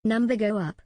Number go up.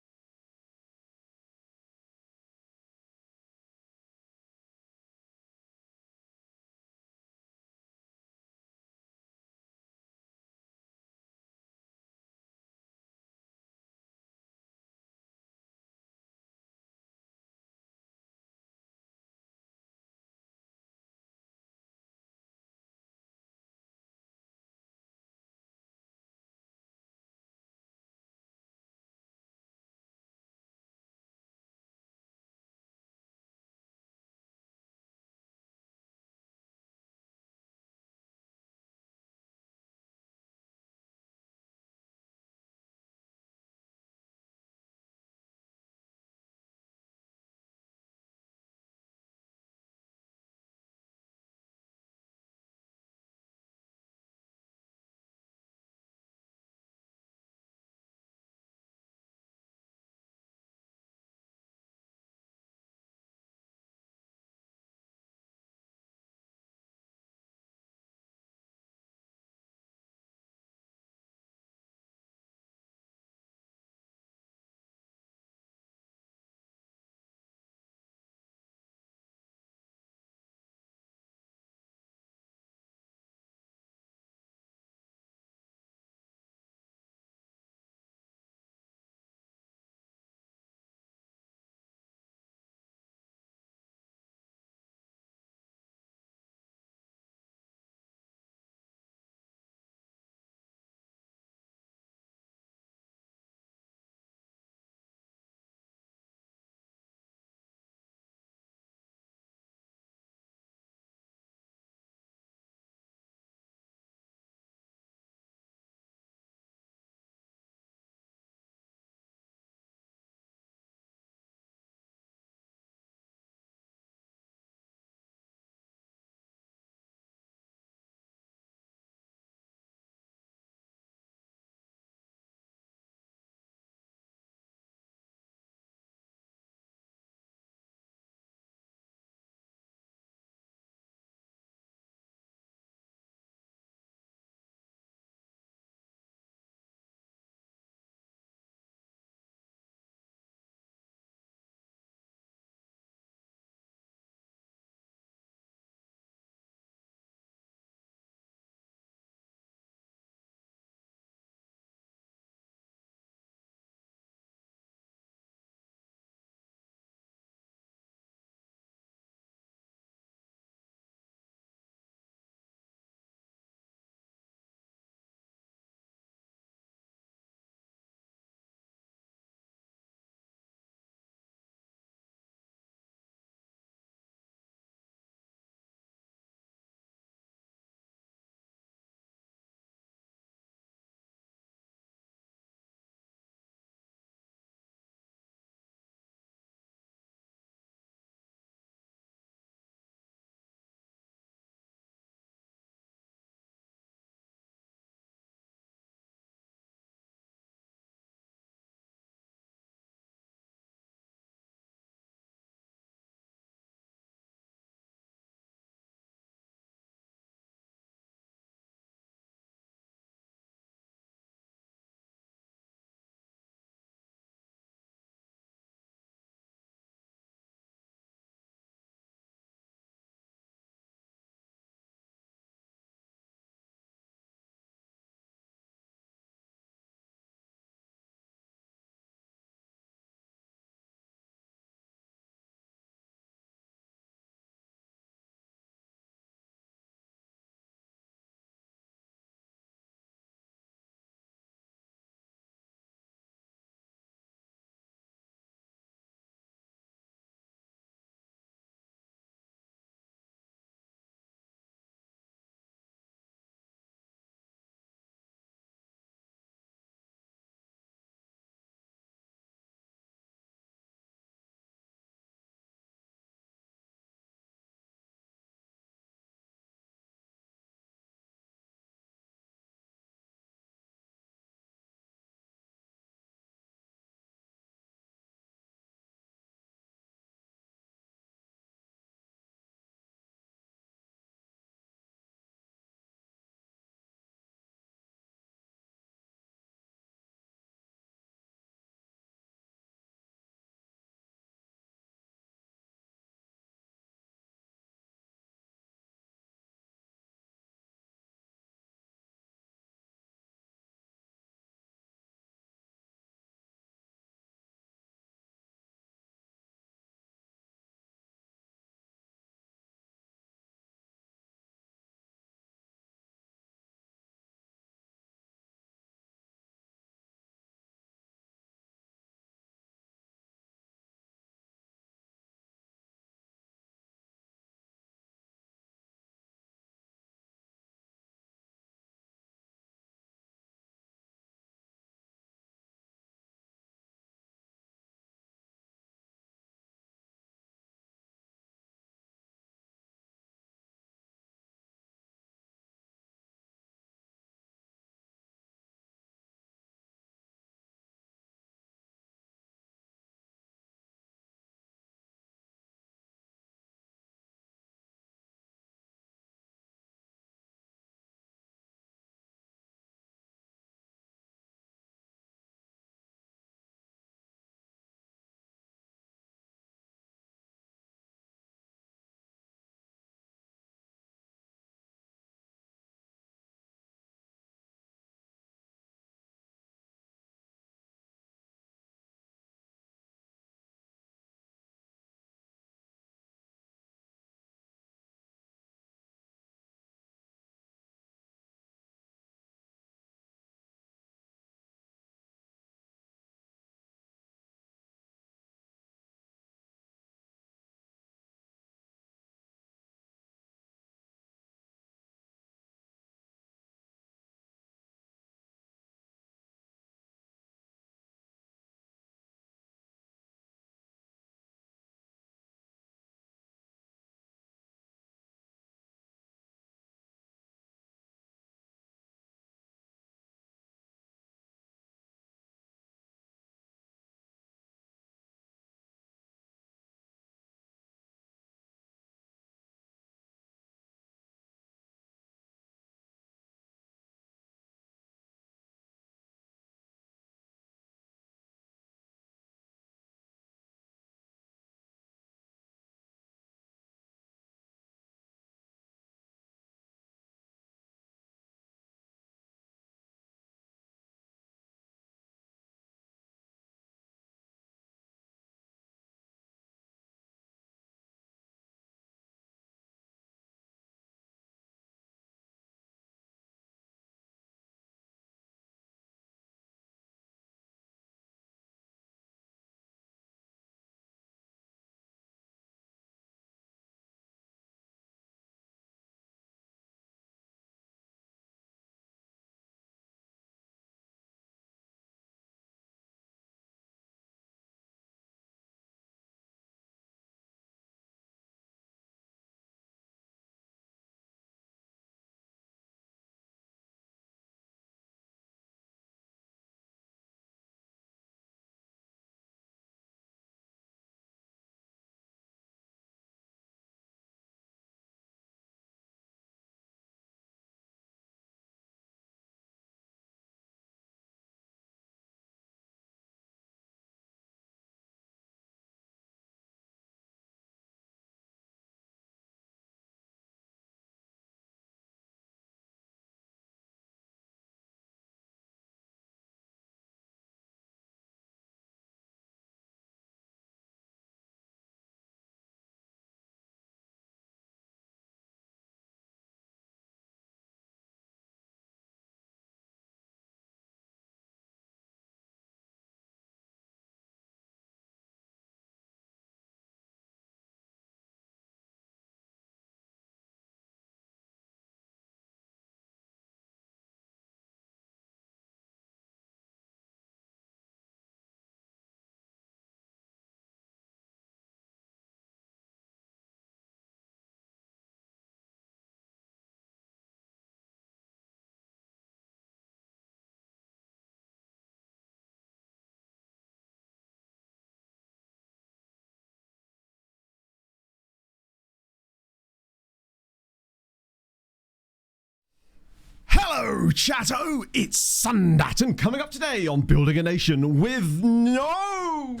Hello, chatto! It's Sundat, and coming up today on Building a Nation with no...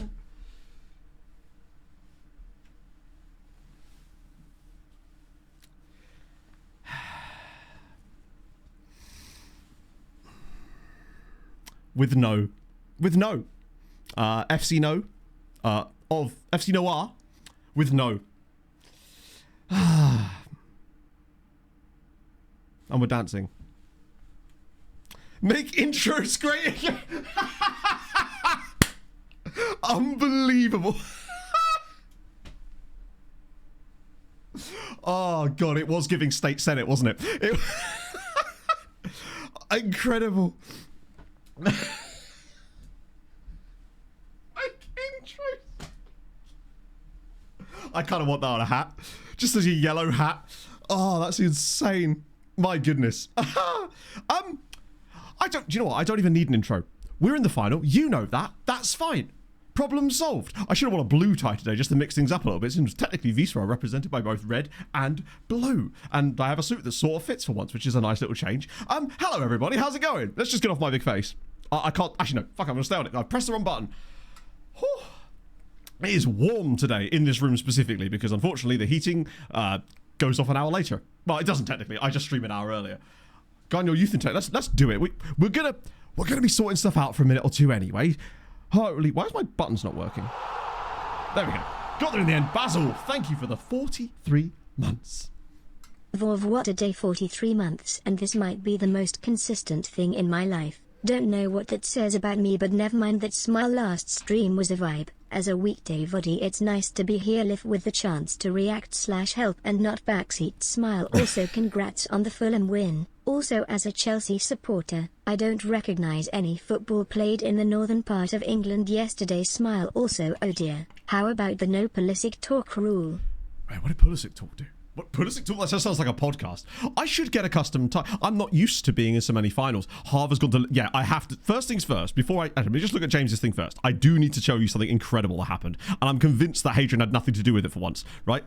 With no. FC no. Of FC Noir. With no. And we're dancing. Make intros great again. Unbelievable. Oh, God, it was giving State Senate, wasn't it? Incredible. Make intros. I kind of want that on a hat. Just as a yellow hat. Oh, that's insane. My goodness. Do you know what? I don't even need an intro. We're in the final. You know that. That's fine. Problem solved. I should have worn a blue tie today just to mix things up a little bit, since technically Wisła are represented by both red and blue. And I have a suit that sort of fits for once, which is a nice little change. Hello everybody. How's it going? Let's just get off my big face. I can't. Actually, no. Fuck, I'm going to stay on it. I pressed the wrong button. Whew. It is warm today in this room specifically because unfortunately the heating goes off an hour later. Well, it doesn't technically. I just stream an hour earlier. Go on your youth intake. Let's do it. We're gonna be sorting stuff out for a minute or two anyway. Holy, why is my buttons not working? There we go. Got there in the end. Basil, thank you for the 43 months. What a day, 43 months, and this might be the most consistent thing in my life. Don't know what that says about me, but never mind that. Smile, last stream was a vibe. As a weekday voddy, it's nice to be here live with the chance to react/help and not backseat. Smile. Also congrats on the Fulham win. Also, as a Chelsea supporter, I don't recognise any football played in the northern part of England yesterday. Smile. Also, oh dear, how about the no Pulisic talk rule? Wait, what did Pulisic talk do? What Pulisic talk? That just sounds like a podcast. I should get accustomed to. I'm not used to being in so many finals. Harvard's gone to. Yeah, I have to. First things first. Before let me just look at James's thing first. I do need to show you something incredible that happened, and I'm convinced that Hadrian had nothing to do with it for once. Right?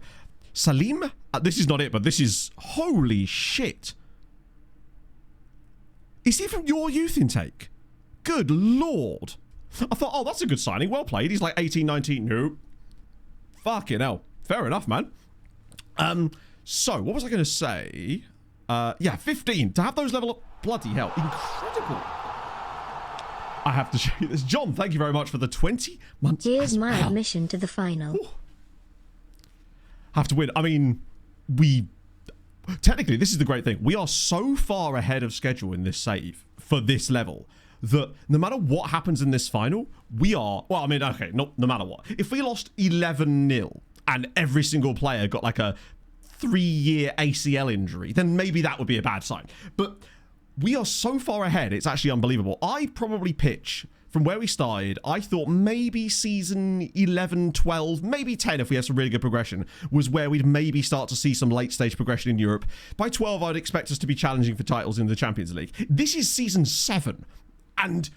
Salim. This is not it, but this is holy shit. Is he from your youth intake? Good lord. I thought, oh, that's a good signing. Well played. He's like 18, 19. Nope. Fucking hell. Fair enough, man. So, what was I going to say? Yeah, 15. To have those level up, bloody hell. Incredible. I have to show you this. John, thank you very much for the 20 months. Here's my admission to the final. Ooh. Have to win. I mean, technically, this is the great thing. We are so far ahead of schedule in this save for this level that no matter what happens in this final, we are... Well, I mean, okay, no matter what. If we lost 11-0 and every single player got like a 3-year ACL injury, then maybe that would be a bad sign. But we are so far ahead, it's actually unbelievable. I probably pitch... From where we started, I thought maybe season 11, 12, maybe 10 if we have some really good progression, was where we'd maybe start to see some late-stage progression in Europe. By 12, I'd expect us to be challenging for titles in the Champions League. This is season 7, and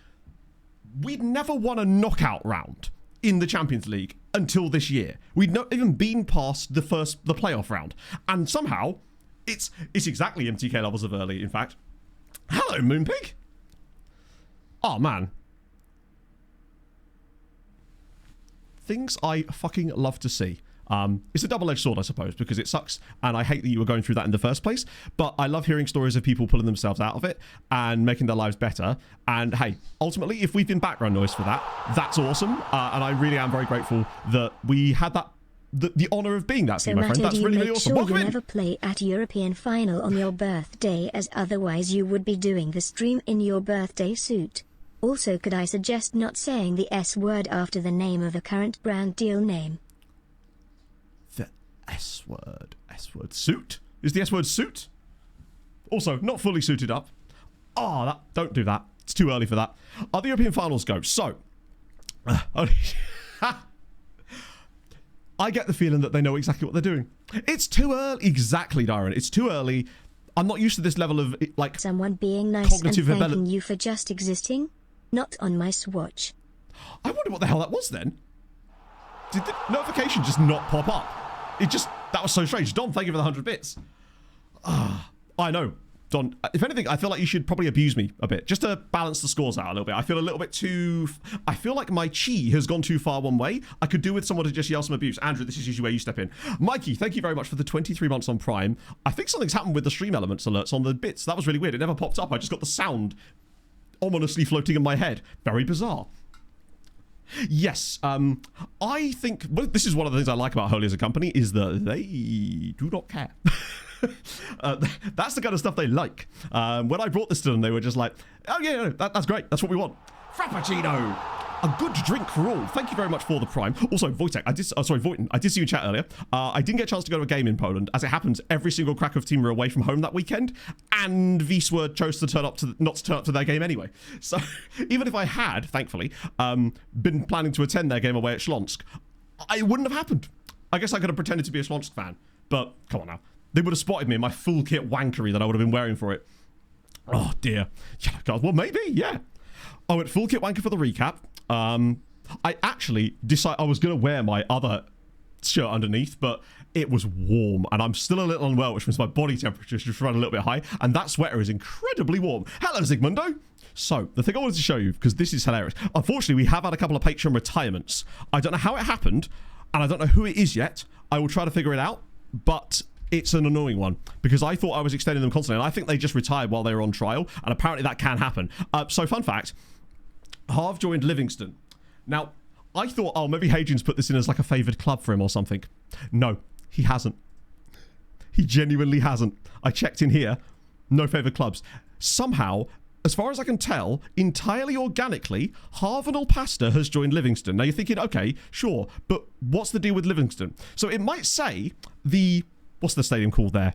we'd never won a knockout round in the Champions League until this year. We'd not even been past the playoff round. And somehow, it's exactly MTK levels of early, in fact. Hello, Moonpig. Oh, man. Things I fucking love to see. It's a double-edged sword, I suppose, because it sucks, and I hate that you were going through that in the first place, but I love hearing stories of people pulling themselves out of it and making their lives better, and hey, ultimately, if we've been background noise for that, that's awesome, and I really am very grateful that we had that, the honour of being that, so my friend. That's really, really awesome. Welcome in. Never play at European final on your birthday, as otherwise you would be doing the stream in your birthday suit. Also, could I suggest not saying the S word after the name of a current brand deal name? The S word. Suit? Is the S word suit? Also, not fully suited up. Oh, don't do that. It's too early for that. The European finals go. So, I get the feeling that they know exactly what they're doing. It's too early. Exactly, Darren. It's too early. I'm not used to this level of, like, someone being nice cognitive and thanking you for just existing. Not on my swatch. I wonder what the hell that was then. Did the notification just not pop up? That was so strange. Dom, thank you for the 100 bits. I know. Don, if anything, I feel like you should probably abuse me a bit, just to balance the scores out a little bit. I feel a little bit too... I feel like my chi has gone too far one way. I could do with someone to just yell some abuse. Andrew, this is usually where you step in. Mikey, thank you very much for the 23 months on Prime. I think something's happened with the stream elements alerts on the bits. That was really weird. It never popped up. I just got the sound ominously floating in my head. Very bizarre. Yes, I think... Well, this is one of the things I like about Holy as a company, is that they do not care. That's the kind of stuff they like. When I brought this to them, they were just like, oh yeah, that's great, that's what we want. Frappuccino, a good drink for all. Thank you very much for the Prime. Also, Wojtek, Wojten, I did see you in chat earlier. I didn't get a chance to go to a game in Poland. As it happens, every single Kraków team were away from home that weekend, and Wisła chose to not to turn up to their game anyway. So even if I had, thankfully, been planning to attend their game away at Śląsk, it wouldn't have happened. I guess I could have pretended to be a Śląsk fan, but come on now. They would have spotted me in my full kit wankery that I would have been wearing for it. Oh, dear. Yeah, God, well, maybe, yeah. I went full kit wanker for the recap. I actually decided I was going to wear my other shirt underneath, but it was warm, and I'm still a little unwell, which means my body temperature is just running a little bit high, and that sweater is incredibly warm. Hello, Zigmundo. So, the thing I wanted to show you, because this is hilarious. Unfortunately, we have had a couple of Patreon retirements. I don't know how it happened, and I don't know who it is yet. I will try to figure it out, but... it's an annoying one, because I thought I was extending them constantly, and I think they just retired while they were on trial, and apparently that can happen. So, fun fact, Harv joined Livingston. Now, I thought, oh, maybe Hadrian's put this in as like a favoured club for him or something. No, he hasn't. He genuinely hasn't. I checked in here, no favoured clubs. Somehow, as far as I can tell, entirely organically, Harv and Alpasta has joined Livingston. Now, you're thinking, okay, sure, but what's the deal with Livingston? So, it might say the... what's the stadium called there?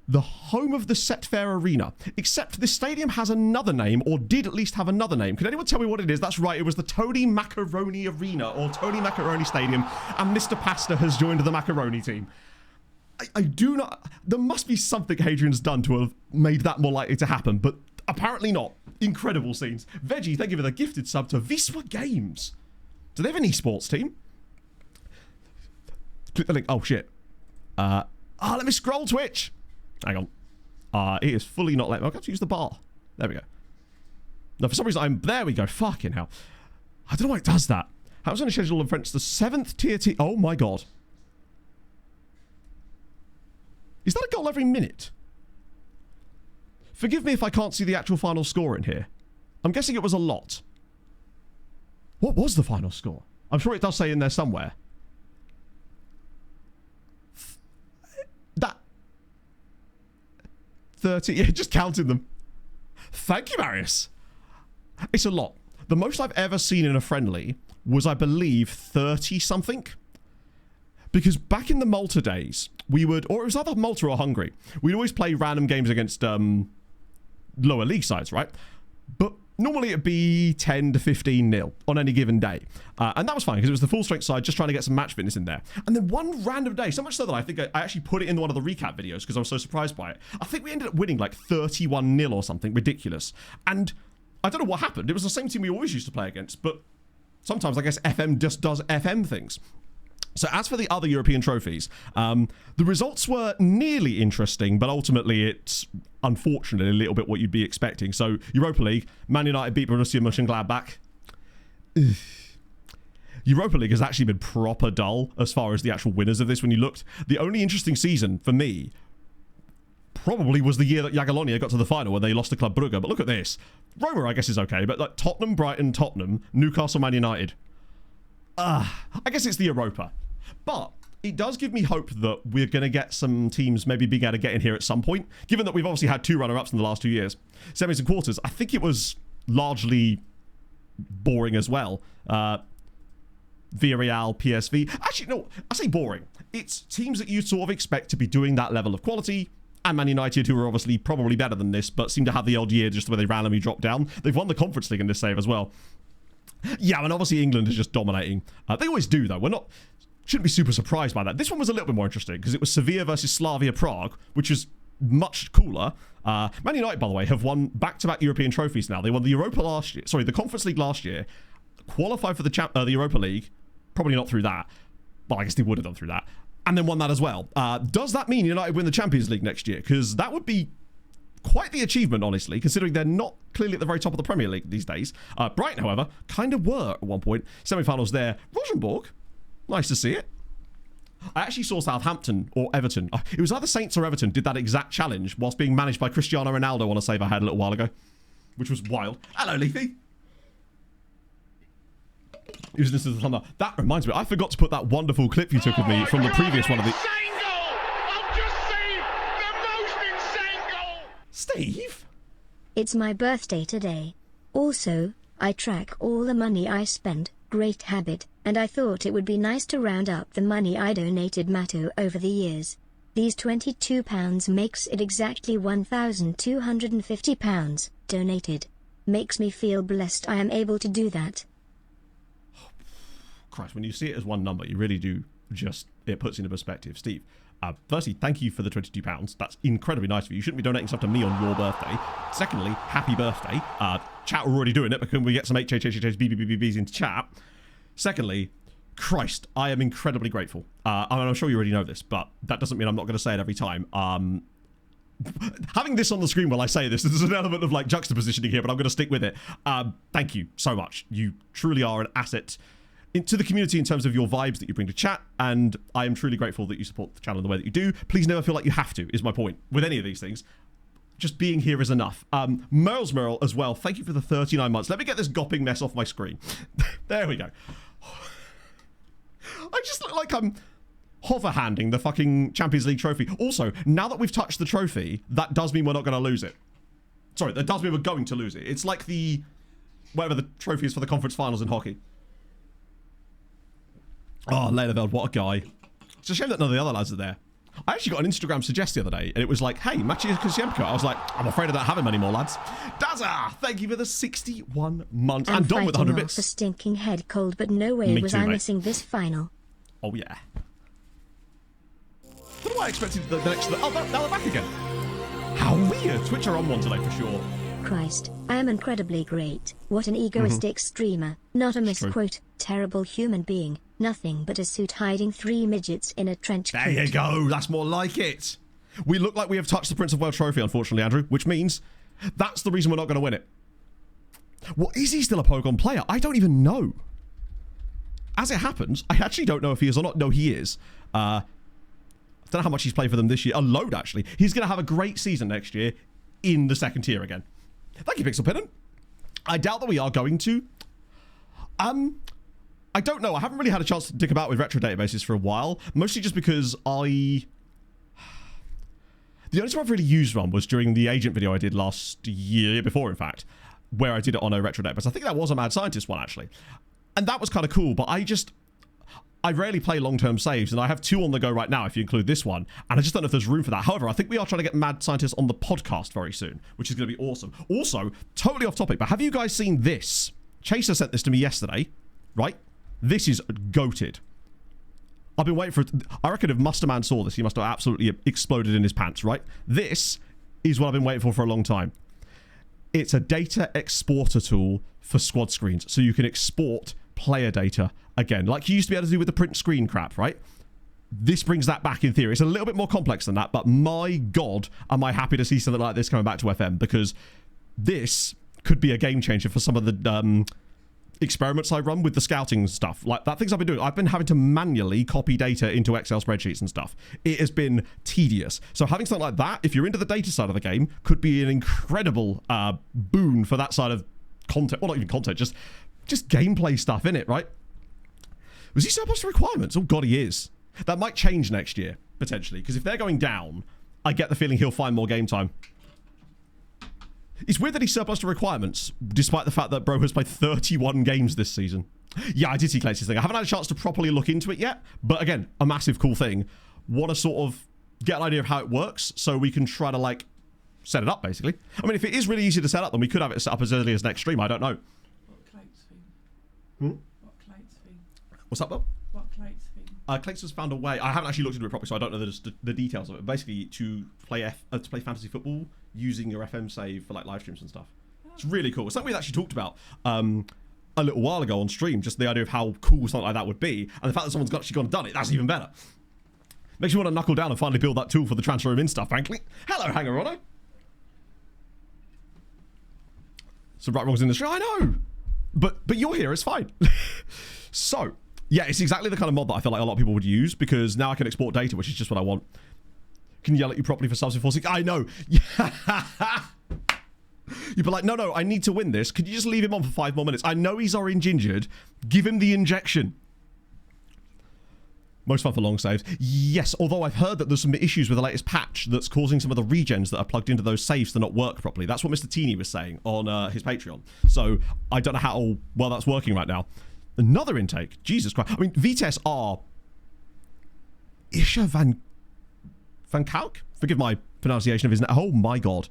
The home of the Setfair Arena. Except this stadium has another name, or did at least have another name. Can anyone tell me what it is? That's right, it was the Tony Macaroni Arena, or Tony Macaroni Stadium, and Mr. Pasta has joined the Macaroni team. I do not... there must be something Hadrian's done to have made that more likely to happen, but apparently not. Incredible scenes. Veggie, thank you for the gifted sub to Wisła Games. Do they have an esports team? Click the link. Oh, shit. Let me scroll Twitch. Hang on. It is fully not letting me. I've got to use the bar. There we go. No, for some reason there we go. Fucking hell. I don't know why it does that. How's on a schedule of French? The 7th tier team. Oh my god. Is that a goal every minute? Forgive me if I can't see the actual final score in here. I'm guessing it was a lot. What was the final score? I'm sure it does say in there somewhere. That 30, yeah, just counting them. Thank you, Marius. It's a lot. The most I've ever seen in a friendly was, I believe, 30 something. Because back in the Malta days, we would, or it was either Malta or Hungary, we'd always play random games against lower league sides, right? But normally it'd be 10 to 15 nil on any given day. And that was fine because it was the full strength side just trying to get some match fitness in there. And then one random day, so much so that I think I actually put it in one of the recap videos because I was so surprised by it. I think we ended up winning like 31 nil or something ridiculous. And I don't know what happened. It was the same team we always used to play against, but sometimes I guess FM just does FM things. So as for the other European trophies, the results were nearly interesting, but ultimately it's unfortunately a little bit what you'd be expecting. So Europa League, Man United beat Borussia Mönchengladbach. Europa League has actually been proper dull as far as the actual winners of this when you looked. The only interesting season for me probably was the year that Jagiellonia got to the final when they lost to Club Brugge. But look at this. Roma, I guess, is okay, but like Tottenham, Brighton, Tottenham, Newcastle, Man United. I guess it's the Europa. But it does give me hope that we're going to get some teams maybe being able to get in here at some point, given that we've obviously had 2 runner-ups in the last 2 years. Semis and quarters, I think it was largely boring as well. Villarreal, PSV. Actually, no, I say boring. It's teams that you sort of expect to be doing that level of quality, and Man United, who are obviously probably better than this, but seem to have the odd year just where they randomly drop down. They've won the Conference League in this save as well. Yeah, and obviously England is just dominating. They always do, though. Shouldn't be super surprised by that. This one was a little bit more interesting because it was Sevilla versus Slavia Prague, which is much cooler. Man United, by the way, have won back-to-back European trophies now. They won the the Conference League last year, qualified for the Europa League, probably not through that, but I guess they would have done through that, and then won that as well. Does that mean United win the Champions League next year? Because that would be quite the achievement, honestly, considering they're not clearly at the very top of the Premier League these days. Brighton, however, kind of were at one point. Semi-finals there. Rosenborg, nice to see it. I actually saw Southampton or Everton. It was either Saints or Everton did that exact challenge whilst being managed by Cristiano Ronaldo on a save I had a little while ago, which was wild. Hello, Leafy. He was listening to the thunder. That reminds me, I forgot to put that wonderful clip you took of me from the previous one of the... Steve? It's my birthday today. Also, I track all the money I spend, great habit, and I thought it would be nice to round up the money I donated Matto over the years. These £22 makes it exactly £1,250 donated. Makes me feel blessed I am able to do that. Christ, when you see it as one number, you really do just, it puts into perspective. Steve, firstly, thank you for the £22. That's incredibly nice of you. You shouldn't be donating stuff to me on your birthday. Secondly, happy birthday. Chat, we're already doing it, but can we get some HHHHBBBBs into chat? Secondly, Christ, I am incredibly grateful. I'm sure you already know this, but that doesn't mean I'm not going to say it every time. Having this on the screen while I say this, there's an element of like juxtapositioning here, but I'm going to stick with it. Thank you so much. You truly are an asset to the community in terms of your vibes that you bring to chat, and I am truly grateful that you support the channel in the way that you do. Please never feel like you have to, is my point with any of these things. Just being here is enough. Merle as well, thank you for the 39 months. Let me get this gopping mess off my screen. There we go. I just look like I'm hover-handing the fucking Champions League trophy. Also, now that we've touched the trophy, that does mean we're not going to lose it. Sorry, that does mean we're going to lose it. It's like the... whatever the trophy is for the conference finals in hockey. Oh, Leonard, what a guy. It's a shame that none of the other lads are there. I actually got an Instagram suggest the other day, and it was like, hey, Maciej Kasiemko. I was like, I'm afraid I don't have him anymore, lads. Daza, thank you for the 61 months. And Don with 100 bits. I'm fighting off a stinking head cold, but no way was I missing this final. Oh, yeah. What do I expect the next... Oh, now they're back again. How weird. Twitch are on one today, for sure. Christ, I am incredibly great. What an egoistic streamer. Not a misquote. Terrible human being. Nothing but a suit hiding 3 midgets in a trench coat. There you go. That's more like it. We look like we have touched the Prince of Wales trophy, unfortunately, Andrew, which means that's the reason we're not going to win it. Well, is he still a Pogon player? I don't even know. As it happens, I actually don't know if he is or not. No, he is. I don't know how much he's played for them this year. A load, actually. He's going to have a great season next year in the second tier again. Thank you, Pixel Pinnon. I doubt that we are going to. I don't know. I haven't really had a chance to dig about with retro databases for a while. Mostly just because the only time I've really used one was during the agent video I did last year, before in fact, where I did it on a retro database. I think that was a Mad Scientist one, actually. And that was kind of cool, but I rarely play long-term saves, and I have 2 on the go right now if you include this one, and I just don't know if there's room for that. However, I think we are trying to get Mad Scientist on the podcast very soon, which is going to be awesome. Also, totally off topic, but have you guys seen this? Chaser sent this to me yesterday, right? This is goated. I've been waiting for it. I reckon if Musterman saw this, he must have absolutely exploded in his pants, right? This is what I've been waiting for a long time. It's a data exporter tool for squad screens, so you can export player data again, like you used to be able to do with the print screen crap, right? This brings that back in theory. It's a little bit more complex than that, but my God, am I happy to see something like this coming back to FM, because this could be a game changer for some of the experiments I run with the scouting stuff. Like that things I've been doing. I've been having to manually copy data into Excel spreadsheets and stuff. It has been tedious. So having something like that, if you're into the data side of the game, could be an incredible boon for that side of content. Well, not even content, just gameplay stuff in it, right? Was he surplus to requirements? Oh God, he is. That might change next year, potentially, because if they're going down, I get the feeling he'll find more game time. It's weird that he's surplus to requirements, despite the fact that bro has played 31 games this season. Yeah, I did see Clayton's thing. I haven't had a chance to properly look into it yet, but again, a massive cool thing. Want to sort of get an idea of how it works, so we can try to, like, set it up, basically. I mean, if it is really easy to set up, then we could have it set up as early as next stream. I don't know. What Clate's thing? What Clate's thing? What's up, Bob? What Clate's thing? Clates has found a way. I haven't actually looked into it properly, so I don't know the details of it. Basically, to play fantasy football using your FM save for like live streams and stuff. It's really cool. It's something we actually talked about a little while ago on stream. Just the idea of how cool something like that would be, and the fact that someone's actually gone and done it. That's even better. Makes you want to knuckle down and finally build that tool for the transfer room in stuff. Frankly, hello, Hangarono. some right wrongs in the stream. I know. But you're here, it's fine. So, yeah, it's exactly the kind of mod that I feel like a lot of people would use, because now I can export data, which is just what I want. Can yell at you properly for subs before 6? I know. You'd be like, no, I need to win this. Could you just leave him on for 5 more minutes? I know he's orange injured. Give him the injection. Most fun for long saves. Yes, although I've heard that there's some issues with the latest patch that's causing some of the regens that are plugged into those saves to not work properly. That's what Mr. Teeny was saying on his Patreon. So I don't know how well that's working right now. Another intake. Jesus Christ. I mean, Vitesse are... Isha Van Kalk? Forgive my pronunciation of his name. Oh my god.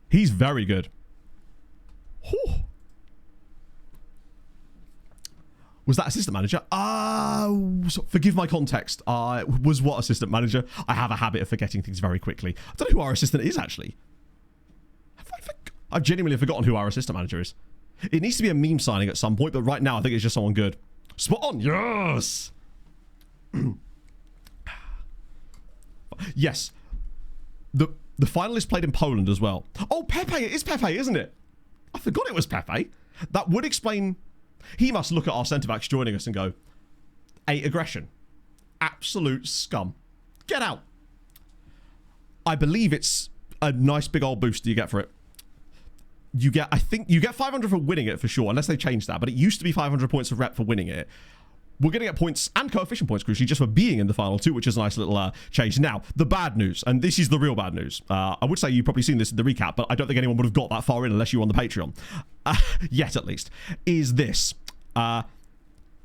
He's very good. Whew. Was that assistant manager? Forgive my context. Was what assistant manager? I have a habit of forgetting things very quickly. I don't know who our assistant is, actually. I've genuinely forgotten who our assistant manager is. It needs to be a meme signing at some point, but right now I think it's just someone good. Spot on. Yes. Yes. The finalist played in Poland as well. Oh, Pepe. It is Pepe, isn't it? I forgot it was Pepe. That would explain... He must look at our centre-backs joining us and go, 8 aggression. Absolute scum. Get out. I believe it's a nice big old boost you get for it. You get, I think, you get 500 for winning it for sure, unless they changed that. But it used to be 500 points of rep for winning it. We're going to get points and coefficient points, crucially, just for being in the final too, which is a nice little change. Now, the bad news, and this is the real bad news. I would say you've probably seen this in the recap, but I don't think anyone would have got that far in unless you were on the Patreon. Yet, at least. Is this.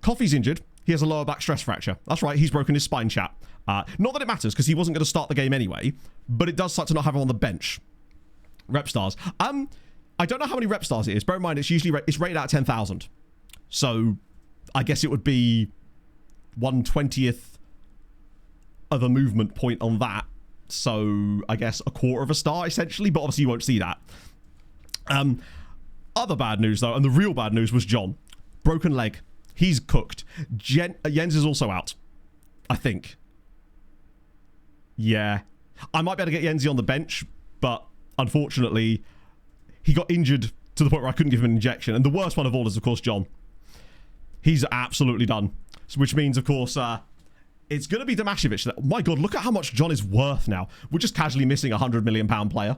Coffee's injured. He has a lower back stress fracture. That's right, he's broken his spine, chat. Not that it matters, because he wasn't going to start the game anyway, but it does suck to not have him on the bench. Rep stars. I don't know how many rep stars it is. Bear in mind, it's usually it's rated out of 10,000. So... I guess it would be 1/20th of a movement point on that. So I guess a quarter of a star, essentially. But obviously you won't see that. Other bad news, though, and the real bad news was John. Broken leg. He's cooked. Jens is also out. I think. Yeah. I might be able to get Yenzi on the bench, but unfortunately, he got injured to the point where I couldn't give him an injection. And the worst one of all is, of course, John. He's absolutely done. Which means, of course, it's going to be Damashevic. My God, look at how much John is worth now. We're just casually missing a £100 million player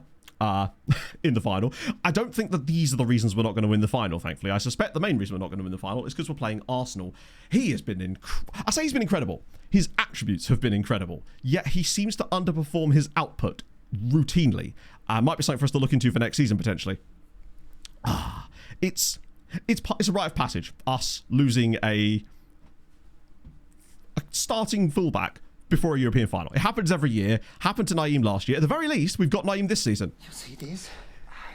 in the final. I don't think that these are the reasons we're not going to win the final, thankfully. I suspect the main reason we're not going to win the final is because we're playing Arsenal. He has been... I say he's been incredible. His attributes have been incredible. Yet he seems to underperform his output routinely. Might be something for us to look into for next season, potentially. It's a rite of passage, us losing a starting fullback before a European final. It happens every year. Happened to Naeem last year. At the very least, we've got Naeem this season. Yes, it is.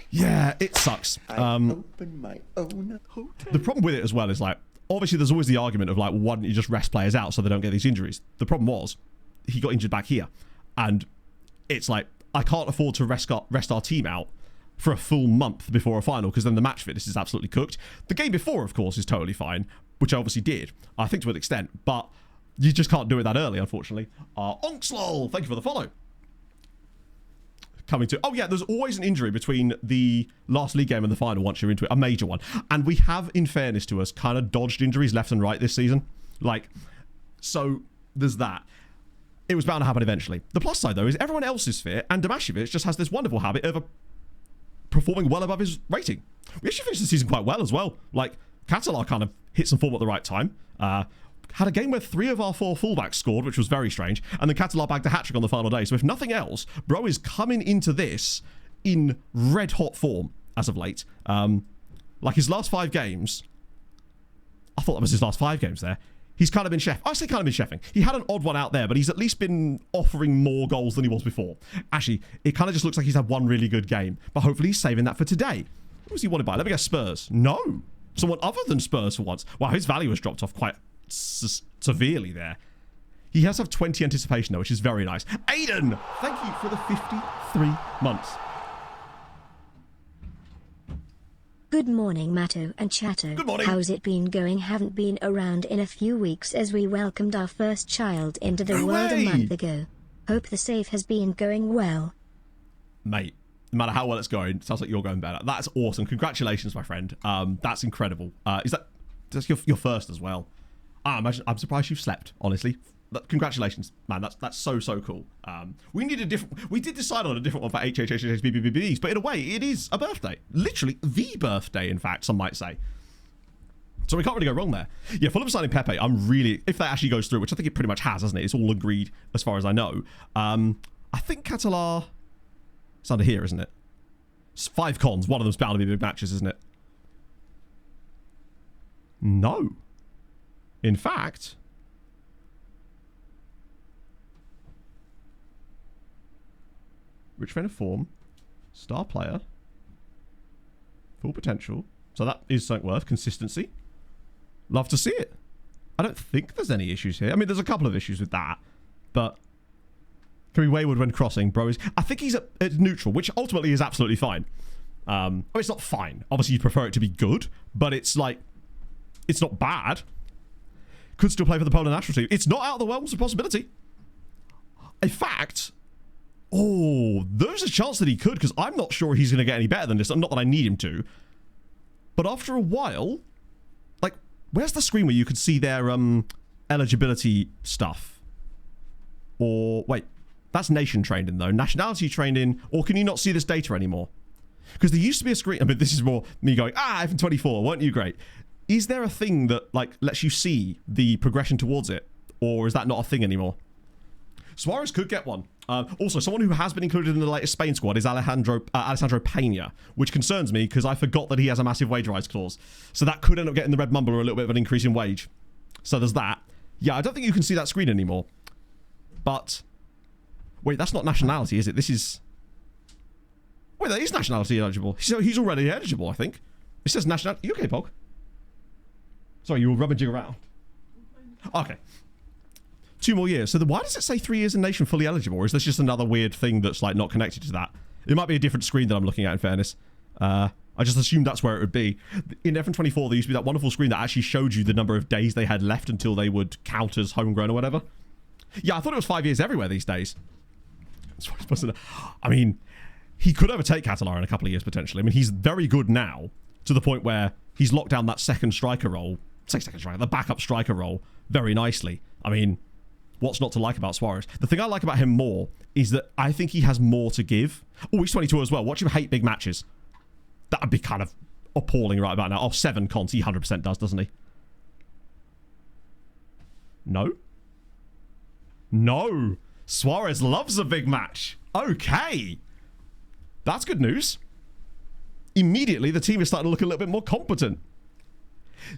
Yeah, it sucks. Open my own hotel. The problem with it as well is, like, obviously there's always the argument of, like, why don't you just rest players out so they don't get these injuries? The problem was, he got injured back here. And it's like, I can't afford to rest our team out for a full month before a final, because then the match fitness is absolutely cooked. The game before, of course, is totally fine, which I obviously did, I think to an extent, but you just can't do it that early, unfortunately. Onkslol, thank you for the follow. Coming to... Oh, yeah, there's always an injury between the last league game and the final once you're into it, a major one. And we have, in fairness to us, kind of dodged injuries left and right this season. Like, so there's that. It was bound to happen eventually. The plus side, though, is everyone else is fit, and Damashevic just has this wonderful habit of performing well above his rating. We actually finished the season quite well as well. Like, Catalar kind of hit some form at the right time. Had a game where 3 of our 4 fullbacks scored, which was very strange, and then Catalar bagged a hat-trick on the final day. So if nothing else, bro is coming into this in red-hot form as of late. Like his last 5 games, I thought that was his last 5 games there. He's kind of been chef. I say kind of been chefing. He had an odd one out there, but he's at least been offering more goals than he was before. Actually, it kind of just looks like he's had one really good game, but hopefully he's saving that for today. Who was he wanted by? Let me guess, Spurs. No. Someone other than Spurs for once. Wow, his value has dropped off quite severely there. He has to have 20 anticipation, though, which is very nice. Aiden, thank you for the 53 months. Good morning, Matto and Chatto. Good morning. How's it been going? Haven't been around in a few weeks as we welcomed our first child into the world a month ago. Hope the save has been going well. Mate, no matter how well it's going, it sounds like you're going better. That's awesome. Congratulations, my friend. That's incredible. That's your first as well? I'm surprised you've slept, honestly. Congratulations, man. That's so cool. We did decide on a different one for HHHHBBBs, but in a way, it is a birthday. Literally the birthday, in fact, some might say. So we can't really go wrong there. Yeah, Fulham signing Pepe. I'm really, if that actually goes through, which I think it pretty much has, hasn't it? It's all agreed as far as I know. I think Catalar, it's under here, isn't it? It's 5 cons. One of them's bound to be big matches, isn't it? No. In fact, rich vein of form, star player, full potential. So that is something worth. Consistency. Love to see it. I don't think there's any issues here. I mean, there's a couple of issues with that, but can be wayward when crossing, bro. I think he's at neutral, which ultimately is absolutely fine. It's not fine. Obviously, you'd prefer it to be good, but it's like, it's not bad. Could still play for the Poland national team. It's not out of the realms of possibility. In fact, there's a chance that he could, because I'm not sure he's going to get any better than this. Not that I need him to. But after a while, like, where's the screen where you could see their eligibility stuff? Or, wait, that's nation trained in, though. Nationality trained in, or can you not see this data anymore? Because there used to be a screen, I mean, this is more me going, iPhone 24, weren't you great? Is there a thing that, like, lets you see the progression towards it? Or is that not a thing anymore? Suarez could get one. Also, someone who has been included in the latest Spain squad is Alessandro Pena, which concerns me because I forgot that he has a massive wage rise clause. So that could end up getting the Red Mumbler a little bit of an increase in wage. So there's that. Yeah, I don't think you can see that screen anymore. But, wait, that's not nationality, is it? This is... Wait, that is nationality eligible. So he's already eligible, I think. It says nationality... You okay, Pog? Sorry, you were rummaging around. Okay. 2 more years. So why does it say 3 years in nation fully eligible? Or is this just another weird thing that's like not connected to that? It might be a different screen that I'm looking at, in fairness. I just assumed that's where it would be. In F24, there used to be that wonderful screen that actually showed you the number of days they had left until they would count as homegrown or whatever. Yeah, I thought it was 5 years everywhere these days. I mean, he could overtake Catalar in a couple of years, potentially. I mean, he's very good now, to the point where he's locked down that second striker role. The backup striker role very nicely. I mean... What's not to like about Suarez? The thing I like about him more is that I think he has more to give. Oh, he's 22 as well. Watch him hate big matches. That would be kind of appalling right about now. Oh, 7 cons. He 100% does, doesn't he? No? No. Suarez loves a big match. Okay. That's good news. Immediately, the team is starting to look a little bit more competent.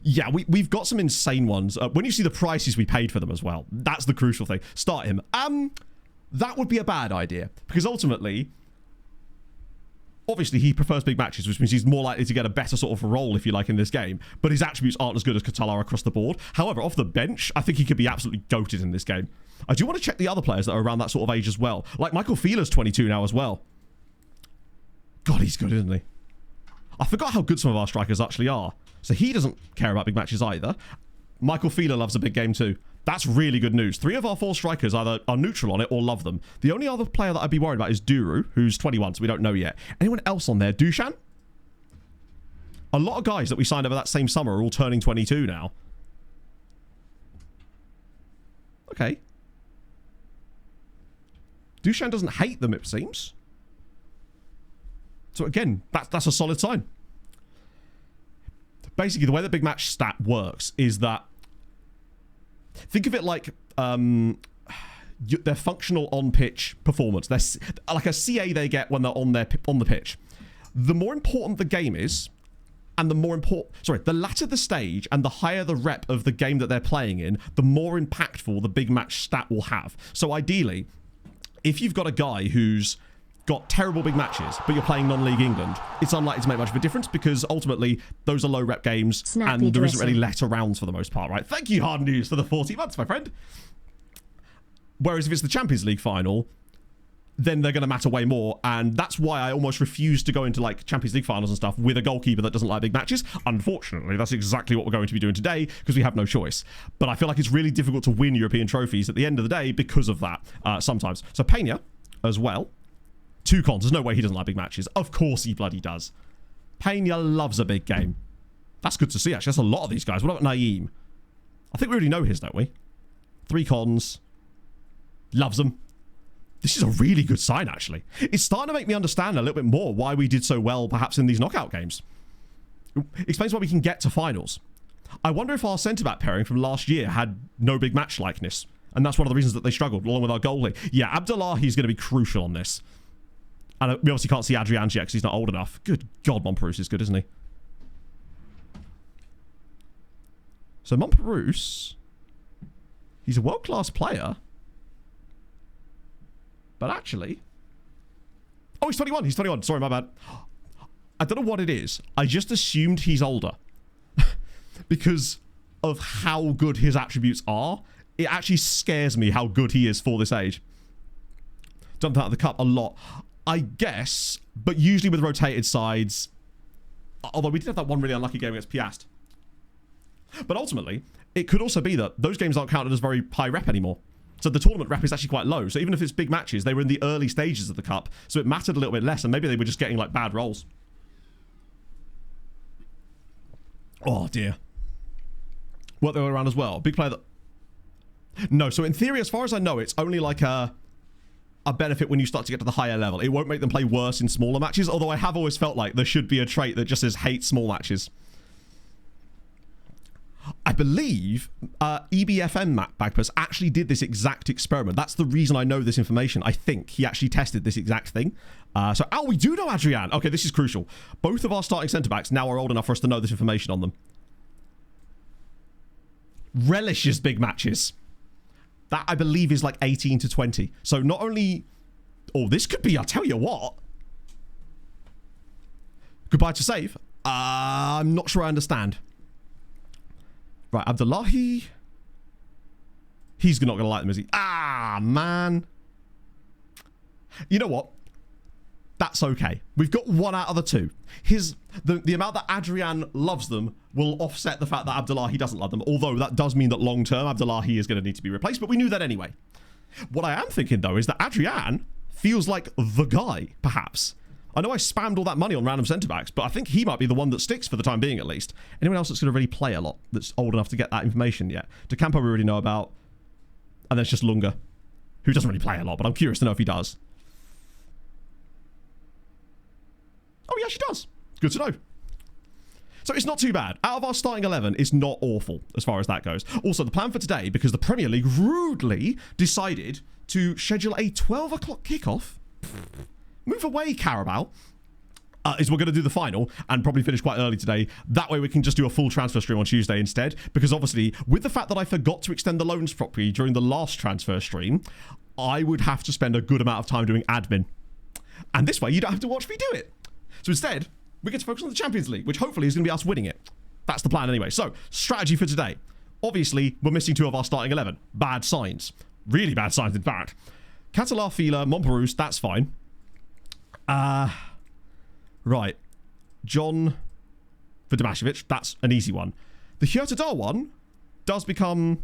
Yeah, we've got some insane ones. When you see the prices we paid for them as well, that's the crucial thing. Start him. That would be a bad idea, because ultimately, obviously he prefers big matches, which means he's more likely to get a better sort of role, if you like, in this game. But his attributes aren't as good as Catalar across the board. However, off the bench, I think he could be absolutely goated in this game. I do want to check the other players that are around that sort of age as well. Like Michael Fieler's 22 now as well. God, he's good, isn't he? I forgot how good some of our strikers actually are. So he doesn't care about big matches either. Michael Fieler loves a big game too. That's really good news. 3 of our 4 strikers either are neutral on it or love them. The only other player that I'd be worried about is Duru, who's 21, so we don't know yet. Anyone else on there? Dushan? A lot of guys that we signed over that same summer are all turning 22 now. Okay. Dushan doesn't hate them, it seems. So again, that's a solid sign. Basically, the way the big match stat works is that, think of it like their functional on-pitch performance. They're like a CA they get when they're on the pitch. The more important the game is, and the latter the stage and the higher the rep of the game that they're playing in, the more impactful the big match stat will have. So ideally, if you've got a guy who's got terrible big matches, but you're playing non-league England, it's unlikely to make much of a difference, because ultimately those are low rep games and there isn't really letter rounds for the most part, right? Thank you, Hard News, for the 40 months, my friend. Whereas if it's the Champions League final, then they're going to matter way more, and that's why I almost refuse to go into like Champions League finals and stuff with a goalkeeper that doesn't like big matches. Unfortunately, that's exactly what we're going to be doing today, because we have no choice. But I feel like it's really difficult to win European trophies at the end of the day because of that, sometimes. So Pena as well. 2 cons. There's no way he doesn't like big matches. Of course he bloody does. Pena loves a big game. That's good to see, actually. That's a lot of these guys. What about Naeem? I think we already know his, don't we? 3 cons. Loves them. This is a really good sign, actually. It's starting to make me understand a little bit more why we did so well, perhaps, in these knockout games. It explains why we can get to finals. I wonder if our centre-back pairing from last year had no big match likeness. And that's one of the reasons that they struggled, along with our goalie. Yeah, Abdullahi's going to be crucial on this. And we obviously can't see Adrian yet because he's not old enough. Good God, Montparnasse is good, isn't he? So Montparnasse, he's a world-class player. But actually... Oh, he's 21. He's 21. Sorry, my bad. I don't know what it is. I just assumed he's older. Because of how good his attributes are. It actually scares me how good he is for this age. Jumped out of the cup a lot. I guess, but usually with rotated sides. Although we did have that one really unlucky game against Piast. But ultimately, it could also be that those games aren't counted as very high rep anymore. So the tournament rep is actually quite low. So even if it's big matches, they were in the early stages of the cup. So it mattered a little bit less. And maybe they were just getting like bad rolls. Oh dear. Work their way around as well. Big player that... No, so in theory, as far as I know, it's only like a benefit when you start to get to the higher level. It won't make them play worse in smaller matches, although I have always felt like there should be a trait that just says hate small matches. I believe EBFM Bagpuss actually did this exact experiment. That's the reason I know this information. I think he actually tested this exact thing. Oh, we do know Adrian. Okay, this is crucial. Both of our starting centre-backs now are old enough for us to know this information on them. Relishes big matches. That, I believe, is like 18 to 20. So not only... Oh, this could be... I'll tell you what. Goodbye to save. I'm not sure I understand. Right, Abdullahi. He's not going to like them, is he? Ah, man. You know what? That's okay. We've got 1 out of the 2. The amount that Adrian loves them will offset the fact that Abdullahi doesn't love them. Although that does mean that long term, Abdullahi is going to need to be replaced. But we knew that anyway. What I am thinking, though, is that Adrian feels like the guy, perhaps. I know I spammed all that money on random centre-backs, but I think he might be the one that sticks for the time being, at least. Anyone else that's going to really play a lot that's old enough to get that information yet? De Campo we already know about. And then it's just Lunga, who doesn't really play a lot, but I'm curious to know if he does. Oh, he actually does. Good to know. So it's not too bad. Out of our starting 11, it's not awful as far as that goes. Also, the plan for today, because the Premier League rudely decided to schedule a 12 o'clock kickoff. Move away, Carabao. Is we're going to do the final and probably finish quite early today. That way we can just do a full transfer stream on Tuesday instead. Because obviously, with the fact that I forgot to extend the loans properly during the last transfer stream, I would have to spend a good amount of time doing admin. And this way, you don't have to watch me do it. So instead, we get to focus on the Champions League, which hopefully is going to be us winning it. That's the plan anyway. So, strategy for today. Obviously, we're missing 2 of our starting 11. Bad signs. Really bad signs, in fact. Catalar, Fila, Montparnasse, that's fine. Right. John for Damašević, that's an easy one. The Hurtado one does become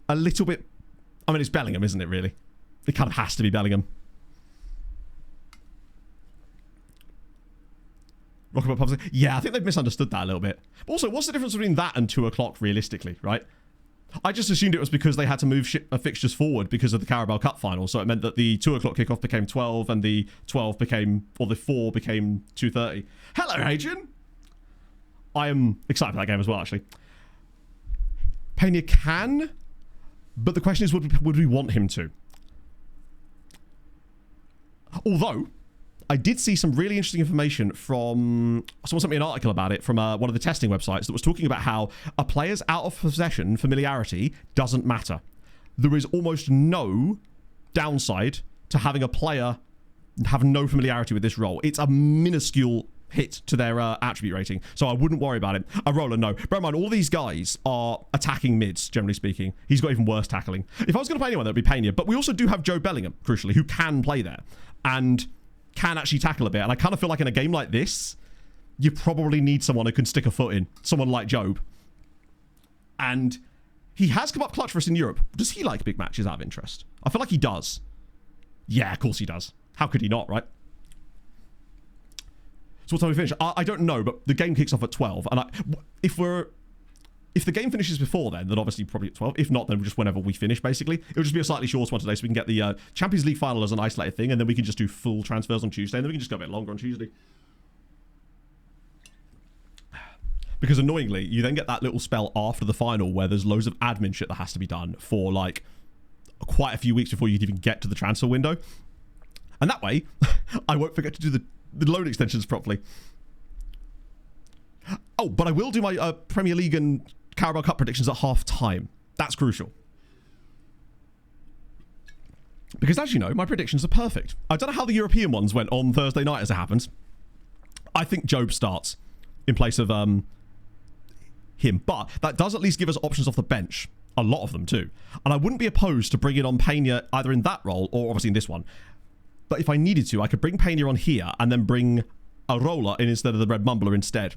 a little bit... I mean, it's Bellingham, isn't it, really? It kind of has to be Bellingham. Rockabot Pubs. Yeah, I think they've misunderstood that a little bit. But also, what's the difference between that and 2 o'clock, realistically, right? I just assumed it was because they had to move fixtures forward because of the Carabao Cup final. So it meant that the 2 o'clock kickoff became 12 and the 12 became, or the 4 became 2:30. Hello, Adrian. I am excited for that game as well, actually. Pena can, but the question is, would we want him to? Although, I did see some really interesting information from... Someone sent me an article about it from one of the testing websites that was talking about how a player's out of possession familiarity doesn't matter. There is almost no downside to having a player have no familiarity with this role. It's a minuscule hit to their attribute rating, so I wouldn't worry about it. A roller, no. Bear in mind, all these guys are attacking mids, generally speaking. He's got even worse tackling. If I was going to play anyone, that would be Pena, but we also do have Joe Bellingham, crucially, who can play there. And... can actually tackle a bit. And I kind of feel like in a game like this, you probably need someone who can stick a foot in. Someone like Job. And he has come up clutch for us in Europe. Does he like big matches out of interest? I feel like he does. Yeah, of course he does. How could he not, right? So what time we finish? I don't know, but the game kicks off at 12. And if the game finishes before then obviously probably at 12. If not, then just whenever we finish, basically. It'll just be a slightly shorter one today, so we can get the Champions League final as an isolated thing, and then we can just do full transfers on Tuesday, and then we can just go a bit longer on Tuesday. Because annoyingly, you then get that little spell after the final where there's loads of admin shit that has to be done for like quite a few weeks before you'd even get to the transfer window. And that way, I won't forget to do the loan extensions properly. Oh, but I will do my Premier League and Carabao Cup predictions at half time. That's crucial. Because as you know, my predictions are perfect. I don't know how the European ones went on Thursday night as it happens. I think Job starts in place of him. But that does at least give us options off the bench. A lot of them too. And I wouldn't be opposed to bringing on Pena either in that role or obviously in this one. But if I needed to, I could bring Pena on here and then bring Arola in instead of the Red Mumbler instead.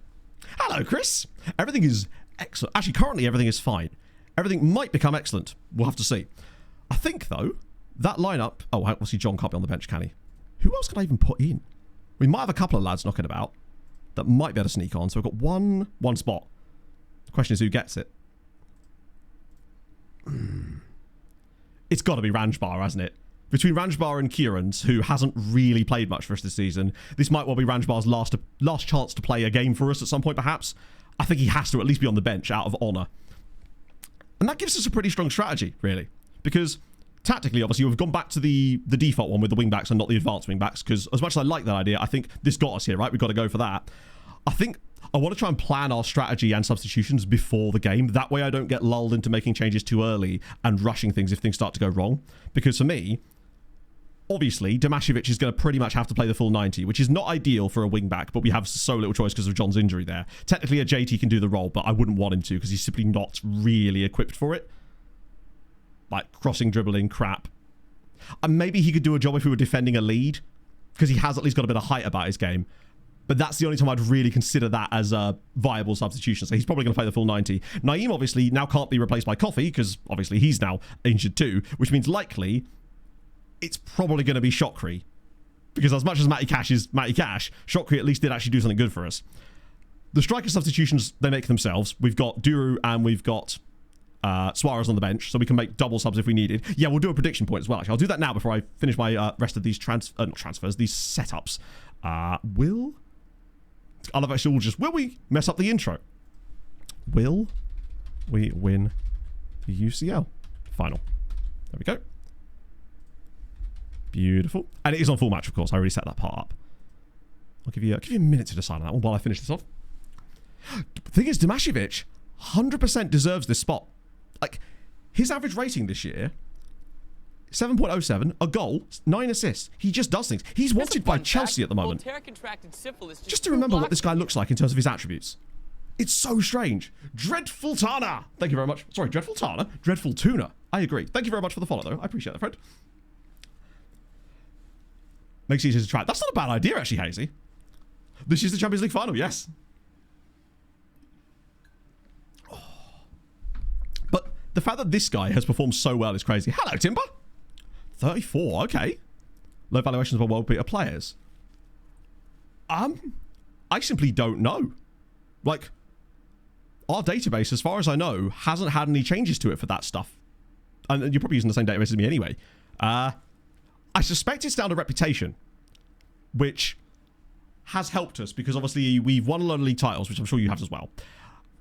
Hello, Chris. Everything is excellent. Actually, currently everything is fine. Everything might become excellent. We'll have to see. I think, though, that lineup... Oh, we'll see John can't be on the bench, can he? Who else could I even put in? We might have a couple of lads knocking about that might be able to sneak on. So we've got one spot. The question is who gets it. It's got to be Ranjbar, hasn't it? Between Ranjbar and Kieran's, who hasn't really played much for us this season, this might well be Ranjbar's last chance to play a game for us at some point, perhaps. I think he has to at least be on the bench out of honour. And that gives us a pretty strong strategy, really. Because tactically, obviously, we've gone back to the default one with the wing-backs and not the advanced wing-backs, because as much as I like that idea, I think this got us here, right? We've got to go for that. I think I want to try and plan our strategy and substitutions before the game. That way I don't get lulled into making changes too early and rushing things if things start to go wrong. Because for me... Obviously, Damašević is going to pretty much have to play the full 90, which is not ideal for a wing-back, but we have so little choice because of John's injury there. Technically, a JT can do the role, but I wouldn't want him to because he's simply not really equipped for it. Like, crossing, dribbling, crap. And maybe he could do a job if we were defending a lead, because he has at least got a bit of height about his game. But that's the only time I'd really consider that as a viable substitution. So he's probably going to play the full 90. Naeem, obviously, now can't be replaced by Coffee, because obviously he's now injured too, which means likely... it's probably going to be Shokri. Because as much as Matty Cash is Matty Cash, Shokri at least did actually do something good for us. The striker substitutions, they make themselves. We've got Duru and we've got Suarez on the bench, so we can make double subs if we needed. Yeah, we'll do a prediction point as well, actually. I'll do that now before I finish my rest of these not transfers, these setups. I love actually just... Will we mess up the intro? Will we win the UCL final? There we go. Beautiful. And it is on full match, of course. I already set that part up. I'll give you a minute to decide on that one while I finish this off. The thing is, Damašević 100% deserves this spot. Like, his average rating this year, 7.07, a goal, 9 assists. He just does things. He's wanted by Chelsea at the moment. Just to remember what this guy looks like in terms of his attributes. It's so strange. Dreadful Tana. Thank you very much. Sorry, Dreadful Tana? Dreadful Tuna. I agree. Thank you very much for the follow, though. I appreciate that, friend. Makes it easier to try. That's not a bad idea, actually, Hazy. This is the Champions League final, yes. Oh. But the fact that this guy has performed so well is crazy. Hello, Timber. 34, okay. Low valuations of world beater players. I simply don't know. Like, our database, as far as I know, hasn't had any changes to it for that stuff. And you're probably using the same database as me anyway. I suspect it's down to reputation, which has helped us because obviously we've won a lot of league titles, which I'm sure you have as well.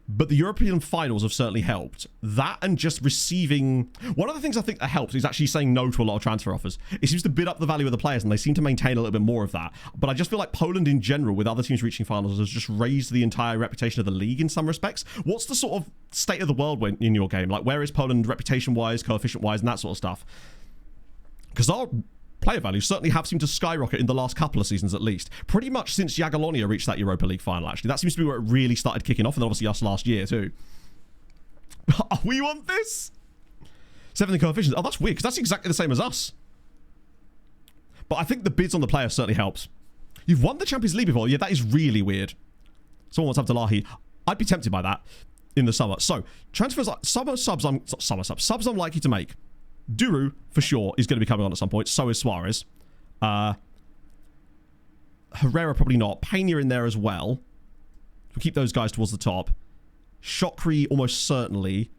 But the European finals have certainly helped. That and just receiving... One of the things I think that helps is actually saying no to a lot of transfer offers. It seems to bid up the value of the players, and they seem to maintain a little bit more of that. But I just feel like Poland in general, with other teams reaching finals, has just raised the entire reputation of the league in some respects. What's the sort of state of the world in your game? Like, where is Poland reputation-wise, coefficient-wise, and that sort of stuff? Because our player values certainly have seemed to skyrocket in the last couple of seasons at least. Pretty much since Jagiellonia reached that Europa League final, actually. That seems to be where it really started kicking off, and then obviously us last year too. We want this? 7th in coefficients. Oh, that's weird, because that's exactly the same as us. But I think the bids on the player certainly helps. You've won the Champions League before. Yeah, that is really weird. Someone wants Abdullahi. I'd be tempted by that in the summer. So, transfers, subs I'm likely to make. Duru, for sure, is going to be coming on at some point. So is Suarez. Herrera probably not. Pena in there as well. We'll keep those guys towards the top. Shokri almost certainly.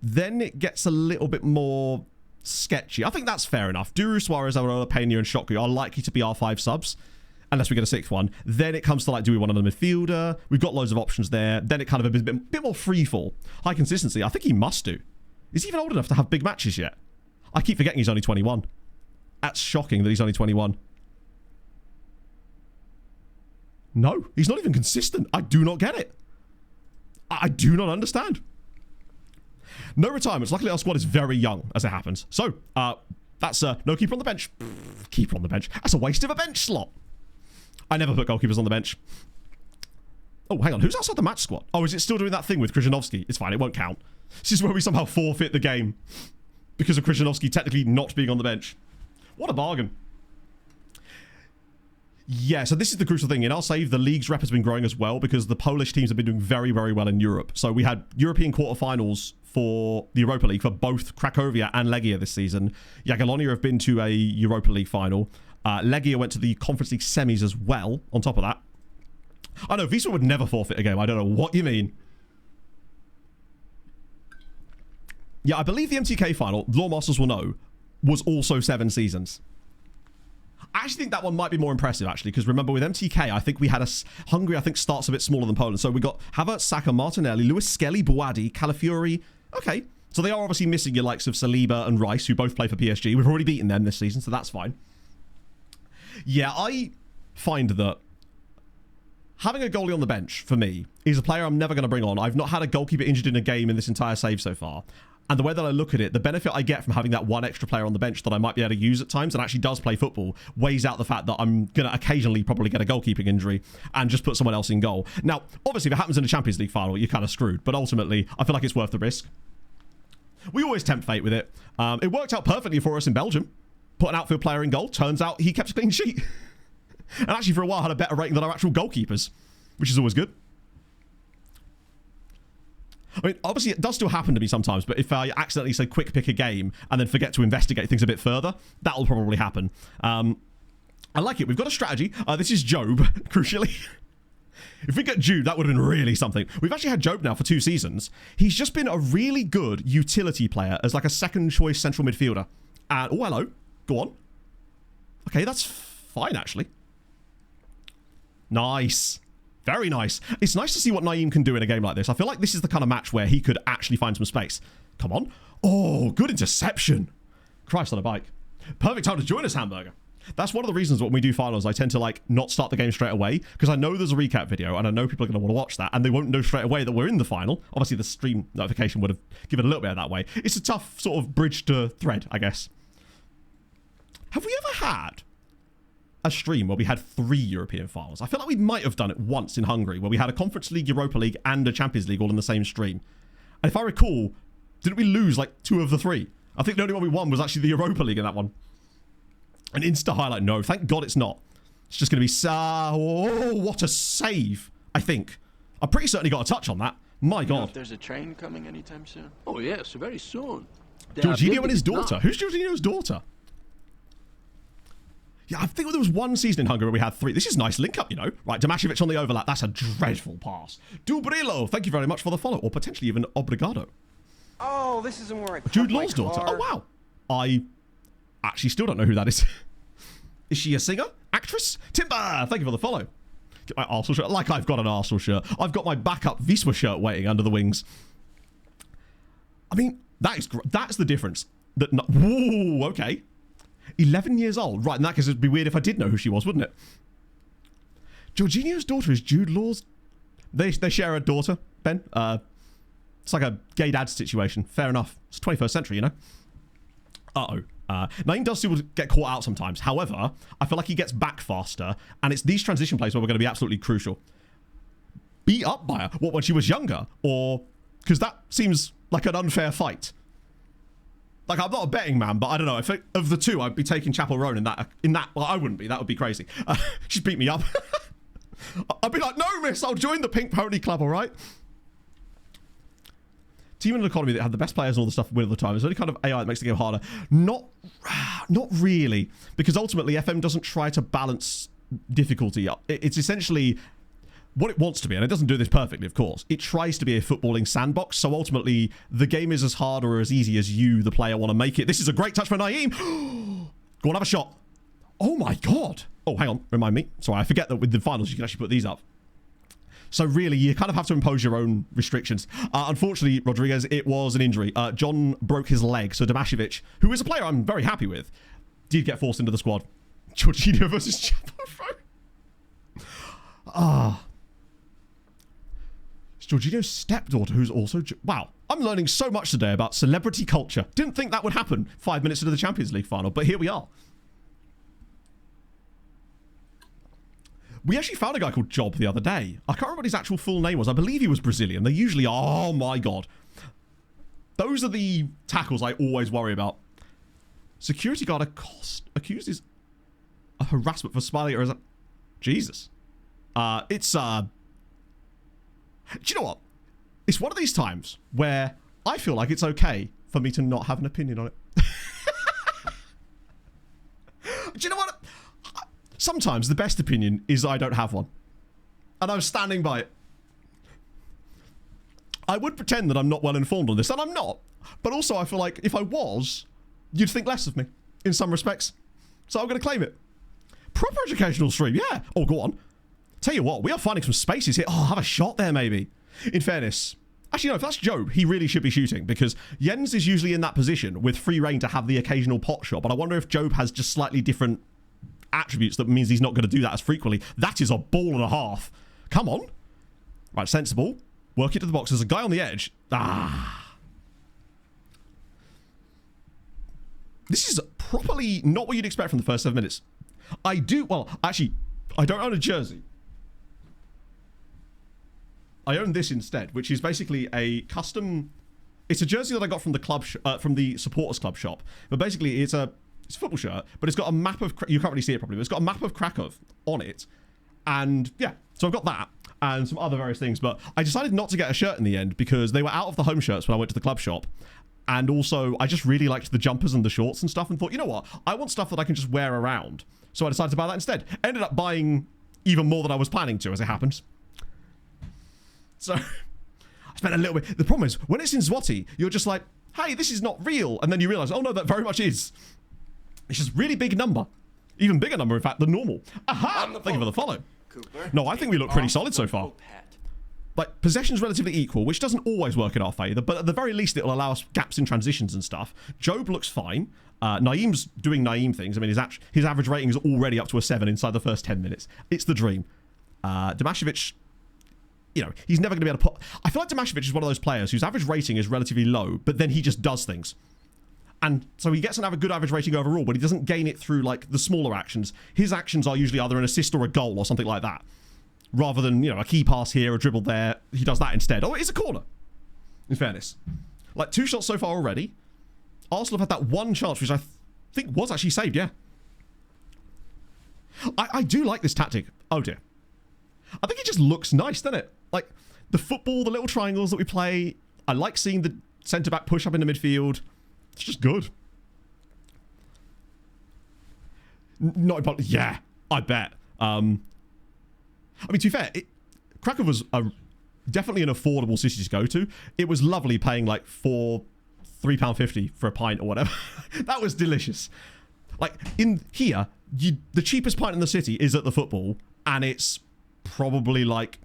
Then it gets a little bit more sketchy. I think that's fair enough. Duru, Suarez, Arola, Pena, and Shokri are likely to be our 5 subs. Unless we get a 6th one. Then it comes to like, do we want another midfielder? We've got loads of options there. Then it kind of a bit more free fall. High consistency. I think he must do. Is he even old enough to have big matches yet? I keep forgetting he's only 21. That's shocking that he's only 21. No, he's not even consistent. I do not get it. I do not understand. No retirements. Luckily, our squad is very young, as it happens. So, that's no keeper on the bench. Keeper on the bench. That's a waste of a bench slot. I never put goalkeepers on the bench. Oh, hang on. Who's outside the match squad? Oh, is it still doing that thing with Krzyzanowski? It's fine. It won't count. This is where we somehow forfeit the game because of Krzyzanowski technically not being on the bench. What a bargain. Yeah, so this is the crucial thing. In our save, the league's rep has been growing as well because the Polish teams have been doing very, very well in Europe. So we had European quarterfinals for the Europa League for both Cracovia and Legia this season. Jagiellonia have been to a Europa League final. Legia went to the Conference League semis as well, on top of that. I know, Wisła would never forfeit a game. I don't know what you mean. Yeah, I believe the MTK final, Law Masters will know, was also 7 seasons. I actually think that one might be more impressive, actually, because remember, with MTK, I think we had Hungary, I think, starts a bit smaller than Poland. So we got Havertz, Saka, Martinelli, Lewis Skelly, Boadi, Calafiori. Okay. So they are obviously missing your likes of Saliba and Rice, who both play for PSG. We've already beaten them this season, so that's fine. Yeah, I find that having a goalie on the bench, for me, is a player I'm never going to bring on. I've not had a goalkeeper injured in a game in this entire save so far. And the way that I look at it, the benefit I get from having that one extra player on the bench that I might be able to use at times and actually does play football weighs out the fact that I'm going to occasionally probably get a goalkeeping injury and just put someone else in goal. Now, obviously, if it happens in a Champions League final, you're kind of screwed. But ultimately, I feel like it's worth the risk. We always tempt fate with it. It worked out perfectly for us in Belgium. Put an outfield player in goal. Turns out he kept a clean sheet. And actually, for a while, had a better rating than our actual goalkeepers, which is always good. I mean, obviously, it does still happen to me sometimes, but if I accidentally say quick pick a game and then forget to investigate things a bit further, that'll probably happen. I like it. We've got a strategy. This is Job, crucially. If we get Jude, that would have been really something. We've actually had Job now for 2 seasons. He's just been a really good utility player as like a second choice central midfielder. And, oh, hello. Go on. Okay, that's fine, actually. Nice. Very nice. It's nice to see what Naeem can do in a game like this. I feel like this is the kind of match where he could actually find some space. Come on. Oh, good interception. Christ on a bike. Perfect time to join us, Hamburger. That's one of the reasons when we do finals, I tend to like not start the game straight away because I know there's a recap video and I know people are going to want to watch that and they won't know straight away that we're in the final. Obviously, the stream notification would have given a little bit of that way. It's a tough sort of bridge to thread, I guess. Have we ever had a stream where we had 3 European finals? I feel like we might have done it once in Hungary where we had a Conference League, Europa League and a Champions League all in the same stream. And if I recall, didn't we lose like 2 of the 3? I think the only one we won was actually the Europa League in that one. An Insta highlight. No, thank God it's not. It's just going to be... Oh, what a save, I think. I'm pretty certain he got a touch on that. My God. You know if there's a train coming anytime soon? Oh, yes, very soon. Jorginho and his daughter. Who's Jorginho's daughter? Yeah, I think there was 1 season in Hungary where we had 3. This is a nice link up, you know. Right, Tomashevic on the overlap. That's a dreadful pass. Dubrilo, thank you very much for the follow. Or potentially even obrigado. Oh, this isn't where I Jude Law's daughter. Oh, wow. I actually still don't know who that is. Is she a singer? Actress? Timber, thank you for the follow. Get my Arsenal shirt. Like I've got an Arsenal shirt. I've got my backup Wisła shirt waiting under the wings. I mean, that's the difference. Whoa, okay. 11 years old. Right, in that case, it'd be weird if I did know who she was, wouldn't it? Jorginho's daughter is Jude Law's... They share a daughter, Ben. It's like a gay dad situation. Fair enough. It's 21st century, you know? Uh-oh. Naeem does still get caught out sometimes. However, I feel like he gets back faster, and it's these transition plays where we're going to be absolutely crucial. Beat up by her? What, when she was younger? Or... Because that seems like an unfair fight. Like, I'm not a betting man, but I don't know. I think of the 2, I'd be taking Chapel Roan in that. Well, I wouldn't be. That would be crazy. She'd beat me up. I'd be like, no, miss, I'll join the Pink Pony Club, all right? team in an economy that had the best players and all the stuff win all the time. It's only kind of AI that makes the game harder. Not really, because ultimately FM doesn't try to balance difficulty up. It's essentially what it wants to be, and it doesn't do this perfectly, of course. It tries to be a footballing sandbox, so ultimately the game is as hard or as easy as you, the player, want to make it. This is a great touch for Naeem. Go on, have a shot. Oh my god. Oh, hang on, remind me. Sorry, I forget that with the finals you can actually put these up. So really, you kind of have to impose your own restrictions. Unfortunately, Rodriguez, it was an injury. John broke his leg, so Damašević, who is a player I'm very happy with, did get forced into the squad. Jorginho versus Chapo. It's Jorginho's stepdaughter, who's also... Wow, I'm learning so much today about celebrity culture. Didn't think that would happen 5 minutes into the Champions League final, but here we are. We actually found a guy called Job the other day. I can't remember what his actual full name was. I believe he was Brazilian. They usually are. Oh my god. Those are the tackles I always worry about. Security guard accused is a harassment for smiling or is it? Jesus. Do you know what? It's one of these times where I feel like it's okay for me to not have an opinion on it. Do you know what? Sometimes the best opinion is I don't have one. And I'm standing by it. I would pretend that I'm not well informed on this, and I'm not. But also I feel like if I was, you'd think less of me in some respects. So I'm going to claim it. Proper educational stream, yeah. Oh, go on. Tell you what, we are finding some spaces here. Oh, have a shot there, maybe. In fairness. Actually, no, if that's Job, he really should be shooting because Jens is usually in that position with free reign to have the occasional pot shot. But I wonder if Job has just slightly different attributes that means he's not going to do that as frequently. That is a ball and a half. Come on. Right, sensible. Work it to the box. There's a guy on the edge. This is properly not what you'd expect from the first 7 minutes. Well, actually, I don't own a jersey. I own this instead, which is basically a custom... It's a jersey that I got from the club, from the supporters club shop. But basically, it's a football shirt, but it's got a map of... You can't really see it properly, but it's got a map of Krakow on it. And yeah, so I've got that and some other various things. But I decided not to get a shirt in the end because they were out of the home shirts when I went to the club shop. And also, I just really liked the jumpers and the shorts and stuff and thought, you know what? I want stuff that I can just wear around. So I decided to buy that instead. Ended up buying even more than I was planning to, as it happens. So, I spent a little bit... The problem is, when it's in Zloty, you're just like, hey, this is not real. And then you realise, oh no, that very much is. It's just really big number. Even bigger number, in fact, than normal. Aha! Thank you for the follow. Cooper, no, I think we look pretty solid so far. Like, possession's relatively equal, which doesn't always work in our favour, but at the very least, it'll allow us gaps in transitions and stuff. Job looks fine. Naeem's doing Naeem things. I mean, his average rating is already up to a 7 inside the first 10 minutes. It's the dream. Damašević, you know, he's never going to be able to put... I feel like Damašević is one of those players whose average rating is relatively low, but then he just does things. And so he gets a good average rating overall, but he doesn't gain it through, like, the smaller actions. His actions are usually either an assist or a goal or something like that. Rather than, you know, a key pass here, a dribble there. He does that instead. Oh, it is a corner. In fairness. Like, 2 shots so far already. Arsenal have had that one chance, which I think was actually saved, yeah. I do like this tactic. Oh, dear. I think it just looks nice, doesn't it? Like, the football, the little triangles that we play. I like seeing the centre-back push up in the midfield. It's just good. Not... Yeah, I bet. I mean, to be fair, Krakow was definitely an affordable city to go to. It was lovely paying like £3.50 for a pint or whatever. That was delicious. Like, in here, the cheapest pint in the city is at the football, and it's probably like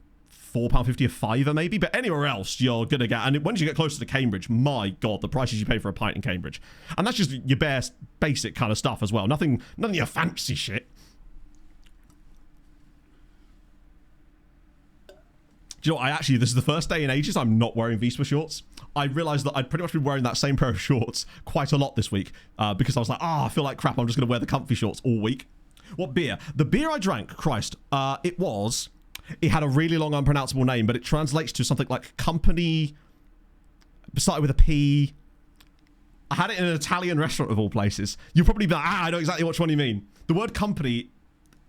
£4.50 a fiver maybe, but anywhere else you're gonna get, and once you get closer to Cambridge, my god, the prices you pay for a pint in Cambridge. And that's just your bare basic kind of stuff as well. Nothing of your fancy shit. Do you know what, this is the first day in ages I'm not wearing Wisła shorts. I realised that I'd pretty much been wearing that same pair of shorts quite a lot this week because I was like, I feel like crap, I'm just going to wear the comfy shorts all week. What beer? The beer I drank, Christ, it had a really long unpronounceable name, but it translates to something like company, started with a P. I had it in an Italian restaurant of all places. You'll probably be like, I know exactly which one you mean. The word company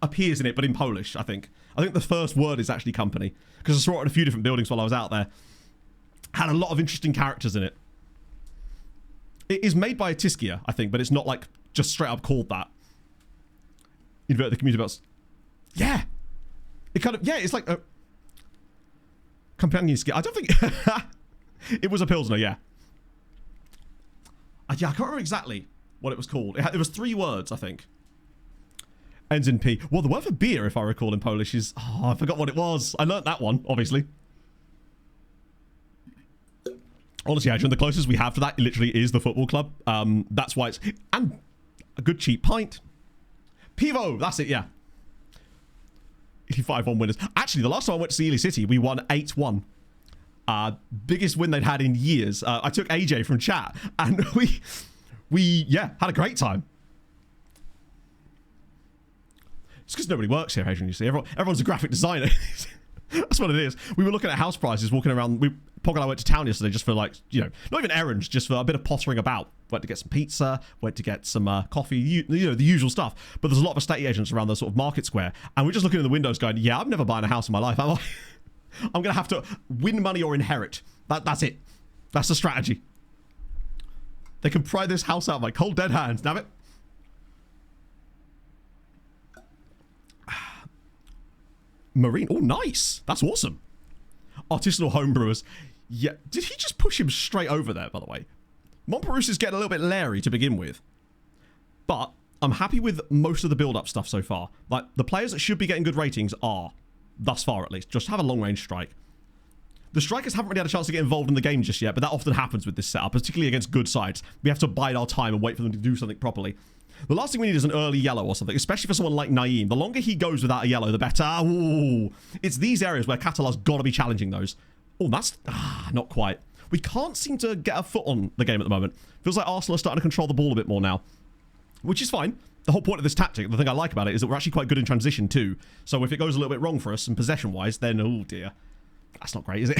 appears in it, but in Polish, I think. I think the first word is actually company, because I saw it in a few different buildings while I was out there. Had a lot of interesting characters in it. It is made by Tiskia, I think, but it's not like just straight up called that. Invert the community belts. Yeah. It kind of, yeah, it's like a companion skill. I don't think it was a Pilsner, yeah. Yeah, I can't remember exactly what it was called. It was 3 words, I think. Ends in P. Well, the word for beer, if I recall in Polish, is... Oh, I forgot what it was. I learnt that one, obviously. Honestly, Adrian, the closest we have to that literally is the football club. That's why it's... And a good cheap pint. Pivo, that's it, yeah. 5-1 winners. Actually, the last time I went to see Ely City, we won 8-1. Biggest win they'd had in years. I took AJ from chat, and we had a great time. It's because nobody works here, Adrian, you see. Everyone's a graphic designer. That's what it is. We were looking at house prices, walking around. Pog and I went to town yesterday just for, like, you know, not even errands, just for a bit of pottering about. Went to get some pizza, went to get some coffee, you know, the usual stuff. But there's a lot of estate agents around the sort of market square. And we're just looking in the windows going, yeah, I'm never buying a house in my life, am I? I'm going to have to win money or inherit. That's it. That's the strategy. They can pry this house out of my cold, dead hands, damn it. Marine. Oh, nice. That's awesome. Artisanal homebrewers. Yeah. Did he just push him straight over there, by the way? Montparnasse is getting a little bit leery to begin with. But I'm happy with most of the build-up stuff so far. Like, the players that should be getting good ratings are, thus far at least, just have a long-range strike. The strikers haven't really had a chance to get involved in the game just yet, but that often happens with this setup, particularly against good sides. We have to bide our time and wait for them to do something properly. The last thing we need is an early yellow or something, especially for someone like Naeem. The longer he goes without a yellow, the better. Ooh. It's these areas where Catalan's got to be challenging those. Oh, that's... not quite. We can't seem to get a foot on the game at the moment. Feels like Arsenal are starting to control the ball a bit more now, which is fine. The whole point of this tactic, the thing I like about it, is that we're actually quite good in transition too. So if it goes a little bit wrong for us and possession-wise, then, oh dear. That's not great, is it?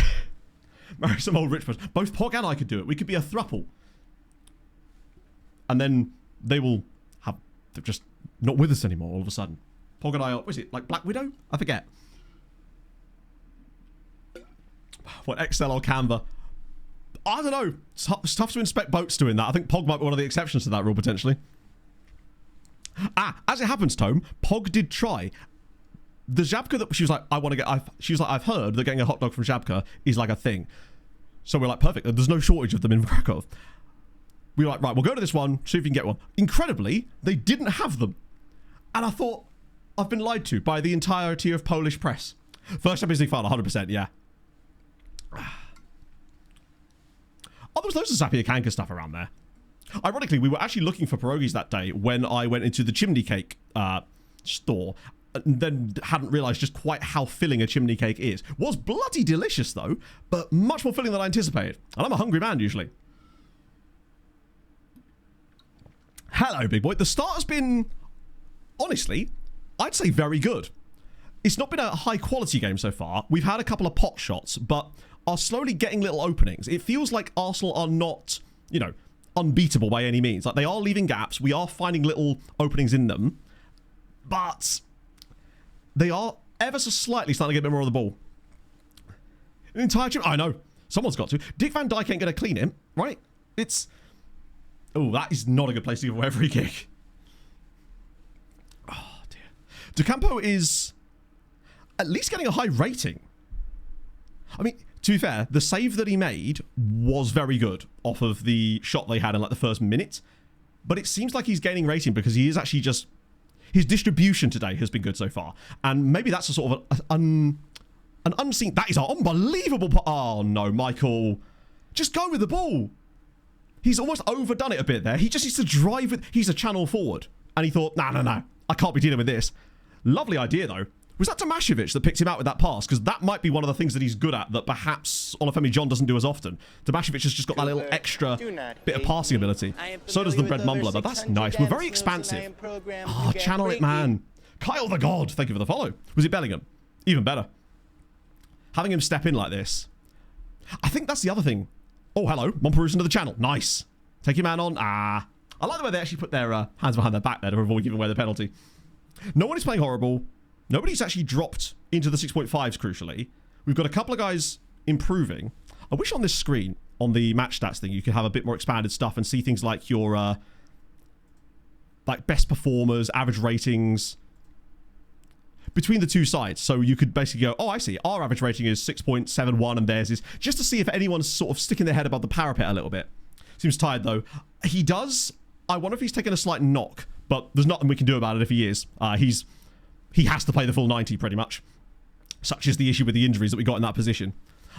Marry some old rich person. Both Pog and I could do it. We could be a thruple. And then they will... They're just not with us anymore all of a sudden. Pog and I are, what is it, like Black Widow? I forget. What, Excel or Canva? I don't know. It's tough to inspect boats doing that. I think Pog might be one of the exceptions to that rule, potentially. As it happens, Tome, Pog did try. The Żabka that she was like, she was like, I've heard that getting a hot dog from Żabka is like a thing. So we're like, perfect. There's no shortage of them in Krakow. We were like, right, we'll go to this one, see if we can get one. Incredibly, they didn't have them. And I thought, I've been lied to by the entirety of Polish press. First Champions League final, 100%, yeah. Oh, there was loads of Zapier Kanka stuff around there. Ironically, we were actually looking for pierogies that day when I went into the chimney cake store, and then hadn't realised just quite how filling a chimney cake is. Was bloody delicious, though, but much more filling than I anticipated. And I'm a hungry man, usually. Hello, big boy. The start has been, honestly, I'd say very good. It's not been a high-quality game so far. We've had a couple of pot shots, but are slowly getting little openings. It feels like Arsenal are not, you know, unbeatable by any means. Like, they are leaving gaps. We are finding little openings in them. But they are ever so slightly starting to get a bit more on the ball. An entire team. I know. Someone's got to. Dick Van Dijk ain't going to clean him, right? It's... Oh, that is not a good place to give away a free kick. Oh, dear. De Campo is at least getting a high rating. I mean, to be fair, the save that he made was very good off of the shot they had in like the first minute. But it seems like he's gaining rating because he is actually just... His distribution today has been good so far. And maybe that's a sort of an unseen... That is an unbelievable... Oh, no, Michael. Just go with the ball. He's almost overdone it a bit there. He just needs to drive it. He's a channel forward. And he thought, no. I can't be dealing with this. Lovely idea, though. Was that Tomashevic that picked him out with that pass? Because that might be one of the things that he's good at that perhaps Olafemi John doesn't do as often. Tomashevic has just got that little extra bit of passing ability. So does the Bread Mumbler, but that's nice. We're very expansive. Channel it, man. Kyle the God, thank you for the follow. Was it Bellingham? Even better. Having him step in like this. I think that's the other thing. Oh, hello. Montparnasse into the channel. Nice. Take your man on. I like the way they actually put their hands behind their back there to avoid giving away the penalty. No one is playing horrible. Nobody's actually dropped into the 6.5s, crucially. We've got a couple of guys improving. I wish on this screen, on the match stats thing, you could have a bit more expanded stuff and see things like your like best performers, average ratings between the two sides. So you could basically go, oh, I see, our average rating is 6.71 and theirs is, just to see if anyone's sort of sticking their head above the parapet a little bit. Seems tired though. He does. I wonder if he's taken a slight knock, but there's nothing we can do about it if he is. He has to play the full 90 pretty much. Such is the issue with the injuries that we got in that position.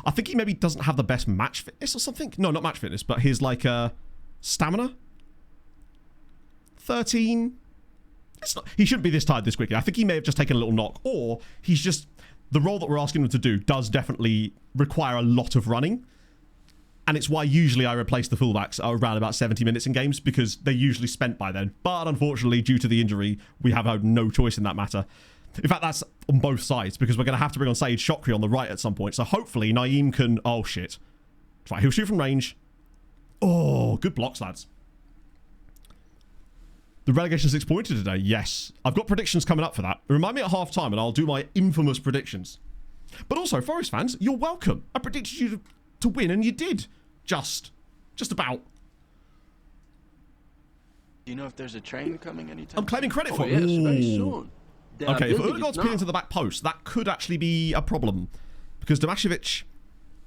I think he maybe doesn't have the best match fitness or something. No, not match fitness, but his like stamina. 13. It's not, he shouldn't be this tired this quickly. I think he may have just taken a little knock, or he's just, the role that we're asking him to do does definitely require a lot of running. And it's why usually I replace the fullbacks around about 70 minutes in games, because they're usually spent by then. But unfortunately, due to the injury, we have had no choice in that matter. In fact, that's on both sides, because we're going to have to bring on Saeed Shokri on the right at some point. So hopefully Naeem can... Oh, shit. Right, he'll shoot from range. Oh, good blocks, lads. The relegation 6 pointer today, yes. I've got predictions coming up for that. Remind me at half time and I'll do my infamous predictions. But also, Forest fans, you're welcome. I predicted you to win and you did. Just about. Do you know if there's a train coming anytime? I'm claiming credit for it. Yes, very soon. Okay, if Odegaard's peeling to the back post, that could actually be a problem. Because Tomashevic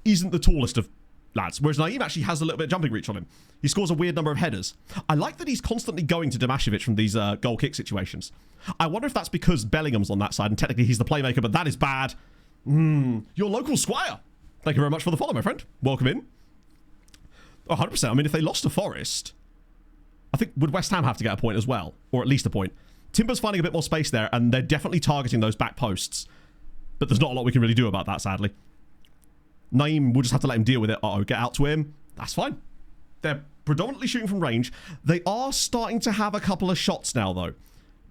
isn't the tallest of lads, whereas Naeem actually has a little bit of jumping reach on him. He scores a weird number of headers. I like that he's constantly going to Tomashevic from these goal kick situations. I wonder if that's because Bellingham's on that side, and technically he's the playmaker, but that is bad. Your local Squire. Thank you very much for the follow, my friend. Welcome in. 100%. I mean, if they lost to Forest, I think, would West Ham have to get a point as well? Or at least a point. Timber's finding a bit more space there, and they're definitely targeting those back posts. But there's not a lot we can really do about that, sadly. Naeem, we'll just have to let him deal with it. Uh-oh, get out to him. That's fine. They're predominantly shooting from range. They are starting to have a couple of shots now, though.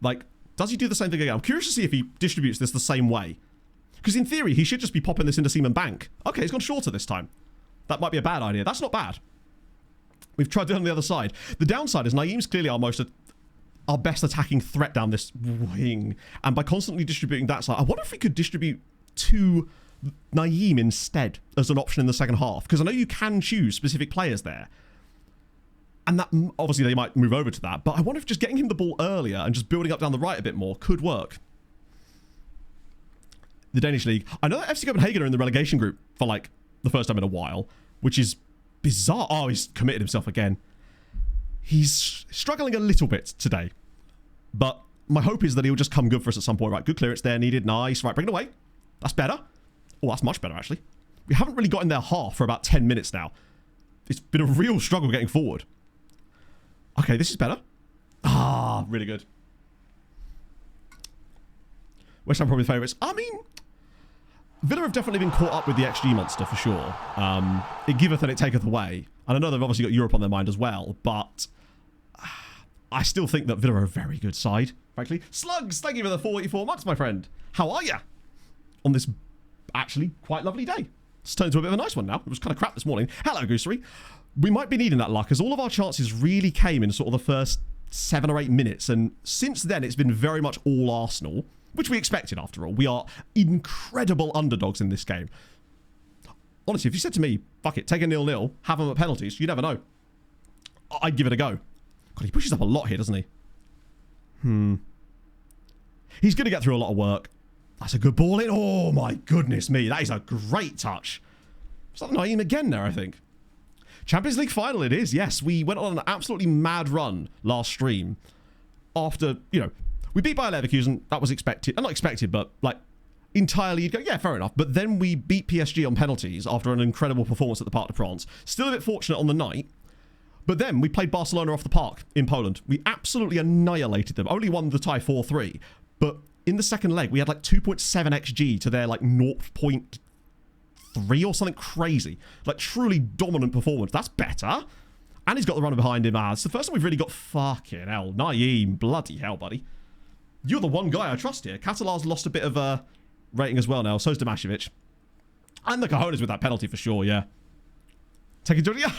Like, does he do the same thing again? I'm curious to see if he distributes this the same way. Because in theory, he should just be popping this into Seaman Bank. Okay, he's gone shorter this time. That might be a bad idea. That's not bad. We've tried it on the other side. The downside is Naeem's clearly our best attacking threat down this wing. And by constantly distributing that side, I wonder if we could distribute to Naeem instead as an option in the second half. Because I know you can choose specific players there. And that, obviously they might move over to that. But I wonder if just getting him the ball earlier and just building up down the right a bit more could work. The Danish League. I know that FC Copenhagen are in the relegation group for like the first time in a while, which is bizarre. Oh, he's committed himself again. He's struggling a little bit today. But my hope is that he'll just come good for us at some point. Right, good clearance there needed. Nice. Right, bring it away. That's better. Oh, that's much better, actually. We haven't really got in their half for about 10 minutes now. It's been a real struggle getting forward. Okay, this is better. Ah, really good. West Ham probably the favourites. I mean, Villa have definitely been caught up with the XG monster for sure. It giveth and it taketh away. And I know they've obviously got Europe on their mind as well, but I still think that Villa are a very good side, frankly. Slugs, thank you for the 44 months, my friend. How are you? On this actually quite lovely day. It's turned into a bit of a nice one now. It was kind of crap this morning. Hello, Goosery. We might be needing that luck, as all of our chances really came in sort of the first 7 or 8 minutes. And since then, it's been very much all Arsenal, which we expected after all. We are incredible underdogs in this game. Honestly, if you said to me, fuck it, take a 0-0, have them at penalties, you never know. I'd give it a go. God, he pushes up a lot here, doesn't he? He's going to get through a lot of work. That's a good ball in. Oh, my goodness me. That is a great touch. Is that Naeem again there, I think? Champions League final it is, yes. We went on an absolutely mad run last stream. After, you know, we beat Bayer Leverkusen. That was expected. Not expected, but, like, entirely you'd go, yeah, fair enough. But then we beat PSG on penalties after an incredible performance at the Parc de France. Still a bit fortunate on the night. But then we played Barcelona off the park in Poland. We absolutely annihilated them. Only won the tie 4-3. But in the second leg, we had like 2.7 XG to their like 0.3 or something crazy. Like truly dominant performance. That's better. And he's got the runner behind him. It's the first time we've really got fucking hell. Naeem, bloody hell, buddy. You're the one guy I trust here. Catalar's lost a bit of rating as well now. So's Tomashevic. And the cojones with that penalty for sure, yeah. Take it, yeah.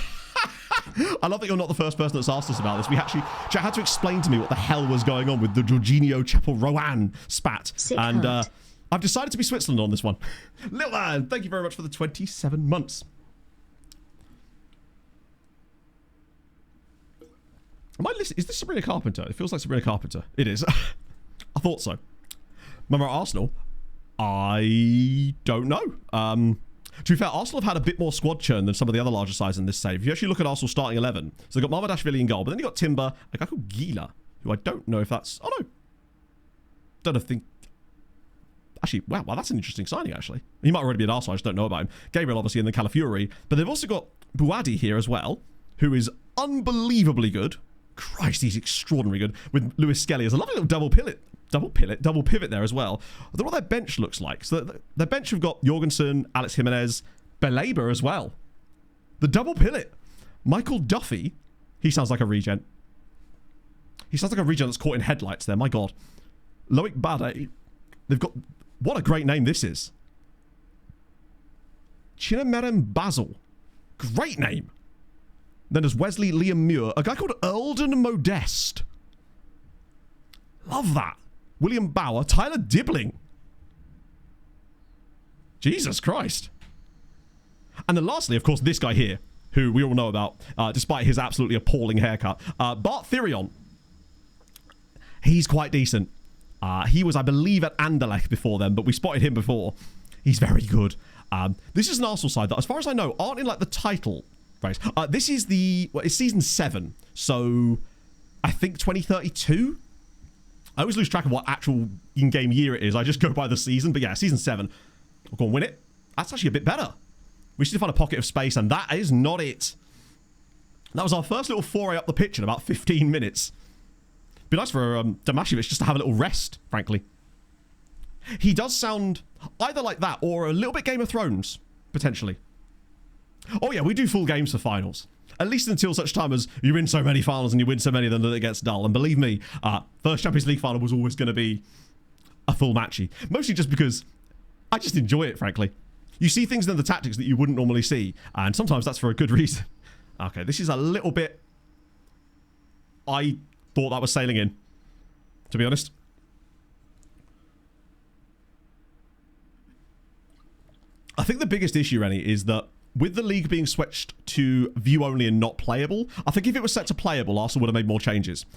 I love that you're not the first person that's asked us about this. We actually had to explain to me what the hell was going on with the Jorginho Chapel Rowan spat. And I've decided to be Switzerland on this one. Little man, thank you very much for the 27 months. Am I listening? Is this Sabrina Carpenter? It feels like Sabrina Carpenter. It is. I thought so. Remember at Arsenal? I don't know. To be fair, Arsenal have had a bit more squad churn than some of the other larger sides in this save. If you actually look at Arsenal starting 11, so they've got Mamadashvili in goal, but then you've got Timber, a guy called Gila, who I don't know if that's... Oh, no. Don't know if think... Actually, wow, that's an interesting signing, actually. He might already be an Arsenal, I just don't know about him. Gabriel, obviously, and then Calafiori. But they've also got Buadi here as well, who is unbelievably good. Christ, he's extraordinarily good. With Lewis Skelly as a lovely little double pivot there as well. I don't know what their bench looks like. So their bench have got Jorgensen, Alex Jimenez, Belaba as well. The double pivot. Michael Duffy. He sounds like a regen. He sounds like a regen that's caught in headlights there. My God. Loic Bade. They've got... What a great name this is. Chinamerem Basil. Great name. Then there's Wesley Liam Muir. A guy called Eldon Modeste. Love that. William Bauer. Tyler Dibbling. Jesus Christ. And then lastly, of course, this guy here, who we all know about, despite his absolutely appalling haircut. Bart Thirion. He's quite decent. He was, I believe, at Anderlecht before then, but we spotted him before. He's very good. This is an Arsenal side that, as far as I know, aren't in like the title race. This is it's season 7, so I think 2032. I always lose track of what actual in-game year it is. I just go by the season, but yeah, season 7. We'll go and win it. That's actually a bit better. We should find a pocket of space, and that is not it. That was our first little foray up the pitch in about 15 minutes. Be nice for Damashevich just to have a little rest, frankly. He does sound either like that or a little bit Game of Thrones, potentially. Oh yeah, we do full games for finals. At least until such time as you win so many finals and you win so many of them that it gets dull. And believe me, first Champions League final was always going to be a full matchy. Mostly just because I just enjoy it, frankly. You see things in the tactics that you wouldn't normally see. And sometimes that's for a good reason. Okay, this is a little bit... I thought that was sailing in, to be honest. I think the biggest issue, Rennie, is that with the league being switched to view only and not playable, I think if it was set to playable, Arsenal would have made more changes.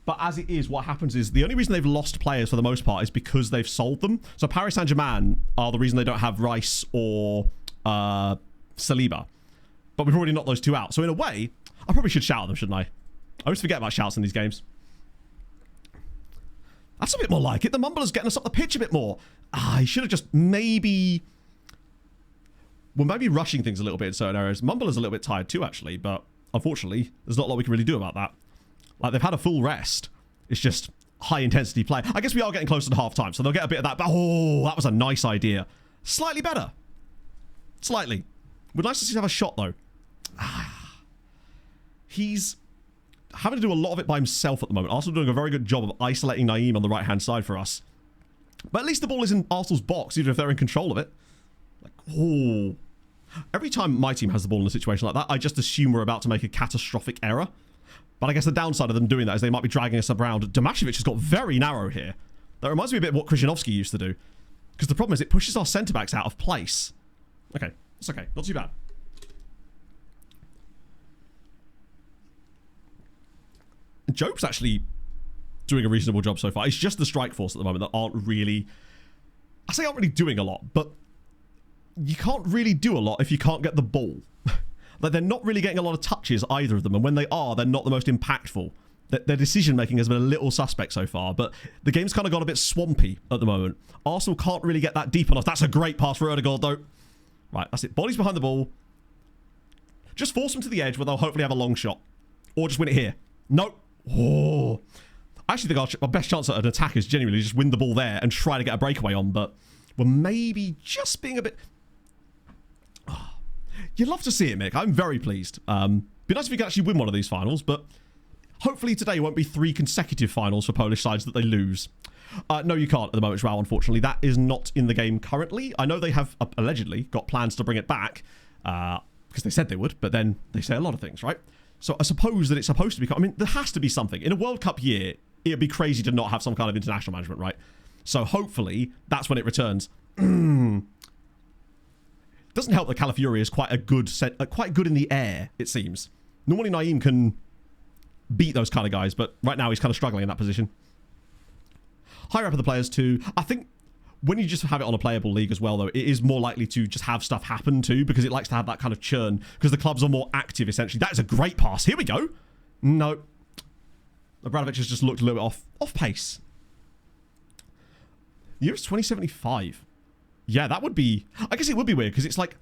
But as it is, what happens is the only reason they've lost players for the most part is because they've sold them. So Paris Saint-Germain are the reason they don't have Rice or Saliba. But we've already knocked those two out. So in a way, I probably should shout at them, shouldn't I? I always forget about shouts in these games. That's a bit more like it. The Mumbler's getting us up the pitch a bit more. He should have just maybe... Well, maybe rushing things a little bit in certain areas. Mumbler's a little bit tired too, actually. But unfortunately, there's not a lot we can really do about that. Like, they've had a full rest. It's just high-intensity play. I guess we are getting closer to half-time, so they'll get a bit of that. But, oh, that was a nice idea. Slightly better. Slightly. Would nice to see him have a shot, though. He's having to do a lot of it by himself at the moment. Arsenal doing a very good job of isolating Naeem on the right-hand side for us. But at least the ball is in Arsenal's box, even if they're in control of it. Like, oh. Every time my team has the ball in a situation like that, I just assume we're about to make a catastrophic error. But I guess the downside of them doing that is they might be dragging us around. Damashevich has got very narrow here. That reminds me a bit of what Krzyzanowski used to do. Because the problem is it pushes our centre-backs out of place. Okay, it's okay. Not too bad. Job's actually doing a reasonable job so far. It's just the strike force at the moment that aren't really... I say aren't really doing a lot, but you can't really do a lot if you can't get the ball. Like, they're not really getting a lot of touches, either of them. And when they are, they're not the most impactful. Their decision-making has been a little suspect so far, but the game's kind of got a bit swampy at the moment. Arsenal can't really get that deep enough. That's a great pass for Erdegaard, though. Right, that's it. Bodies behind the ball. Just force them to the edge where they'll hopefully have a long shot. Or just win it here. Nope. Oh. I actually think our best chance at an attack is genuinely just win the ball there and try to get a breakaway on, but we're maybe just being a bit... Oh. You'd love to see it, Mick. I'm very pleased. Be nice if we could actually win one of these finals, but hopefully today won't be 3 consecutive finals for Polish sides that they lose. No, you can't at the moment, Joao, unfortunately. That is not in the game currently. I know they have allegedly got plans to bring it back because they said they would, but then they say a lot of things, right? So I suppose that it's supposed to be... I mean, there has to be something. In a World Cup year, it'd be crazy to not have some kind of international management, right? So hopefully that's when it returns. Doesn't help that Calafiori is quite good in the air, it seems. Normally Naeem can beat those kind of guys, but right now he's kind of struggling in that position. Higher up of the players too. I think when you just have it on a playable league as well, though, it is more likely to just have stuff happen too, because it likes to have that kind of churn, because the clubs are more active, essentially. That is a great pass. Here we go. No. Abramovich has just looked a little bit off pace. Year is 2075. Yeah, that would be... I guess it would be weird, because it's like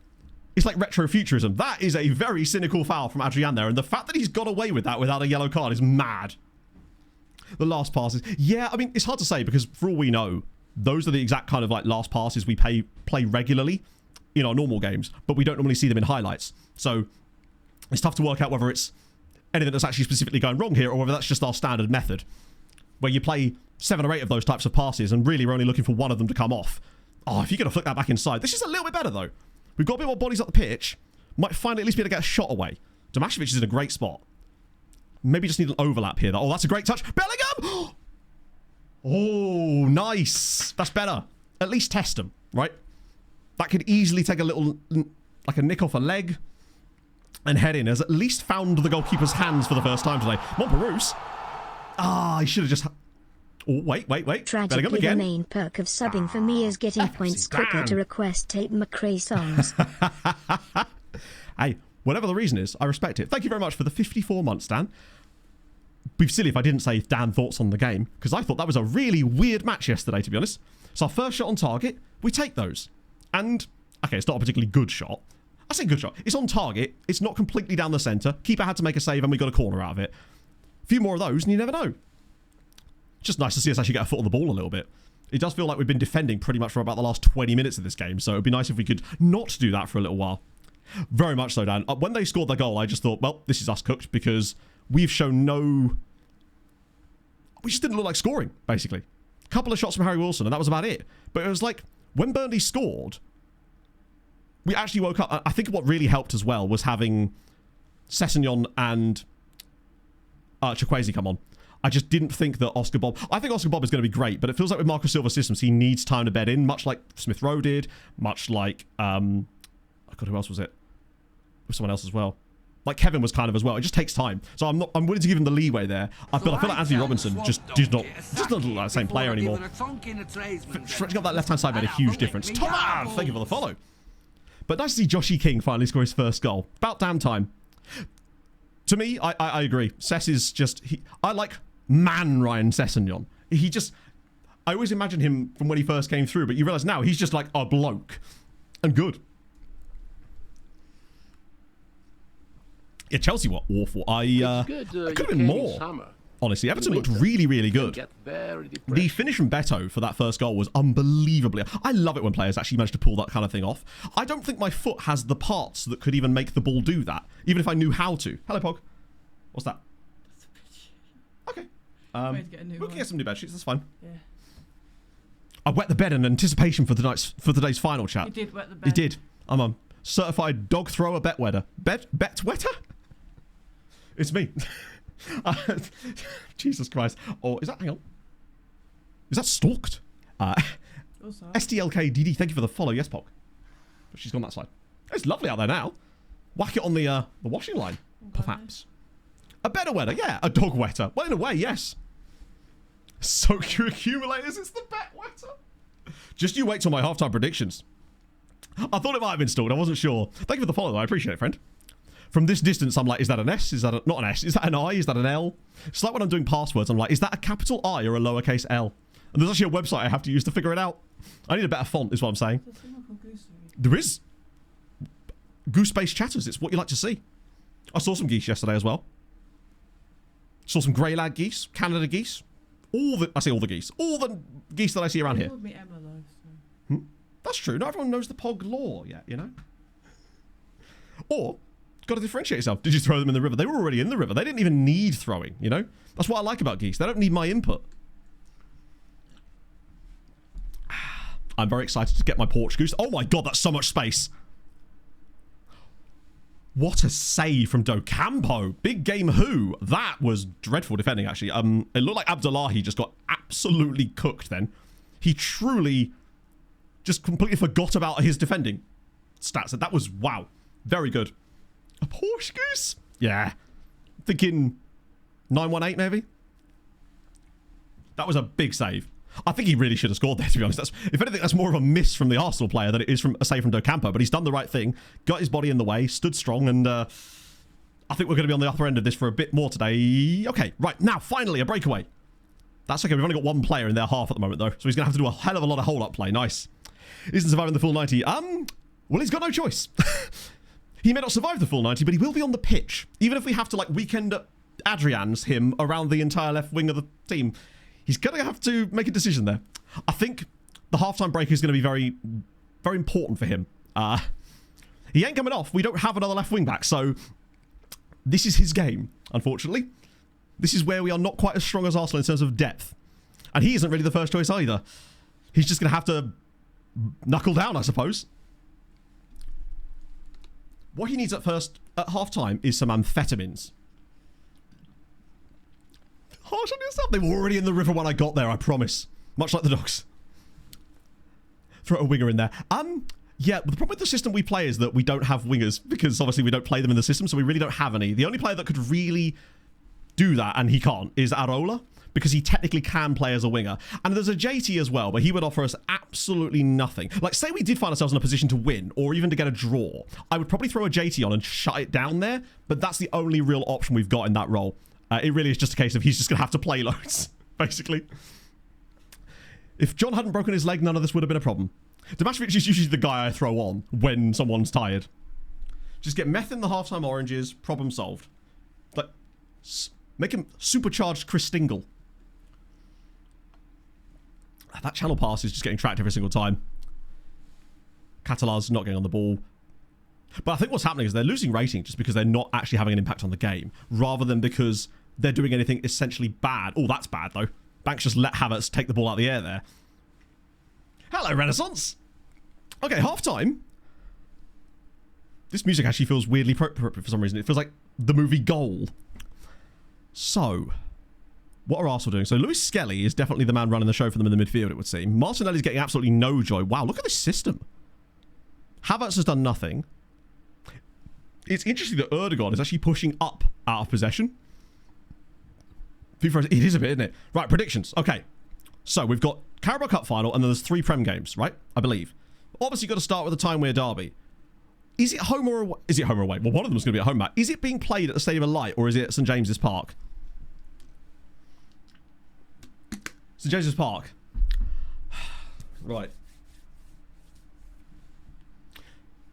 retrofuturism. That is a very cynical foul from Adrian there, and the fact that he's got away with that without a yellow card is mad. The last passes. Yeah, I mean, it's hard to say, because for all we know, those are the exact kind of like last passes we play regularly in our normal games, but we don't normally see them in highlights. So it's tough to work out whether it's anything that's actually specifically going wrong here, or whether that's just our standard method, where you play 7 or 8 of those types of passes, and really we're only looking for one of them to come off. Oh, if you're going to flick that back inside. This is a little bit better, though. We've got a bit more bodies up the pitch. Might finally at least be able to get a shot away. Tomashevic is in a great spot. Maybe just need an overlap here. Oh, that's a great touch. Bellingham! Oh, nice. That's better. At least test them, right? That could easily take a little, like a nick off a leg and head in. Has at least found the goalkeeper's hands for the first time today. Monteroos. Ah, he should have just... Oh, wait. Tragically, the main perk of subbing for me is getting points quicker to request Tate McRae songs. Hey, whatever the reason is, I respect it. Thank you very much for the 54 months, Dan. Be silly if I didn't say Dan thoughts on the game, because I thought that was a really weird match yesterday, to be honest. So our first shot on target, we take those. And, okay, it's not a particularly good shot. I say good shot. It's on target. It's not completely down the centre. Keeper had to make a save and we got a corner out of it. A few more of those and you never know. Just nice to see us actually get a foot on the ball a little bit. It does feel like we've been defending pretty much for about the last 20 minutes of this game, so it'd be nice if we could not do that for a little while. Very much so, Dan. When they scored their goal, I just thought, well, this is us cooked, because we've shown no... We just didn't look like scoring, basically. A couple of shots from Harry Wilson, and that was about it. But it was like, when Burnley scored, we actually woke up. I think what really helped as well was having Sessegnon and Chukwueze come on. I just didn't think that Oscar Bob... I think Oscar Bob is going to be great, but it feels like with Marco Silva's systems, he needs time to bed in, much like Smith Rowe did, much like... oh God, who else was it? With someone else as well. Like Kevin was kind of as well. It just takes time. So I'm willing to give him the leeway there. But I feel like Anthony Robinson just doesn't look like the same player anymore. Stretching up that left-hand side made a huge difference. Thomas! Thank you for the follow. But nice to see Joshy King finally score his first goal. About damn time. To me, I agree. Sess is just... I like Ryan Sessegnon. He just... I always imagine him from when he first came through, but you realise now he's just like a bloke. And good. Yeah, Chelsea were awful. I could have been more. Honestly, Everton looked really, really good. The finish from Beto for that first goal was unbelievably... I love it when players actually manage to pull that kind of thing off. I don't think my foot has the parts that could even make the ball do that, even if I knew how to. Hello, Pog. What's that? Okay. We can get some new bed sheets. That's fine. Yeah. I wet the bed in anticipation for today's final chat. You did wet the bed. You did. I'm a certified dog thrower bet wetter. Bet wetter? It's me. Jesus Christ. Oh, is that... Hang on. Is that stalked? STLKDD, thank you for the follow. Yes, Pog. But she's gone that side. It's lovely out there now. Whack it on the washing line, perhaps. A better wetter, yeah. A dog wetter. Well, in a way, yes. Soak your accumulators. It's the bet wetter. Just you wait till my halftime predictions. I thought it might have been stalled. I wasn't sure. Thank you for the follow, though. I appreciate it, friend. From this distance, I'm like, is that an S? Is that not an S? Is that an I? Is that an L? It's like when I'm doing passwords, I'm like, is that a capital I or a lowercase L? And there's actually a website I have to use to figure it out. I need a better font, is what I'm saying. There is. Goose-based chatters. It's what you like to see. I saw some geese yesterday as well. Saw some greylag geese, Canada geese. I say all the geese. All the geese that I see around here. Me Emma, though, so. That's true. Not everyone knows the Pog lore yet, you know? Or... got to differentiate yourself. Did you throw them in the river? They were already in the river. They didn't even need throwing, you know? That's what I like about geese. They don't need my input. I'm very excited to get my porch goose. Oh my God, that's so much space. What a save from Docampo. Big game who? That was dreadful defending, actually. It looked like Abdullahi just got absolutely cooked then. He truly just completely forgot about his defending stats. That was, wow, very good. A Porsche goose? Yeah. Thinking 918 maybe? That was a big save. I think he really should have scored there, to be honest. If anything, that's more of a miss from the Arsenal player than it is from a save from Docampo. But he's done the right thing, got his body in the way, stood strong, and I think we're going to be on the upper end of this for a bit more today. Okay, right, now, finally, a breakaway. That's okay, we've only got one player in their half at the moment, though, so he's going to have to do a hell of a lot of hold-up play. Nice. Isn't surviving the full 90. Well, he's got no choice. He may not survive the full 90, but he will be on the pitch. Even if we have to, like, weekend Adrian's him around the entire left wing of the team, he's going to have to make a decision there. I think the halftime break is going to be very, very important for him. He ain't coming off. We don't have another left wing back, so this is his game, unfortunately. This is where we are not quite as strong as Arsenal in terms of depth. And he isn't really the first choice either. He's just going to have to knuckle down, I suppose. What he needs at halftime is some amphetamines. Harsh on yourself. They were already in the river when I got there, I promise. Much like the dogs. Throw a winger in there. Yeah, but the problem with the system we play is that we don't have wingers, because obviously we don't play them in the system, so we really don't have any. The only player that could really do that, and he can't, is Arola, because he technically can play as a winger. And there's a JT as well, but he would offer us absolutely nothing. Like, say we did find ourselves in a position to win, or even to get a draw, I would probably throw a JT on and shut it down there, but that's the only real option we've got in that role. It really is just a case of he's just going to have to play loads, basically. If John hadn't broken his leg, none of this would have been a problem. Damašović is usually the guy I throw on when someone's tired. Just get meth in the halftime oranges, problem solved. Like, make him supercharged Chris Stingle. That channel pass is just getting tracked every single time. Catalan's not getting on the ball. But I think what's happening is they're losing rating just because they're not actually having an impact on the game, rather than because they're doing anything essentially bad. Oh, that's bad, though. Banks just let Havertz take the ball out of the air there. Hello, Renaissance. Okay, half-time. This music actually feels weirdly appropriate for some reason. It feels like the movie Goal. So, what are Arsenal doing? So, Luis Skelly is definitely the man running the show for them in the midfield, it would seem. Martinelli's getting absolutely no joy. Wow, look at this system. Havertz has done nothing. It's interesting that Erdogan is actually pushing up out of possession. It is a bit, isn't it? Right, predictions. Okay. So, we've got Carabao Cup final, and then there's 3 Prem games, right? I believe. Obviously, you've got to start with the Time Weir derby. Is it home or away? Is it home or away? Well, one of them is going to be at home, Matt. Is it being played at the Stadium of Light, or is it at St James's Park? St James's Park. Right.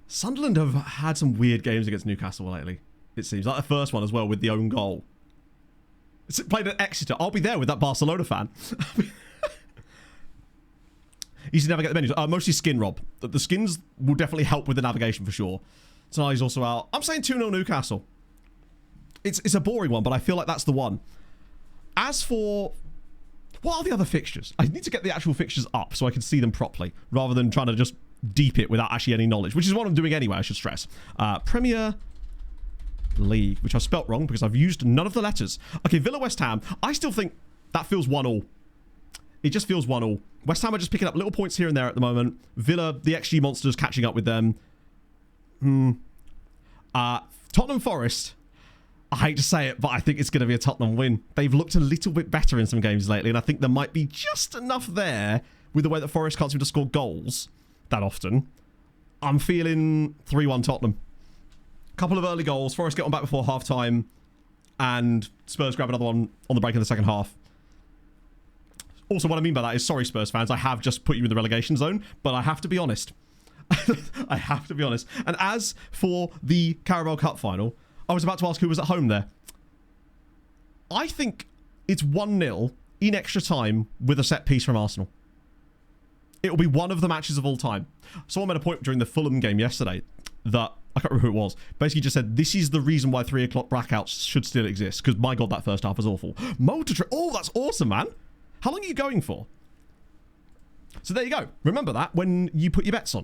Sunderland have had some weird games against Newcastle lately, it seems. Like the first one as well, with the own goal. It's played at Exeter. I'll be there with that Barcelona fan. Easy to navigate the menus. Mostly skin, Rob. The skins will definitely help with the navigation for sure. Tonali's also out. I'm saying 2-0 Newcastle. It's a boring one, but I feel like that's the one. As for... what are the other fixtures? I need to get the actual fixtures up so I can see them properly, rather than trying to just deep it without actually any knowledge, which is what I'm doing anyway, I should stress. Premier League, which I've spelt wrong because I've used none of the letters. Okay, Villa West Ham. I still think that feels 1-1. It just feels 1-1. West Ham are just picking up little points here and there at the moment. Villa, the XG monsters, catching up with them. Tottenham Forest. I hate to say it, but I think it's going to be a Tottenham win. They've looked a little bit better in some games lately, and I think there might be just enough there with the way that Forest can't seem to score goals that often. I'm feeling 3-1 Tottenham. Couple of early goals. Forest get on back before half-time, and Spurs grab another one on the break in the second half. Also, what I mean by that is, sorry, Spurs fans, I have just put you in the relegation zone, but I have to be honest. I have to be honest. And as for the Carabao Cup final, I was about to ask who was at home there. I think it's 1-0 in extra time with a set piece from Arsenal. It will be one of the matches of all time. Someone made a point during the Fulham game yesterday that, I can't remember who it was, basically just said, this is the reason why 3 o'clock blackouts should still exist, because my God, that first half was awful. Motor trip. Oh, that's awesome, man. How long are you going for? So there you go. Remember that when you put your bets on.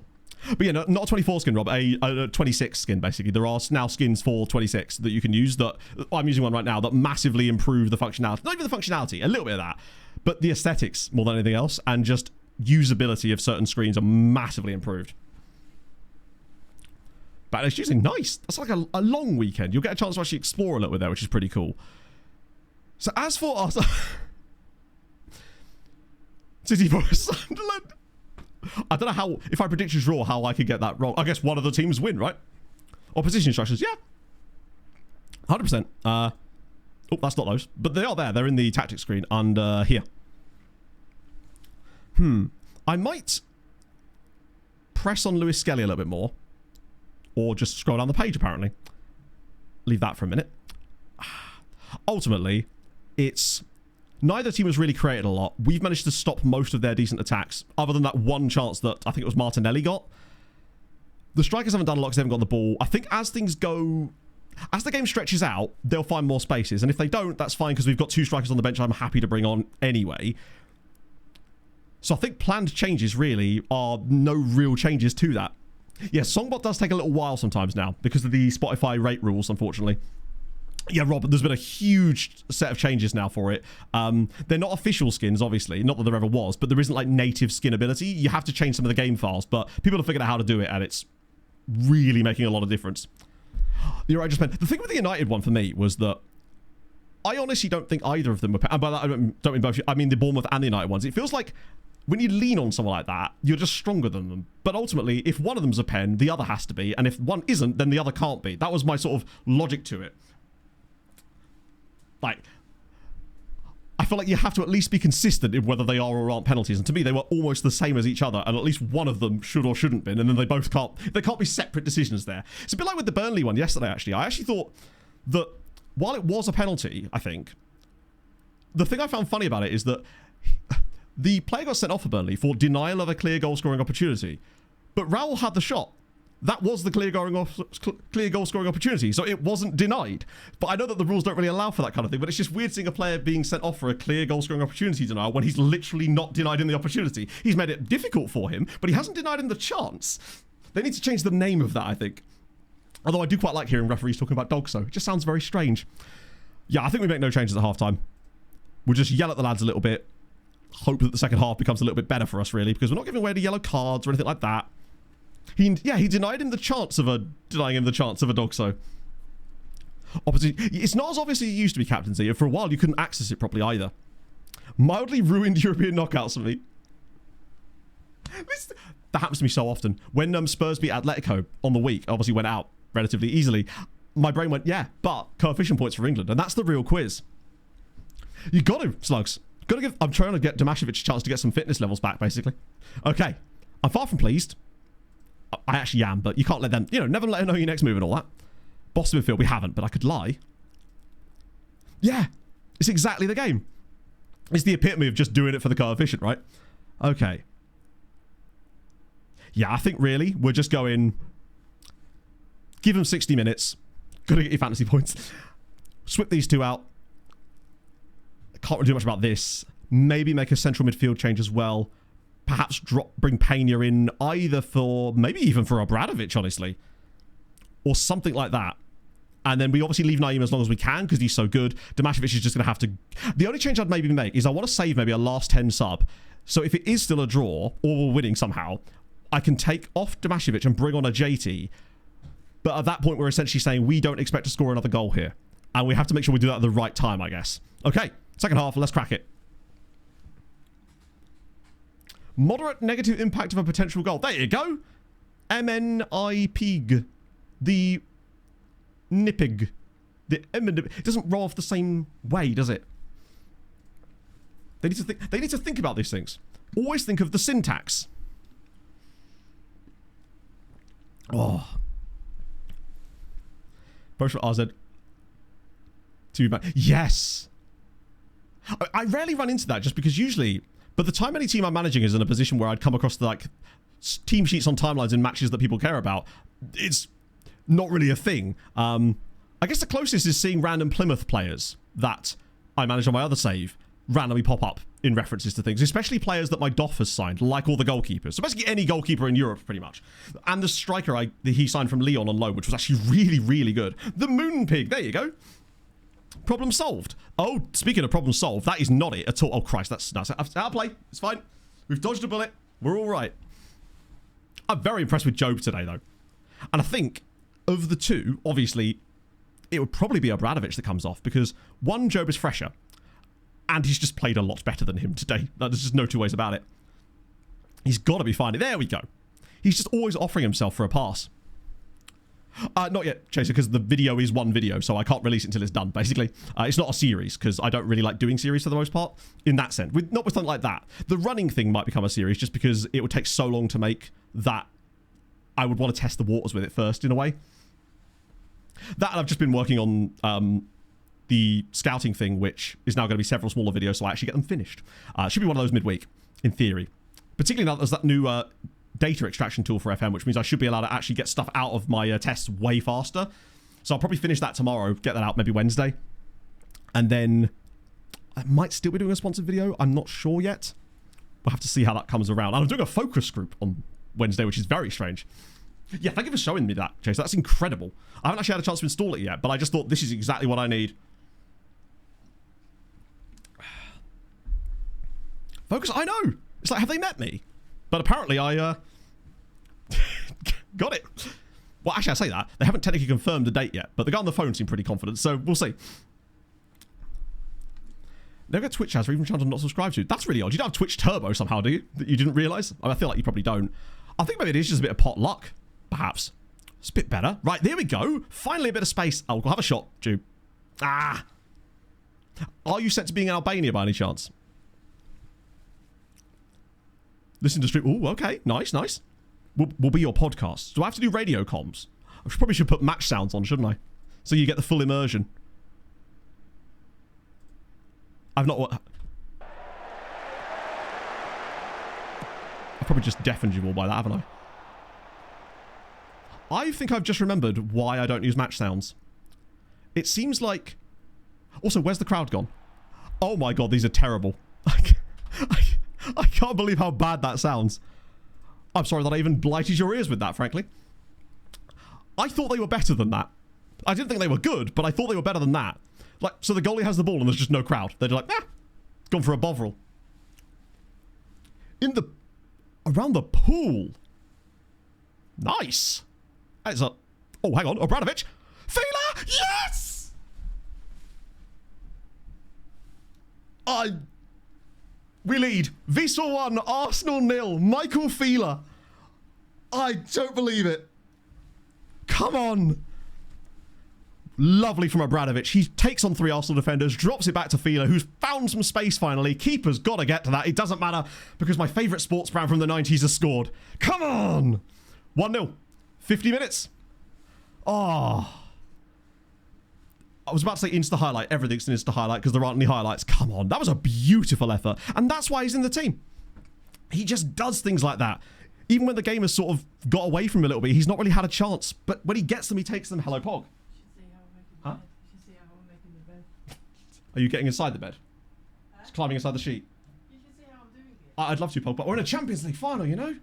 But yeah, no, not a 24 skin, Rob. A 26 skin, basically. There are now skins for 26 that you can use. That I'm using one right now that massively improve the functionality. Not even the functionality, a little bit of that. But the aesthetics more than anything else. And just usability of certain screens are massively improved. But it's usually nice. That's like a long weekend. You'll get a chance to actually explore a little bit there, which is pretty cool. So as for us, City for Sunderland. I don't know how, if I predict a draw, how I could get that wrong. I guess one of the teams win, right? Or position instructions, yeah. 100%. Oh, that's not those. But they are there. They're in the tactics screen under here. I might press on Lewis Skelly a little bit more. Or just scroll down the page, apparently. Leave that for a minute. Ultimately, it's... Neither team has really created a lot. We've managed to stop most of their decent attacks, other than that one chance that I think it was Martinelli got. The strikers haven't done a lot because they haven't got the ball. I think as things go... As the game stretches out, they'll find more spaces. And if they don't, that's fine because we've got 2 strikers on the bench I'm happy to bring on anyway. So I think planned changes really are no real changes to that. Yeah, Songbot does take a little while sometimes now because of the Spotify rate rules, unfortunately. Yeah, Rob, there's been a huge set of changes now for it. They're not official skins, obviously. Not that there ever was, but there isn't like native skin ability. You have to change some of the game files, but people have figured out how to do it, and it's really making a lot of difference. You're right, just meant. The thing with the United one for me was that I honestly don't think either of them were... And by that, I don't mean both. I mean the Bournemouth and the United ones. It feels like when you lean on someone like that, you're just stronger than them. But ultimately, if one of them's a pen, the other has to be. And if one isn't, then the other can't be. That was my sort of logic to it. Like, I feel like you have to at least be consistent in whether they are or aren't penalties. And to me, they were almost the same as each other. And at least one of them should or shouldn't been. And then they both can't. There can't be separate decisions there. It's a bit like with the Burnley one yesterday, actually. I actually thought that while it was a penalty, I think, the thing I found funny about it is that the player got sent off for Burnley for denial of a clear goal-scoring opportunity. But Raul had the shot. That was the clear goal-scoring opportunity, so it wasn't denied. But I know that the rules don't really allow for that kind of thing, but it's just weird seeing a player being sent off for a clear goal-scoring opportunity denial when he's literally not denied him the opportunity. He's made it difficult for him, but he hasn't denied him the chance. They need to change the name of that, I think. Although I do quite like hearing referees talking about dogs, so it just sounds very strange. Yeah, I think we make no changes at halftime. We'll just yell at the lads a little bit. Hope that the second half becomes a little bit better for us, really, because we're not giving away the yellow cards or anything like that. He denied him the chance of denying him the chance of a dog, so opposite. It's not as obvious as it used to be, captaincy. For a while, you couldn't access it properly either. Mildly ruined European knockouts for me. That happens to me so often. When Spurs beat Atletico on the week, obviously went out relatively easily. My brain went, yeah, but coefficient points for England, and that's the real quiz. You got to, Slugs. Got to give. I'm trying to get Tomashevic a chance to get some fitness levels back, basically. Okay, I'm far from pleased. I actually am, but you can't let them, never let them know your next move and all that. Boston midfield, we haven't, but I could lie. Yeah, it's exactly the game. It's the epitome of just doing it for the coefficient, right? Okay. Yeah, I think really, we're just going, give them 60 minutes. Gotta get your fantasy points. Swip these two out. Can't really do much about this. Maybe make a central midfield change as well. Perhaps bring Pena in either for, maybe even for Obradovic, honestly. Or something like that. And then we obviously leave Naeem as long as we can because he's so good. Tomashevic is just going to have to... The only change I'd maybe make is I want to save maybe a last 10 sub. So if it is still a draw, or we're winning somehow, I can take off Tomashevic and bring on a JT. But at that point, we're essentially saying we don't expect to score another goal here. And we have to make sure we do that at the right time, I guess. Okay, second half, let's crack it. Moderate negative impact of a potential goal. There you go. MNIPG. The Nipig. It doesn't roll off the same way, does it? They need to think about these things. Always think of the syntax. Oh. Both for RZ. Too bad. Yes. I rarely run into that just because usually... But the time any team I'm managing is in a position where I'd come across the team sheets on timelines in matches that people care about. It's not really a thing. I guess the closest is seeing random Plymouth players that I manage on my other save randomly pop up in references to things, especially players that my DOF has signed, like all the goalkeepers. So basically any goalkeeper in Europe, pretty much. And the striker he signed from Lyon on loan, which was actually really, really good. The Moon Pig, there you go. Problem solved. Oh, speaking of problem solved, that is not it at all. Oh, Christ, that's out of play. It's fine. We've dodged a bullet. We're all right. I'm very impressed with Job today, though. And I think of the two, obviously, it would probably be Obradovic that comes off because, one, Job is fresher. And he's just played a lot better than him today. There's just no two ways about it. He's got to be fine. There we go. He's just always offering himself for a pass. Not yet, Chaser, because the video is one video, so I can't release it until it's done, basically. It's not a series, because I don't really like doing series for the most part, in that sense. Not with something like that. The running thing might become a series, just because it would take so long to make that I would want to test the waters with it first, in a way. That, and I've just been working on the scouting thing, which is now going to be several smaller videos, so I actually get them finished. Should be one of those midweek, in theory. Particularly now that there's that new data extraction tool for FM, which means I should be allowed to actually get stuff out of my tests way faster. So I'll probably finish that tomorrow, get that out maybe Wednesday. And then I might still be doing a sponsored video. I'm not sure yet. We'll have to see how that comes around. And I'm doing a focus group on Wednesday, which is very strange. Yeah, thank you for showing me that, Chase. That's incredible. I haven't actually had a chance to install it yet, but I just thought this is exactly what I need. Focus, I know. It's like, have they met me? But apparently I got it. Well, actually, I say that. They haven't technically confirmed a date yet, but the guy on the phone seemed pretty confident, so we'll see. Never get Twitch ads or even channels I'm not subscribed to. That's really odd. You don't have Twitch Turbo somehow, do you? That you didn't realise? I feel like you probably don't. I think maybe it is just a bit of pot luck, perhaps. It's a bit better. Right, there we go. Finally a bit of space. Oh, we'll have a shot, Jude. Ah. Are you set to being in Albania by any chance? Listen to stream. Oh, okay. Nice, nice. Will be your podcast. Do I have to do radio comms? I probably should put match sounds on, shouldn't I? So you get the full immersion. I've not... I've probably just deafened you all by that, haven't I? I think I've just remembered why I don't use match sounds. It seems like... Also, where's the crowd gone? Oh my god, these are terrible. I can't believe how bad that sounds. I'm sorry that I even blighted your ears with that, frankly. I thought they were better than that. I didn't think they were good, but I thought they were better than that. Like, so the goalie has the ball and there's just no crowd. They're like, gone for a bovril. Around the pool. Nice. That is a... Oh, hang on. Obradovic. Fila! Yes! We lead. Wisła 1, Arsenal 0. Michael Fila. I don't believe it. Come on. Lovely from Obradovic. He takes on 3 Arsenal defenders, drops it back to Fila, who's found some space finally. Keeper's got to get to that. It doesn't matter because my favourite sports brand from the 90s has scored. Come on. 1-0. 50 minutes. Oh. I was about to say insta highlight. Everything's an insta highlight because there aren't any highlights. Come on. That was a beautiful effort. And that's why he's in the team. He just does things like that. Even when the game has sort of got away from him a little bit, he's not really had a chance. But when he gets them, he takes them. Hello, Pog. Huh? Are you getting inside the bed? Just climbing inside the sheet. You should see how I'm doing it. I'd love to, Pog, but we're in a Champions League final, you know?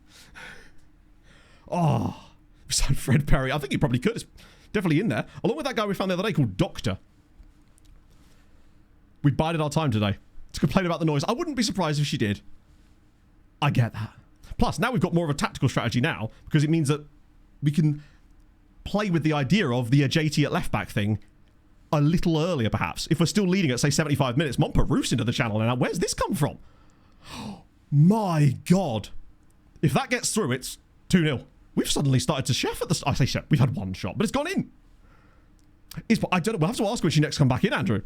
Oh. Beside Fred Perry. I think he probably could. It's definitely in there. Along with that guy we found the other day called Doctor. We bided our time today to complain about the noise. I wouldn't be surprised if she did. I get that. Plus, now we've got more of a tactical strategy now because it means that we can play with the idea of the JT at left back thing a little earlier, perhaps. If we're still leading at, say, 75 minutes, Montparoos into the channel now. Where's this come from? My God. If that gets through, it's 2-0. We've suddenly started to chef at the... I say chef. We've had one shot, but it's gone in. I don't know. We'll have to ask when she next come back in, Andrew.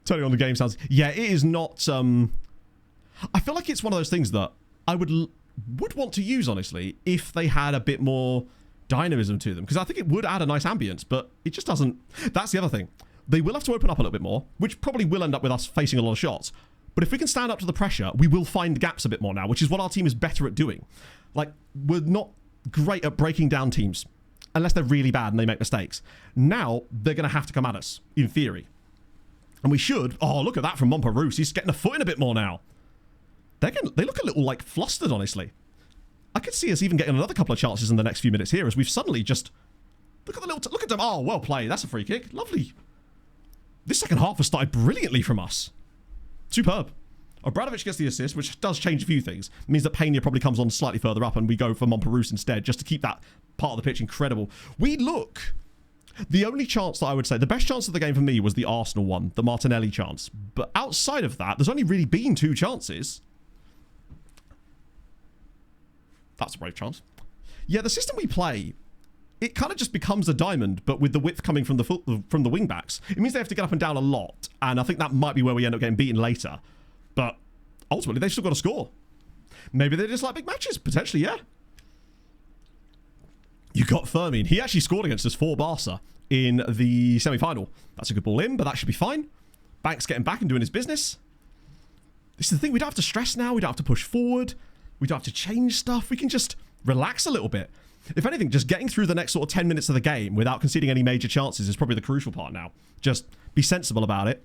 Turning on the game sounds... Yeah, it is not... I feel like it's one of those things that I would want to use, honestly, if they had a bit more dynamism to them. Because I think it would add a nice ambience, but it just doesn't... That's the other thing. They will have to open up a little bit more, which probably will end up with us facing a lot of shots. But if we can stand up to the pressure, we will find gaps a bit more now, which is what our team is better at doing. Like, we're not great at breaking down teams, unless they're really bad and they make mistakes. Now, they're going to have to come at us, in theory. And we should... Oh, look at that from Montparoos. He's getting a foot in a bit more now. They look a little, like, flustered, honestly. I could see us even getting another couple of chances in the next few minutes here as we've suddenly just... Look at the little... Look at them. Oh, well played. That's a free kick. Lovely. This second half has started brilliantly from us. Superb. Obradovic gets the assist, which does change a few things. It means that Pena probably comes on slightly further up and we go for Montparoos instead, just to keep that part of the pitch incredible. We look The only chance that I would say, the best chance of the game for me was the Arsenal one, the Martinelli chance. But outside of that, there's only really been 2 chances. That's a brave chance. Yeah, the system we play, it kind of just becomes a diamond, but with the width coming from the wing backs. It means they have to get up and down a lot, and I think that might be where we end up getting beaten later. But ultimately, they've still got to score. Maybe they just like big matches, potentially, yeah. You got Firmine. He actually scored against us for Barca in the semi-final. That's a good ball in, but that should be fine. Banks getting back and doing his business. This is the thing. We don't have to stress now. We don't have to push forward. We don't have to change stuff. We can just relax a little bit. If anything, just getting through the next sort of 10 minutes of the game without conceding any major chances is probably the crucial part now. Just be sensible about it.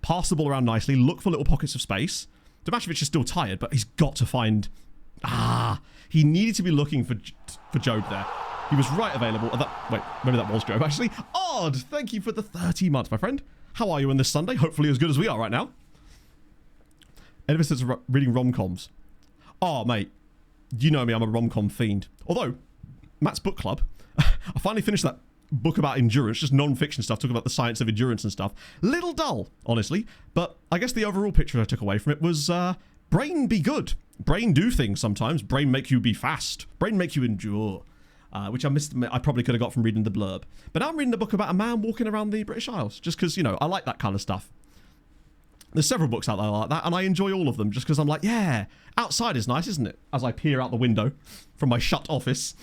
Pass the ball around nicely. Look for little pockets of space. Tomašević is still tired, but he's got to find... he needed to be looking for Job there. He was right available. Wait, maybe that was Job, actually. Odd! Thank you for the 30 months, my friend. How are you on this Sunday? Hopefully as good as we are right now. Ever since reading rom-coms. Oh, mate. You know me, I'm a rom-com fiend. Although, Matt's book club, I finally finished that book about endurance, just non-fiction stuff, talking about the science of endurance and stuff. Little dull, honestly. But I guess the overall picture I took away from it was, brain be good. Brain do things sometimes. Brain make you be fast. Brain make you endure. Which I probably could have got from reading the blurb. But now I'm reading a book about a man walking around the British Isles, just because, you know, I like that kind of stuff. There's several books out there like that, and I enjoy all of them, just because I'm like, yeah, outside is nice, isn't it? As I peer out the window from my shut office.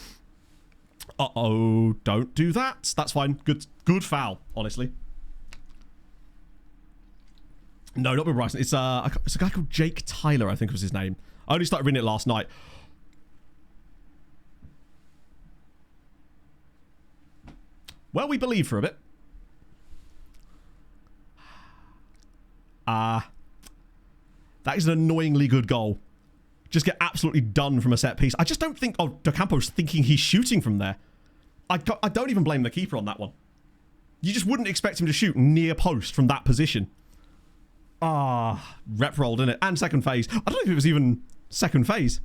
Uh-oh, don't do that. That's fine. Good foul, honestly. No, not Bill Bryson. It's a guy called Jake Tyler, I think was his name. I only started reading it last night. Well, we believe for a bit. That is an annoyingly good goal. Just get absolutely done from a set piece. I just don't think... Oh, De Campos thinking he's shooting from there. I don't even blame the keeper on that one. You just wouldn't expect him to shoot near post from that position. Rep rolled, innit? And second phase. I don't know if it was even second phase.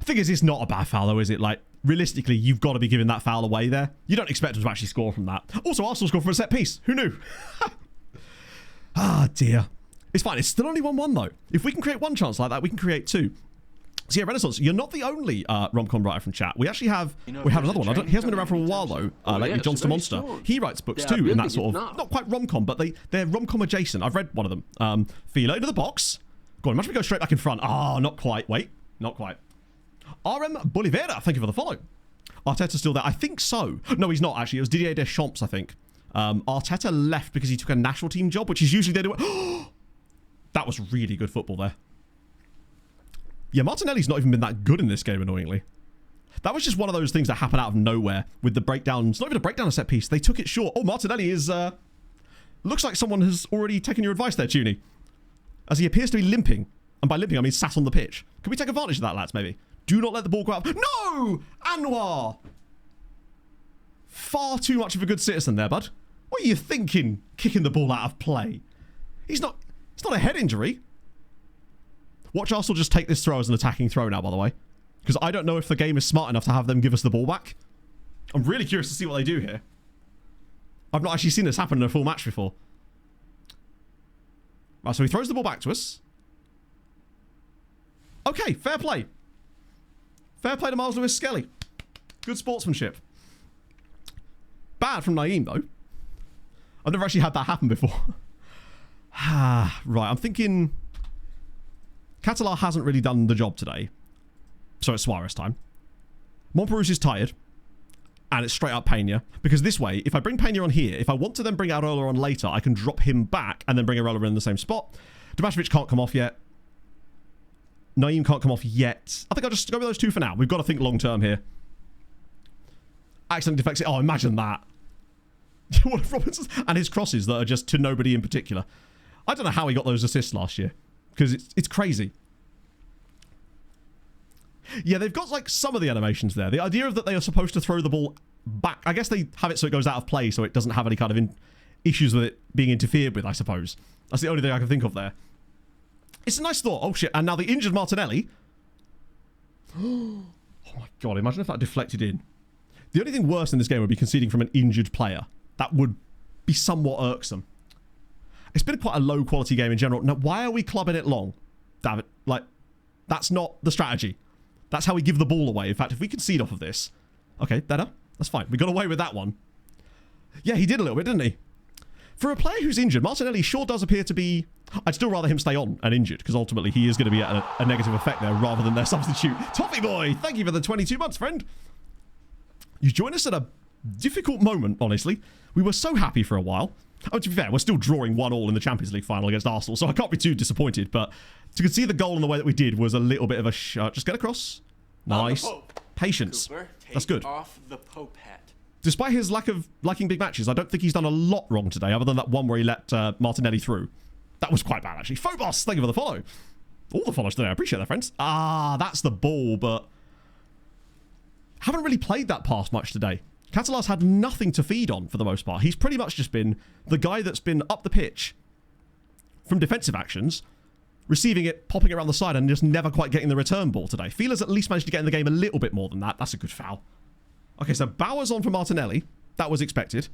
The thing is, it's not a bad foul, though, is it? Like, realistically, you've got to be giving that foul away there. You don't expect him to actually score from that. Also, Arsenal scored from a set piece. Who knew? Dear. It's fine. It's still only 1-1, though. If we can create one chance like that, we can create 2. So yeah, Renaissance, you're not the only rom-com writer from chat. We actually have another one. He hasn't been around for a while, though. Lately, Johnster Monster. He writes books, too, in that sort of... Not quite rom-com, but they're rom-com adjacent. I've read one of them. Philo into the box. Go on, imagine we go straight back in front. Not quite. Wait, not quite. RM Bolivera, thank you for the follow. Arteta's still there. I think so. No, he's not, actually. It was Didier Deschamps, I think. Arteta left because he took a national team job, which is usually they do. That was really good football there. Yeah, Martinelli's not even been that good in this game, annoyingly. That was just one of those things that happened out of nowhere with the breakdowns. Not even a breakdown of set piece. They took it short. Oh, Martinelli is... looks like someone has already taken your advice there, Tuny. As he appears to be limping. And by limping, I mean sat on the pitch. Can we take advantage of that, lads, maybe? Do not let the ball go out. No! Anwar! Far too much of a good citizen there, bud. What are you thinking, kicking the ball out of play? It's not a head injury. Watch Arsenal just take this throw as an attacking throw now, by the way. Because I don't know if the game is smart enough to have them give us the ball back. I'm really curious to see what they do here. I've not actually seen this happen in a full match before. Right, so he throws the ball back to us. Okay, fair play. Fair play to Miles Lewis-Skelly. Good sportsmanship. Bad from Naeem, though. I've never actually had that happen before. Right, I'm thinking... Catalar hasn't really done the job today. So it's Suarez time. Montparnasse is tired. And it's straight up Pena. Because this way, if I bring Pena on here, if I want to then bring Areola on later, I can drop him back and then bring Areola in the same spot. Tomašević can't come off yet. Naeem can't come off yet. I think I'll just go with those 2 for now. We've got to think long term here. Accident defects it. Oh, imagine that. What if Robinson's... And his crosses that are just to nobody in particular. I don't know how he got those assists last year. Because it's crazy. Yeah, they've got like some of the animations there. The idea of that they are supposed to throw the ball back. I guess they have it so it goes out of play so it doesn't have any kind of issues with it being interfered with, I suppose. That's the only thing I can think of there. It's a nice thought. Oh, shit. And now the injured Martinelli. Oh, my God. Imagine if that deflected in. The only thing worse in this game would be conceding from an injured player. That would be somewhat irksome. It's been quite a low quality game in general. Now, why are we clubbing it long, David? Like, that's not the strategy. That's how we give the ball away. In fact, if we concede off of this... Okay, better. That's fine. We got away with that one. Yeah, he did a little bit, didn't he? For a player who's injured, Martinelli sure does appear to be... I'd still rather him stay on and injured, because ultimately he is going to be at a negative effect there rather than their substitute. Toffee Boy, thank you for the 22 months, friend. You joined us at a difficult moment, honestly. We were so happy for a while. Oh, to be fair, we're still drawing 1-1 in the Champions League final against Arsenal, so I can't be too disappointed, but to concede the goal in the way that we did was a little bit of a... just get across. Nice. Patience. Cooper, that's good. Off the Pope hat. Despite his lack of liking big matches, I don't think he's done a lot wrong today, other than that one where he let Martinelli through. That was quite bad, actually. Phobos, thank you for the follow. All the follows today, I appreciate that, friends. Ah, that's the ball, but... haven't really played that pass much today. Catalar's had nothing to feed on, for the most part. He's pretty much just been the guy that's been up the pitch from defensive actions, receiving it, popping it around the side, and just never quite getting the return ball today. Feeler's at least managed to get in the game a little bit more than that. That's a good foul. Okay, so Bauer's on for Martinelli. That was expected.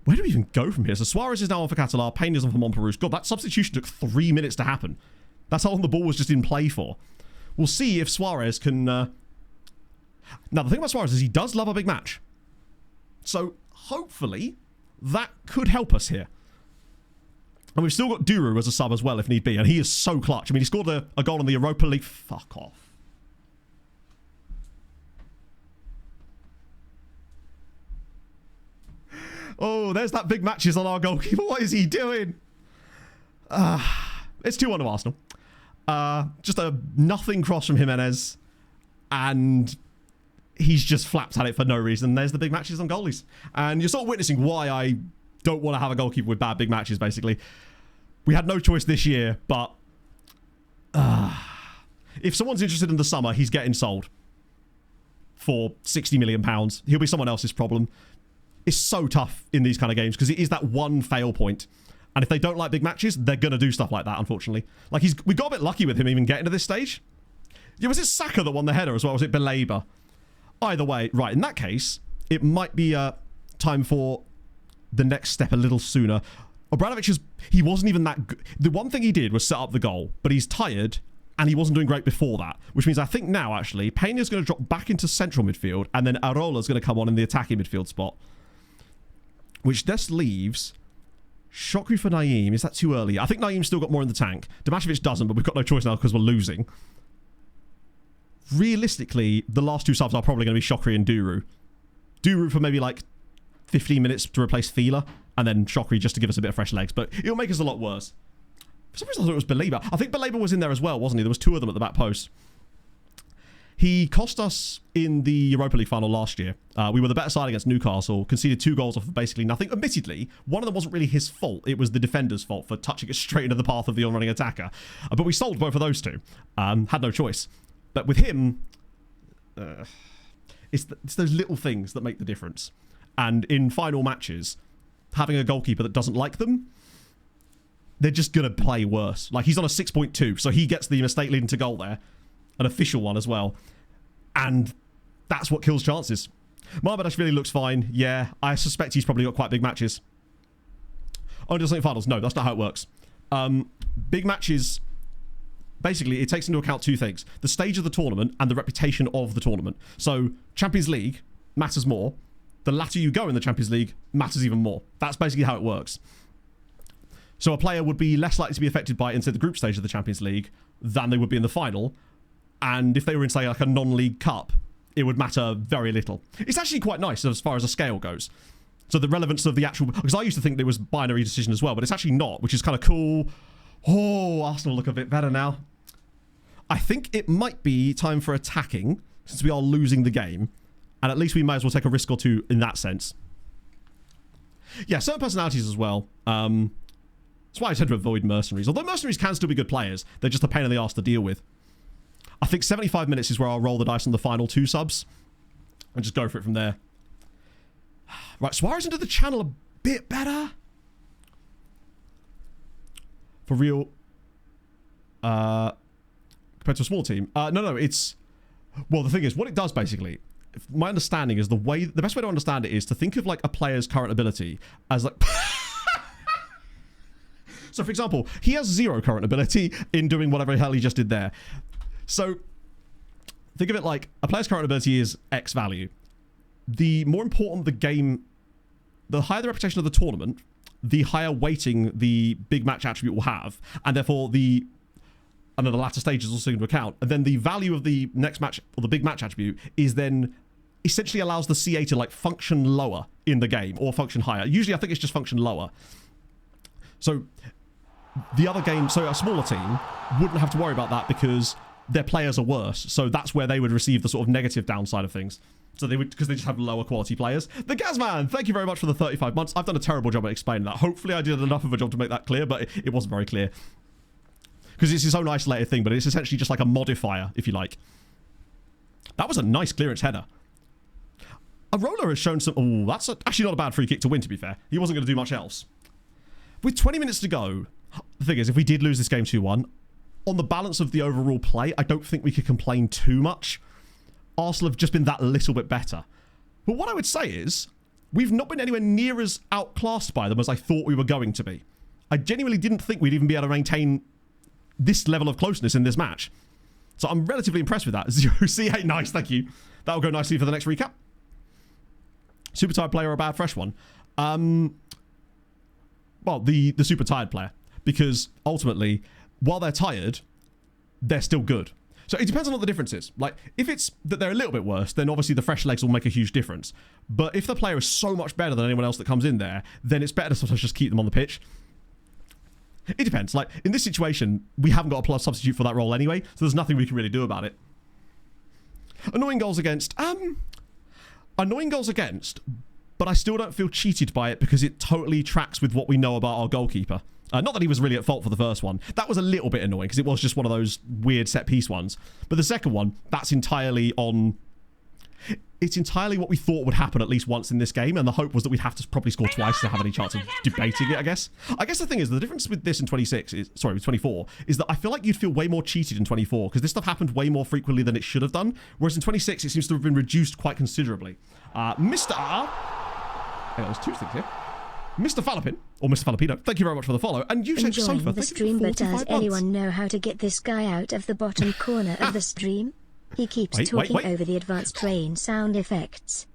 Where do we even go from here? So Suarez is now on for Catalar. Payne is on for Montperousse. God, that substitution took 3 minutes to happen. That's how long the ball was just in play for. We'll see if Suarez can... Now, the thing about Suarez is he does love a big match. So, hopefully, that could help us here. And we've still got Duru as a sub as well, if need be. And he is so clutch. I mean, he scored a goal in the Europa League. Fuck off. Oh, there's that big matches on our goalkeeper. What is he doing? It's 2-1 to Arsenal. Just a nothing cross from Jimenez. And he's just flapped at it for no reason. There's the big matches on goalies. And you're sort of witnessing why I don't want to have a goalkeeper with bad big matches, basically. We had no choice this year, but... if someone's interested in the summer, he's getting sold. For £60 million. He'll be someone else's problem. It's so tough in these kind of games because it is that one fail point. And if they don't like big matches, they're going to do stuff like that, unfortunately. Like, we got a bit lucky with him even getting to this stage. Yeah, was it Saka that won the header as well? Was it Belabor? Either way, right, in that case, it might be time for the next step a little sooner. Obradovic he wasn't even that good. The one thing he did was set up the goal, but he's tired and he wasn't doing great before that, which means I think now, actually, Peña's going to drop back into central midfield and then Arola's going to come on in the attacking midfield spot. Which just leaves Shokri for Naeem. Is that too early? I think Naeem's still got more in the tank. Damašević doesn't, but we've got no choice now because we're losing. Realistically, the last two subs are probably going to be Shokri and Duru. Duru for maybe like 15 minutes to replace Fila, and then Shokri just to give us a bit of fresh legs, but it'll make us a lot worse. For some reason I thought it was Belabor. I think Belabor was in there as well, wasn't he? There was two of them at the back post. He cost us in the Europa League final last year. We were the better side against Newcastle, conceded 2 goals off of basically nothing. Admittedly, one of them wasn't really his fault. It was the defender's fault for touching it straight into the path of the on-running attacker. But we sold both of those two. Had no choice. But with him, it's those little things that make the difference. And in final matches, having a goalkeeper that doesn't like them, they're just going to play worse. Like, he's on a 6.2, so he gets the mistake leading to goal there. An official one as well. And that's what kills chances. Marbadashvili looks fine. Yeah, I suspect he's probably got quite big matches. Oh, just like finals. No, that's not how it works. Big matches, basically, it takes into account 2 things. The stage of the tournament and the reputation of the tournament. So, Champions League matters more. The latter you go in the Champions League matters even more. That's basically how it works. So, a player would be less likely to be affected by, instead, the group stage of the Champions League than they would be in the final. And if they were in, say, like a non-league cup, it would matter very little. It's actually quite nice as far as a scale goes. So the relevance of the actual... Because I used to think there was binary decision as well, but it's actually not, which is kind of cool. Oh, Arsenal look a bit better now. I think it might be time for attacking, since we are losing the game. And at least we may as well take a risk or two in that sense. Yeah, certain personalities as well. That's why I tend to avoid mercenaries. Although mercenaries can still be good players, they're just a pain in the arse to deal with. I think 75 minutes is where I'll roll the dice on the final 2 subs. And just go for it from there. Right, Suarez into the channel a bit better. For real. Compared to a small team. No, it's... Well, the thing is, what it does basically my understanding is the best way to understand it is to think of like a player's current ability as like. So, for example, he has 0 current ability in doing whatever the hell he just did there. So, think of it like a player's current ability is X value. The more important the game, the higher the reputation of the tournament, the higher weighting the big match attribute will have, and therefore the latter stages also into account. And then the value of the next match, or the big match attribute, is then essentially allows the CA to like function lower in the game or function higher. Usually, I think it's just function lower. So the other game, so a smaller team wouldn't have to worry about that because their players are worse. So that's where they would receive the sort of negative downside of things. So they would, because they just have lower quality players. The Gazman, thank you very much for the 35 months. I've done a terrible job at explaining that. Hopefully I did enough of a job to make that clear, but it wasn't very clear. Because it's its own isolated thing, but it's essentially just like a modifier, if you like. That was a nice clearance header. Arola has shown some... Oh, that's actually not a bad free kick to win, to be fair. He wasn't going to do much else. With 20 minutes to go, the thing is, if we did lose this game 2-1, on the balance of the overall play, I don't think we could complain too much. Arsenal have just been that little bit better. But what I would say is, we've not been anywhere near as outclassed by them as I thought we were going to be. I genuinely didn't think we'd even be able to maintain this level of closeness in this match. So I'm relatively impressed with that. 0C8, nice, thank you. That'll go nicely for the next recap. Super tired player or a bad fresh one? Well, the super tired player. Because ultimately, while they're tired, they're still good. So it depends on what the difference is. Like, if it's that they're a little bit worse, then obviously the fresh legs will make a huge difference. But if the player is so much better than anyone else that comes in there, then it's better to sometimes just keep them on the pitch. It depends. Like, in this situation, we haven't got a plus substitute for that role anyway, so there's nothing we can really do about it. Annoying goals against. Annoying goals against, but I still don't feel cheated by it because it totally tracks with what we know about our goalkeeper. Not that he was really at fault for the first one. That was a little bit annoying because it was just one of those weird set piece ones. But the second one, that's entirely on... It's entirely what we thought would happen at least once in this game, and the hope was that we'd have to probably score twice to have any chance of debating it, I guess. I guess the thing is, the difference with this in 26 is... Sorry, with 24, is that I feel like you'd feel way more cheated in 24 because this stuff happened way more frequently than it should have done, whereas in 26 it seems to have been reduced quite considerably. Mr. R... Hey, there's two things here. Mr. Falapin, or Mr. Falapino, thank you very much for the follow. And you said Enjoying Sofa, the thank you stream, for but 45 does anyone know how to get this guy out of the bottom corner of the stream? He keeps talking over the advanced train sound effects.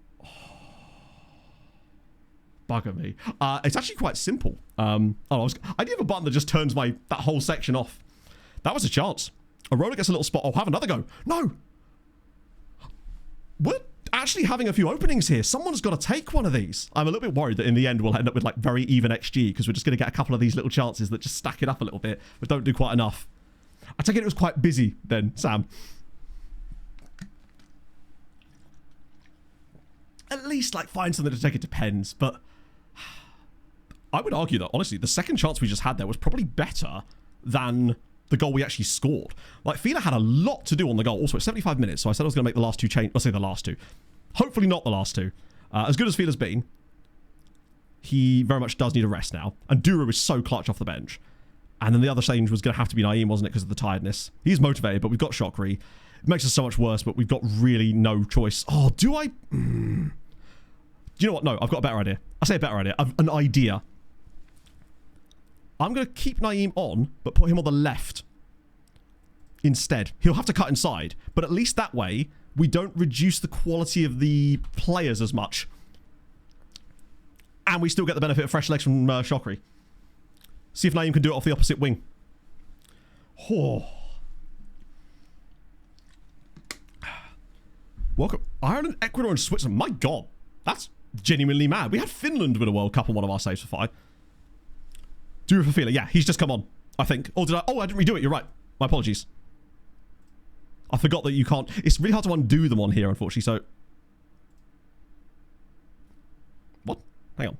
Bugger me. It's actually quite simple. I do have a button that just turns that whole section off. That was a chance. Arola gets a little spot. Oh, have another go. No. We're actually having a few openings here. Someone's got to take one of these. I'm a little bit worried that in the end we'll end up with like very even XG because we're just going to get a couple of these little chances that just stack it up a little bit, but don't do quite enough. I take it was quite busy then, Sam. At least like find something to take. It depends, but I would argue that honestly the second chance we just had there was probably better than the goal we actually scored. Like, Fila had a lot to do on the goal. Also, it's 75 minutes, so I said I was going to make the last two change. I'll say the last two. Hopefully not the last two. As good as Fila's been, he very much does need a rest now. And Duru is so clutch off the bench. And then the other change was going to have to be Naeem, wasn't it, because of the tiredness. He's motivated, but we've got Shokri. It makes us so much worse, but we've got really no choice. Oh, do I... Do you know what? No, I've got a better idea. I say a better idea. An idea. I'm going to keep Naeem on, but put him on the left instead. He'll have to cut inside, but at least that way, we don't reduce the quality of the players as much. And we still get the benefit of fresh legs from Shokri. See if Naeem can do it off the opposite wing. Oh. Welcome. Ireland, Ecuador, and Switzerland. My God, that's genuinely mad. We had Finland win a World Cup on one of our saves for 5. Do for Fila. Yeah, he's just come on, I think. Or did I? Oh, I didn't redo it. You're right. My apologies. I forgot that you can't. It's really hard to undo them on here, unfortunately. So. What? Hang on.